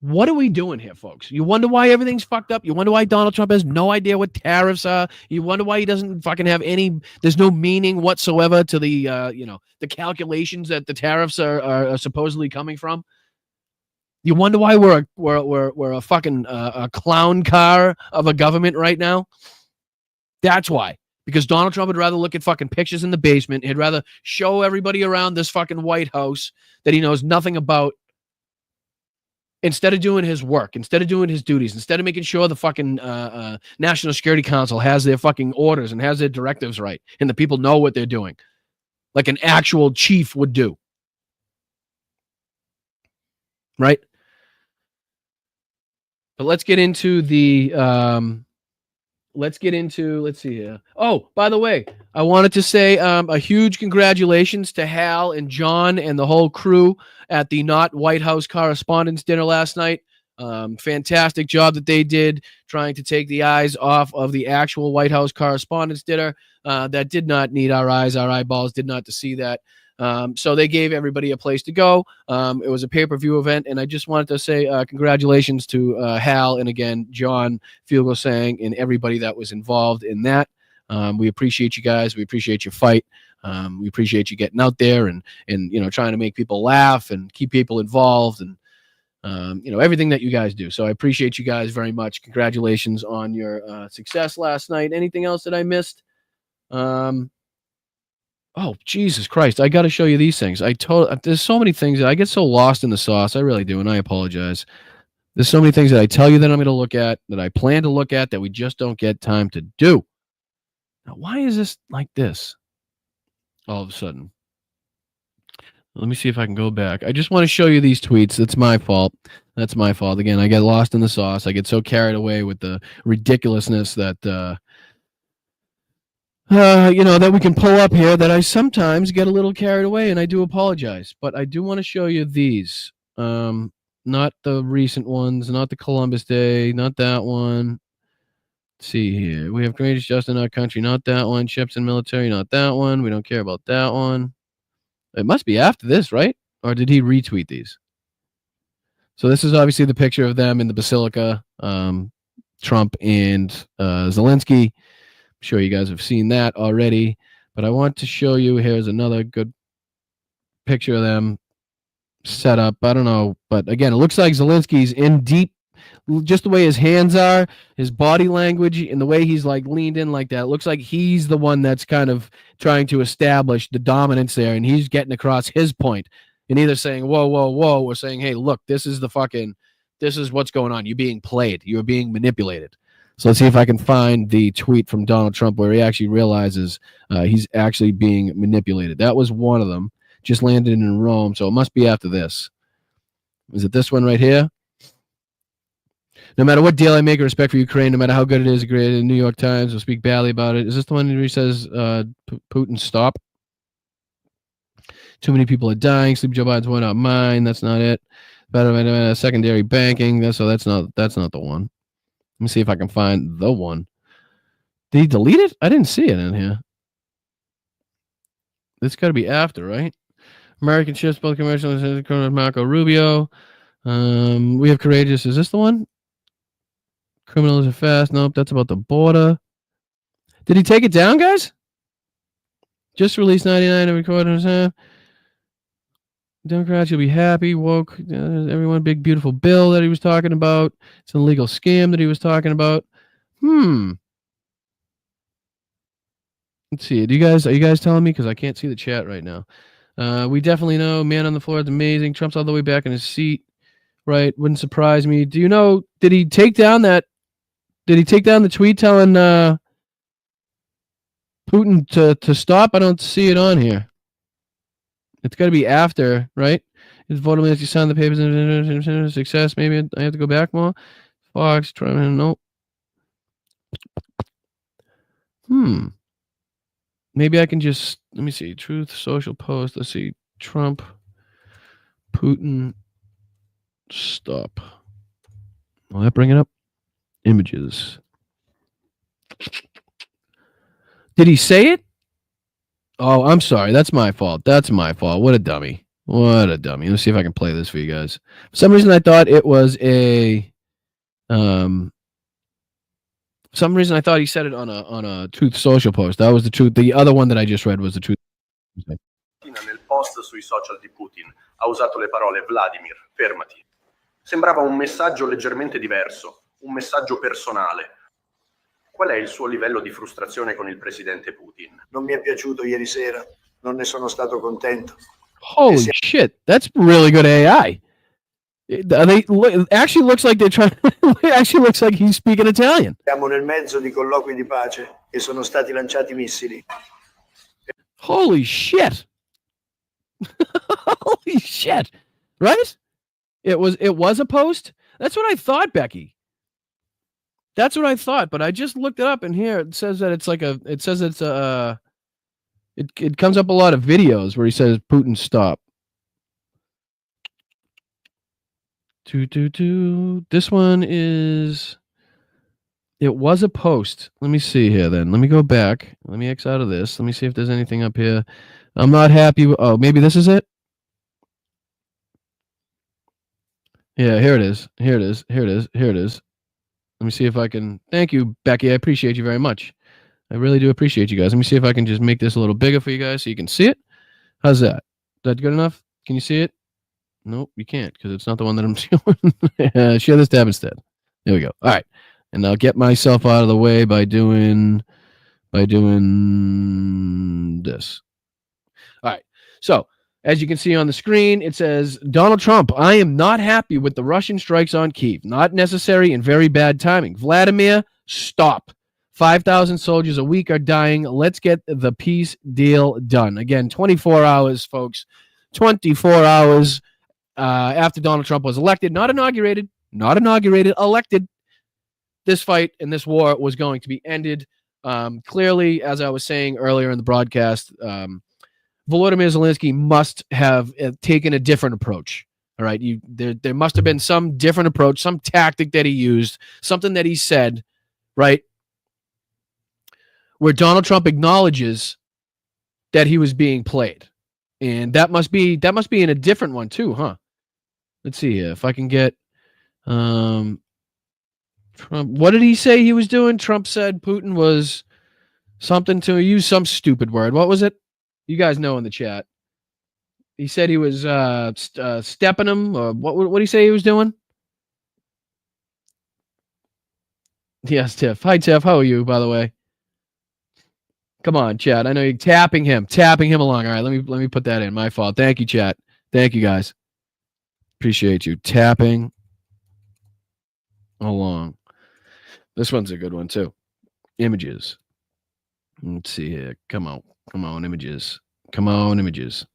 What are we doing here, folks? You wonder why everything's fucked up? You wonder why Donald Trump has no idea what tariffs are? You wonder why he doesn't fucking have there's no meaning whatsoever to the, the calculations that the tariffs are supposedly coming from? You wonder why we're a fucking a clown car of a government right now? That's why. Because Donald Trump would rather look at fucking pictures in the basement. He'd rather show everybody around this fucking White House that he knows nothing about, instead of doing his work, instead of doing his duties, instead of making sure the fucking National Security Council has their fucking orders and has their directives right, and the people know what they're doing, like an actual chief would do. Right? But let's get into the... let's see here. Oh, by the way, I wanted to say a huge congratulations to Hal and John and the whole crew at the Not White House Correspondents' Dinner last night. Fantastic job that they did trying to take the eyes off of the actual White House Correspondents' Dinner. That did not need our eyes. Our eyeballs did not to see that. So they gave everybody a place to go. It was a pay-per-view event, and I just wanted to say congratulations to Hal and, again, John Fugelsang and everybody that was involved in that. We appreciate you guys. We appreciate your fight. We appreciate you getting out there and trying to make people laugh and keep people involved and everything that you guys do. So I appreciate you guys very much. Congratulations on your success last night. Anything else that I missed? Oh, Jesus Christ. I got to show you these things. There's so many things that I get so lost in the sauce. I really do. And I apologize. There's so many things that I tell you that I'm going to look at, that I plan to look at, that we just don't get time to do. Now, why is this like this all of a sudden? Let me see if I can go back. I just want to show you these tweets. That's my fault. That's my fault. Again, I get lost in the sauce. I get so carried away with the ridiculousness that, that we can pull up here, that I sometimes get a little carried away, and I do apologize. But I do want to show you these. Not the recent ones, not the Columbus Day, not that one. Let's see here. We have greatest justice in our country, not that one. Ships and military, not that one. We don't care about that one. It must be after this, right? Or did he retweet these? So this is obviously the picture of them in the Basilica, Trump and Zelensky. I'm sure you guys have seen that already, but I want to show you, here's another good picture of them set up. I don't know, but again, it looks like Zelensky's in deep just the way his hands are, his body language, and the way he's like leaned in like that. It looks like he's the one that's kind of trying to establish the dominance there, and he's getting across his point and either saying, whoa, whoa, whoa, or saying, hey, look, this is what's going on. You're being played. You're being manipulated. So let's see if I can find the tweet from Donald Trump where he actually realizes he's actually being manipulated. That was one of them. Just landed in Rome, so it must be after this. Is it this one right here? No matter what deal I make or respect for Ukraine, no matter how good it is, great in the New York Times will speak badly about it. Is this the one where he says, Putin, stop? Too many people are dying. Sleep Joe Biden's one, not mine. That's not it. Secondary banking. That's not the one. Let me see if I can find the one. Did he delete it? I didn't see it in here. It's got to be after, right? American ships, both commercial, Marco Rubio. We have courageous. Is this the one? Criminals are fast. Nope, that's about the border. Did he take it down, guys? Just released 99 and recorded. Democrats, you'll be happy. Woke everyone. Big beautiful bill that he was talking about. It's an illegal scam that he was talking about. Let's see. Are you guys telling me? Because I can't see the chat right now. We definitely know. Man on the floor is amazing. Trump's all the way back in his seat. Right? Wouldn't surprise me. Do you know? Did he take down the tweet telling Putin to stop? I don't see it on here. It's got to be after, right? His voter minutes, you signed the papers, success. Maybe I have to go back more. Fox, Trump, nope. Maybe I can just, let me see. Truth Social Post. Let's see. Trump, Putin, stop. Will that bring it up? Images. Did he say it? Oh, I'm sorry. That's my fault. What a dummy. Let's see if I can play this for you guys. For some reason, I thought it was a. For some reason, I thought he said it on a Truth Social post. That was the truth. The other one that I just read was the Truth. Nel post sui social di Putin ha usato le parole Vladimir, fermati. Sembrava un messaggio leggermente diverso, un messaggio personale. Qual è il suo livello di frustrazione con il presidente Putin? Non mi è piaciuto ieri sera, non ne sono stato contento. Holy shit, that's really good AI. It actually looks like they're trying. It actually looks like he's speaking Italian. Siamo nel mezzo di colloqui di pace e sono stati lanciati missili. Holy shit. Holy shit. Right? It was a post? That's what I thought, Becky. That's what I thought, but I just looked it up, and here it says that it comes up a lot of videos where he says Putin stop. This one is, it was a post. Let me see here then. Let me go back. Let me X out of this. Let me see if there's anything up here. I'm not happy with, oh, maybe this is it. Yeah, here it is. Here it is. Let me see if I can. Thank you, Becky. I appreciate you very much. I really do appreciate you guys. Let me see if I can just make this a little bigger for you guys so you can see it. How's that? Is that good enough? Can you see it? Nope, you can't because it's not the one that I'm showing. Share this tab instead. There we go. All right. And I'll get myself out of the way by doing this. All right. So, as you can see on the screen, it says, Donald Trump, I am not happy with the Russian strikes on Kyiv. Not necessary and very bad timing. Vladimir, stop. 5,000 soldiers a week are dying. Let's get the peace deal done. Again, 24 hours, folks. 24 hours after Donald Trump was elected. Not inaugurated, elected. This fight and this war was going to be ended. Clearly, as I was saying earlier in the broadcast, Volodymyr Zelensky must have taken a different approach. All right, there must have been some different approach, some tactic that he used, something that he said, right, where Donald Trump acknowledges that he was being played, and that must be in a different one too, huh? Let's see here if I can get Trump. What did he say he was doing? Trump said Putin was something to use some stupid word. What was it? You guys know in the chat. He said he was stepping him, or what did he say he was doing? Yes, Tiff. Hi, Tiff. How are you, by the way? Come on, chat. I know you're tapping him along. All right, let me put that in. My fault. Thank you, chat. Thank you, guys. Appreciate you tapping along. This one's a good one too. Images. Let's see here. Come on, images. Come on, images.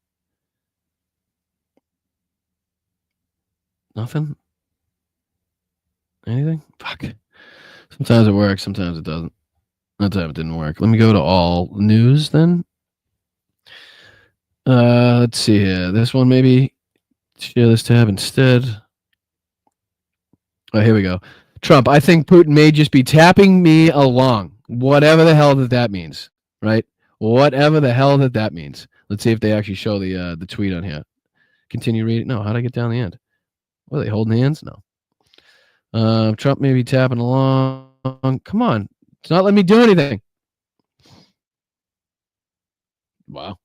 Nothing? Anything? Fuck. Sometimes it works, sometimes it doesn't. That time it didn't work. Let me go to all news then. Let's see here. This one maybe. Share this tab instead. Oh, here we go. Trump, I think Putin may just be tapping me along. Whatever the hell that means, right? Whatever the hell that means. Let's see if they actually show the tweet on here. Continue reading. No, how'd I get down the end? What, are they holding hands? No. Trump may be tapping along. Come on. It's not letting me do anything. Wow.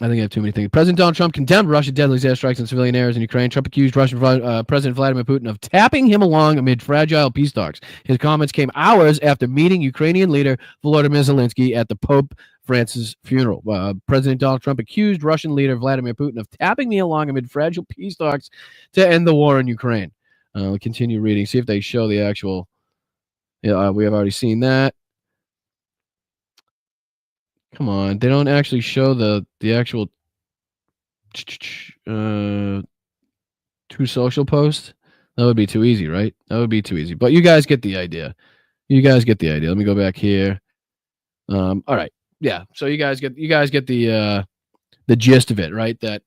I think I have too many things. President Donald Trump condemned Russia's deadly airstrikes and civilian areas in Ukraine. Trump accused Russian President Vladimir Putin of tapping him along amid fragile peace talks. His comments came hours after meeting Ukrainian leader Volodymyr Zelensky at the Pope Francis' funeral. President Donald Trump accused Russian leader Vladimir Putin of tapping me along amid fragile peace talks to end the war in Ukraine. We'll continue reading. See if they show the actual. Yeah, we have already seen that. Come on, they don't actually show the actual True Social post. That would be too easy, right? That would be too easy. But you guys get the idea. Let me go back here. All right, yeah. So you guys get the gist of it, right? That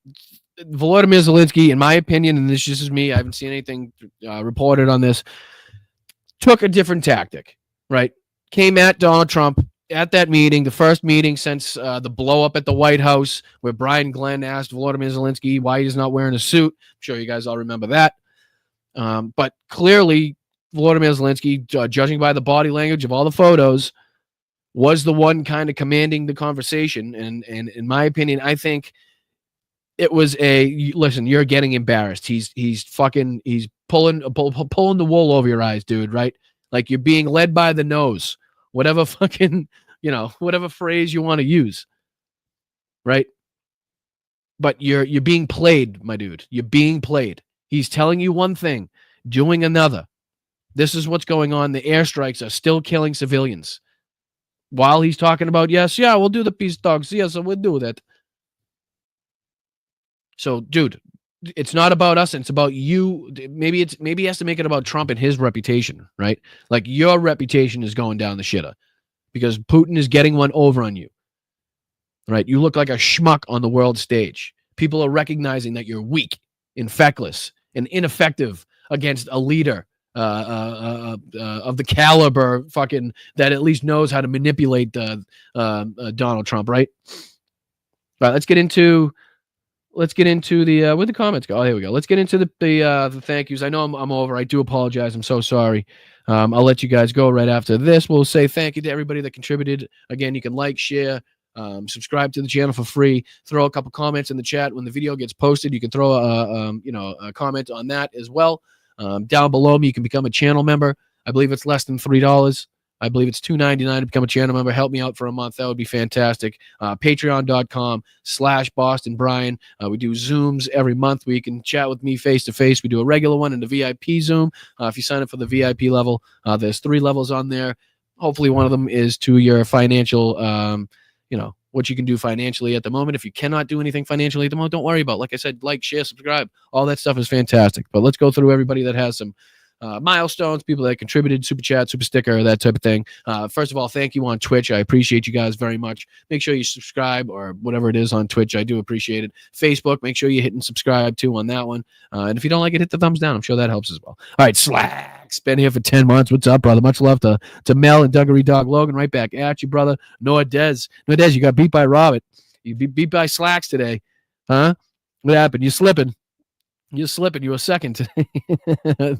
Volodymyr Zelensky, in my opinion, and this is me, I haven't seen anything reported on this, took a different tactic, right? Came at Donald Trump at that meeting, the first meeting since the blow up at the White House, where Brian Glenn asked Volodymyr Zelensky why he's not wearing a suit. I'm sure you guys all remember that. But clearly, Volodymyr Zelensky, judging by the body language of all the photos, was the one kind of commanding the conversation. And in my opinion, I think it was listen, you're getting embarrassed. He's pulling the wool over your eyes, dude, right? Like you're being led by the nose. Whatever fucking, whatever phrase you want to use, right? But you're being played, my dude. You're being played. He's telling you one thing, doing another. This is what's going on. The airstrikes are still killing civilians. While he's talking about, we'll do the peace talks. Yes, we'll do that. So, dude, it's not about us. It's about you. Maybe he has to make it about Trump and his reputation, right? Like your reputation is going down the shitter because Putin is getting one over on you, right? You look like a schmuck on the world stage. People are recognizing that you're weak and feckless and ineffective against a leader of the caliber fucking that at least knows how to manipulate Donald Trump, right? All right, let's get into the where'd the comments go? Oh, here we go. Let's get into the thank yous. I know I'm over. I do apologize. I'm so sorry. I'll let you guys go right after this. We'll say thank you to everybody that contributed. Again, you can like, share, subscribe to the channel for free. Throw a couple comments in the chat when the video gets posted. You can throw a comment on that as well. Down below me, you can become a channel member. I believe it's less than $3. I believe it's $2.99 to become a channel member. Help me out for a month. That would be fantastic. Patreon.com/BostonBrian. We do Zooms every month where you can chat with me face-to-face. We do a regular one and a VIP Zoom. If you sign up for the VIP level, there's 3 levels on there. Hopefully one of them is to your financial, what you can do financially at the moment. If you cannot do anything financially at the moment, don't worry about it. Like I said, like, share, subscribe. All that stuff is fantastic. But let's go through everybody that has some milestones, people that contributed, super chat, super sticker, that type of thing. First of all, thank you on Twitch. I appreciate you guys very much. Make sure you subscribe or whatever it is on Twitch. I do appreciate it. Facebook, make sure you're hitting subscribe too on that one. And if you don't like it, hit the thumbs down. I'm sure that helps as well. All right, Slacks, been here for 10 months. What's up, brother? Much love to Mel and Duggery Dog Logan. Right back at you, brother. Noah Dez, you got beat by Robert. You beat by Slacks today. Huh? What happened? You slipping. You're slipping. You were second today.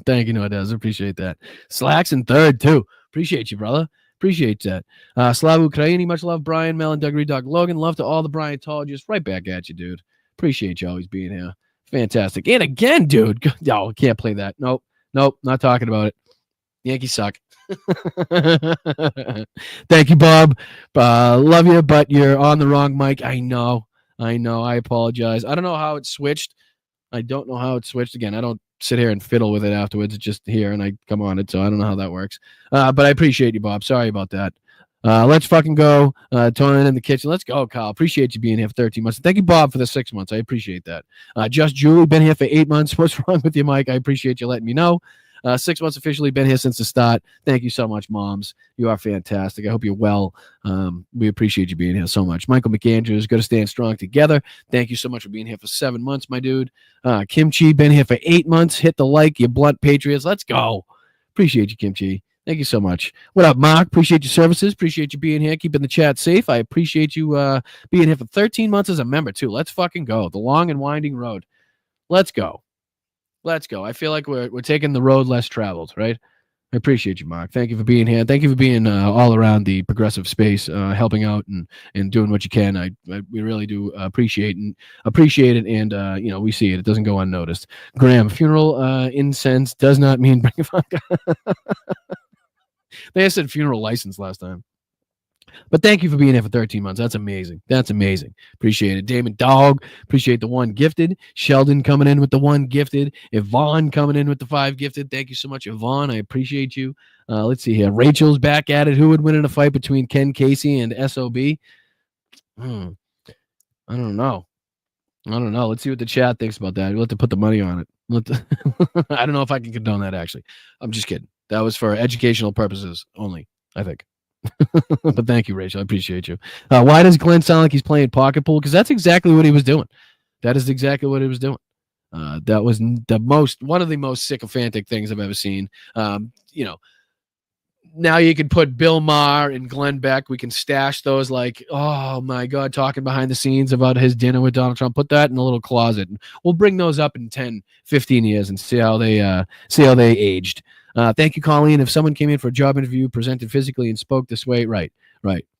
Thank you, Noah. Appreciate that. Slacks in third, too. Appreciate you, brother. Appreciate that. Slavu Ukraini, much love. Brian, Mel, and Duggery Dog Logan. Love to all the Bryantologists. Right back at you, dude. Appreciate you always being here. Fantastic. And again, dude. Oh, can't play that. Nope. Not talking about it. Yankees suck. Thank you, Bob. Love you, but you're on the wrong mic. I know. I apologize. I don't know how it switched. Again, I don't sit here and fiddle with it afterwards. It's just here and I come on it, so I don't know how that works. But I appreciate you, Bob. Sorry about that. Let's fucking go. Tony in the kitchen. Let's go, Kyle. Appreciate you being here for 13 months. Thank you, Bob, for the 6 months. I appreciate that. Just Julie, been here for 8 months. What's wrong with you, Mike? I appreciate you letting me know. 6 months officially, been here since the start. Thank you so much, moms. You are fantastic. I hope you're well. We appreciate you being here so much. Michael McAndrews, got to stand strong together. Thank you so much for being here for 7 months, my dude. Kimchi, been here for 8 months. Hit the like, you blunt patriots. Let's go. Appreciate you, Kimchi. Thank you so much. What up, Mark? Appreciate your services. Appreciate you being here, keeping the chat safe. I appreciate you being here for 13 months as a member, too. Let's fucking go. The long and winding road. Let's go. Let's go. I feel like we're taking the road less traveled, right? I appreciate you, Mark. Thank you for being here. Thank you for being all around the progressive space, helping out and doing what you can. We really do appreciate it, and we see it. It doesn't go unnoticed. Graham, funeral incense does not mean bring fun. They said funeral license last time. But thank you for being here for 13 months. That's amazing. Appreciate it. Damon Dog, appreciate the 1 gifted. Sheldon coming in with the 1 gifted. Yvonne coming in with the 5 gifted. Thank you so much, Yvonne. I appreciate you. Let's see here. Rachel's back at it. Who would win in a fight between Ken Casey and SOB? I don't know. Let's see what the chat thinks about that. We'll have to put the money on it. I don't know if I can condone that, actually. I'm just kidding. That was for educational purposes only, I think. But thank you, Rachel. I appreciate you. Why does Glenn sound like he's playing pocket pool? Because that's exactly what he was doing. That is exactly what he was doing. That was one of the most sycophantic things I've ever seen. Now you can put Bill Maher and Glenn Beck. We can stash those like, oh my God, talking behind the scenes about his dinner with Donald Trump. Put that in a little closet. We'll bring those up in 10, 15 years and see how they aged. Thank you, Colleen. If someone came in for a job interview, presented physically, and spoke this way, right.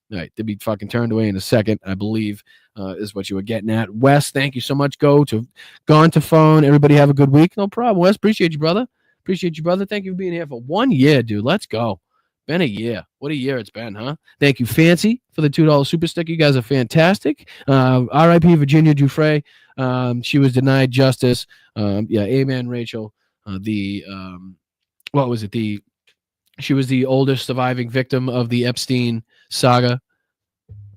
They'd be fucking turned away in a second, I believe, is what you were getting at. Wes, thank you so much. Gone to phone. Everybody have a good week. No problem, Wes. Appreciate you, brother. Thank you for being here for 1 year, dude. Let's go. Been a year. What a year it's been, huh? Thank you, Fancy, for the $2 super stick. You guys are fantastic. R.I.P. Virginia Dufresne. She was denied justice. Amen, Rachel. What was it? She was the oldest surviving victim of the Epstein saga,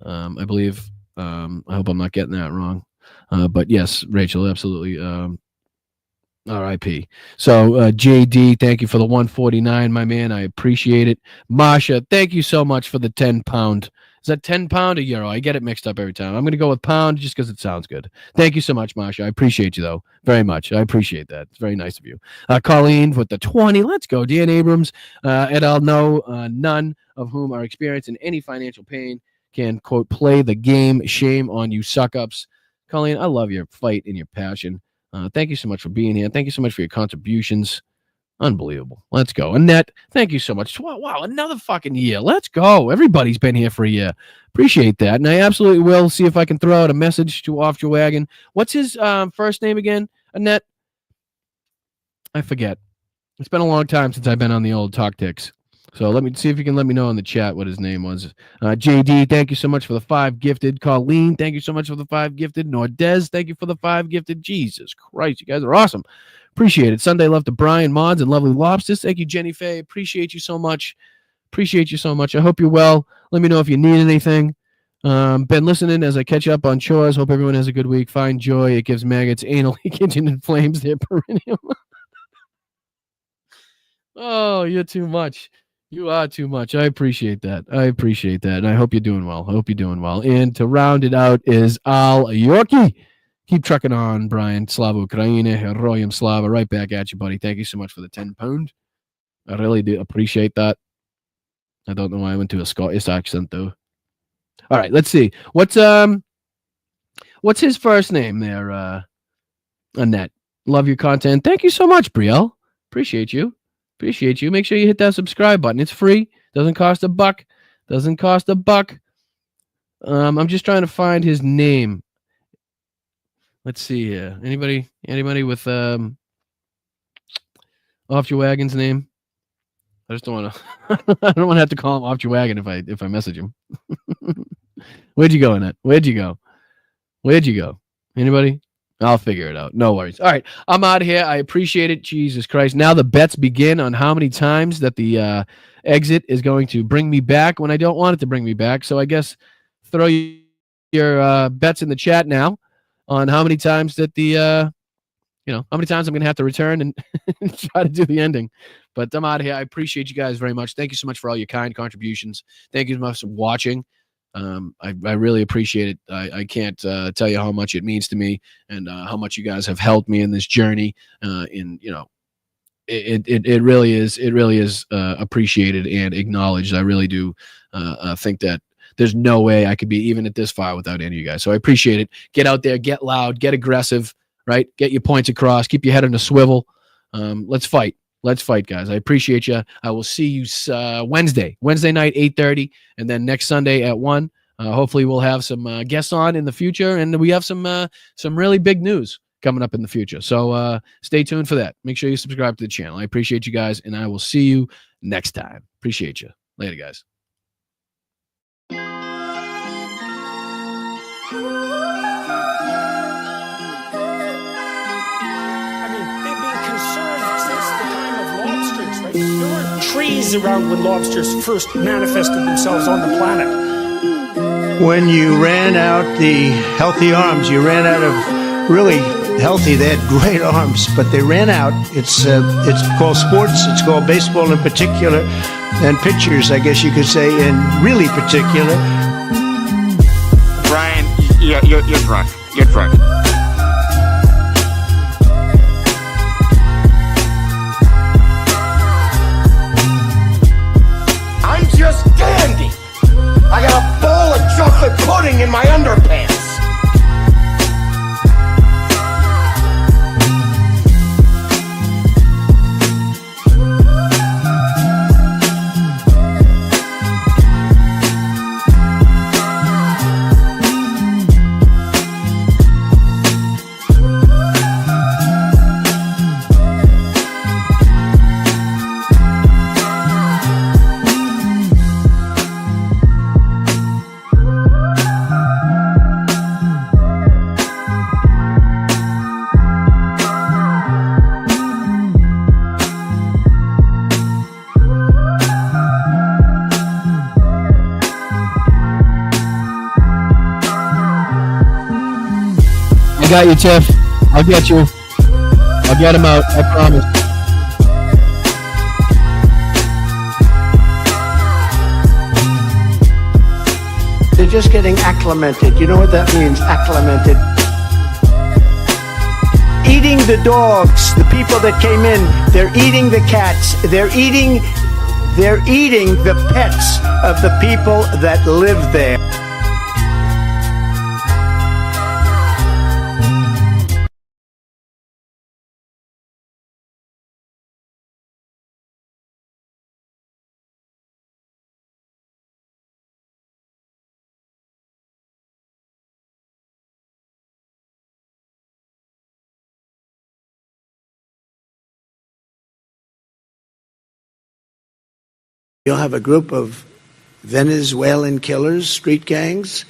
I believe. I hope I'm not getting that wrong. But yes, Rachel, absolutely. R.I.P. So, JD, thank you for the 149, my man. I appreciate it. Masha, thank you so much for the 10 pound. Is that 10 pound or euro? I get it mixed up every time. I'm going to go with pound just because it sounds good. Thank you so much, Masha. I appreciate you, though, very much. I appreciate that. It's very nice of you. Colleen with the 20. Let's go. Dan Abrams, et al. Know none of whom are experiencing any financial pain can, quote, play the game. Shame on you, suck-ups. Colleen, I love your fight and your passion. Thank you so much for being here. Thank you so much for your contributions. Unbelievable. Let's go. Annette, thank you so much. Wow, another fucking year. Let's go. Everybody's been here for a year. Appreciate that. And I absolutely will see if I can throw out a message to Off Your Wagon. What's his first name again, Annette? I forget. It's been a long time since I've been on the old Talk Ticks. So let me see if you can let me know in the chat what his name was. JD, thank you so much for the 5 gifted. Colleen, thank you so much for the 5 gifted. Nordez, thank you for the 5 gifted. Jesus Christ, you guys are awesome. Appreciate it. Sunday love to Brian Mods and Lovely Lobsters. Thank you, Jenny Faye. Appreciate you so much. I hope you're well. Let me know if you need anything. Been listening as I catch up on chores. Hope everyone has a good week. Find joy. It gives maggots anal leakage and inflames their perineum. Oh, you're too much. You are too much. I appreciate that. And I hope you're doing well. And to round it out is Al Yorkie. Keep trucking on, Brian. Slava Ukraine. Heroyam Slava. Right back at you, buddy. Thank you so much for the 10 pound. I really do appreciate that. I don't know why I went to a Scottish accent, though. All right, let's see. What's his first name there, Annette? Love your content. Thank you so much, Brielle. Appreciate you. Make sure you hit that subscribe button. It's free. Doesn't cost a buck. I'm just trying to find his name. Let's see here. Anybody with Off Your Wagon's name? I just don't want to. I don't want to have to call him off your wagon if I message him. Where'd you go, Annette? Where'd you go? Anybody? I'll figure it out. No worries. All right, I'm out of here. I appreciate it. Jesus Christ! Now the bets begin on how many times that the exit is going to bring me back when I don't want it to bring me back. So I guess throw your bets in the chat now on how many times that how many times I'm going to have to return and try to do the ending. But I'm out of here. I appreciate you guys very much. Thank you so much for all your kind contributions. Thank you so much for watching. I really appreciate it. I can't tell you how much it means to me and how much you guys have helped me in this journey. It really is appreciated and acknowledged. I really do think that there's no way I could be even at this far without any of you guys. So I appreciate it. Get out there, get loud, get aggressive, right? Get your points across, keep your head on a swivel. Let's fight. Let's fight, guys. I appreciate you. I will see you Wednesday night, 8:30, and then next Sunday at 1. Hopefully we'll have some guests on in the future, and we have some really big news coming up in the future. So stay tuned for that. Make sure you subscribe to the channel. I appreciate you guys, and I will see you next time. Appreciate you. Later, guys. There weren't trees around when lobsters first manifested themselves on the planet. When you ran out the healthy arms, you ran out of really healthy. They had great arms, but they ran out. It's called sports. It's called baseball in particular, and pitchers, I guess you could say, in really particular. Brian, you're drunk. You're drunk. Just dandy. I got a bowl of chocolate pudding in my underpants. I got you, Tiff. I'll get you. I'll get him out. I promise. They're just getting acclimated. You know what that means, acclimated? Eating the dogs, the people that came in, they're eating the cats, they're eating the pets of the people that live there. You'll have a group of Venezuelan killers, street gangs,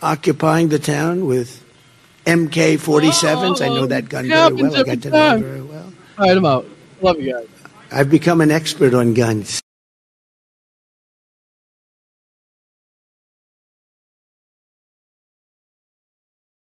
occupying the town with MK-47s. I know that gun very well. I got to know it very well. All right, I'm out. Love you guys. I've become an expert on guns.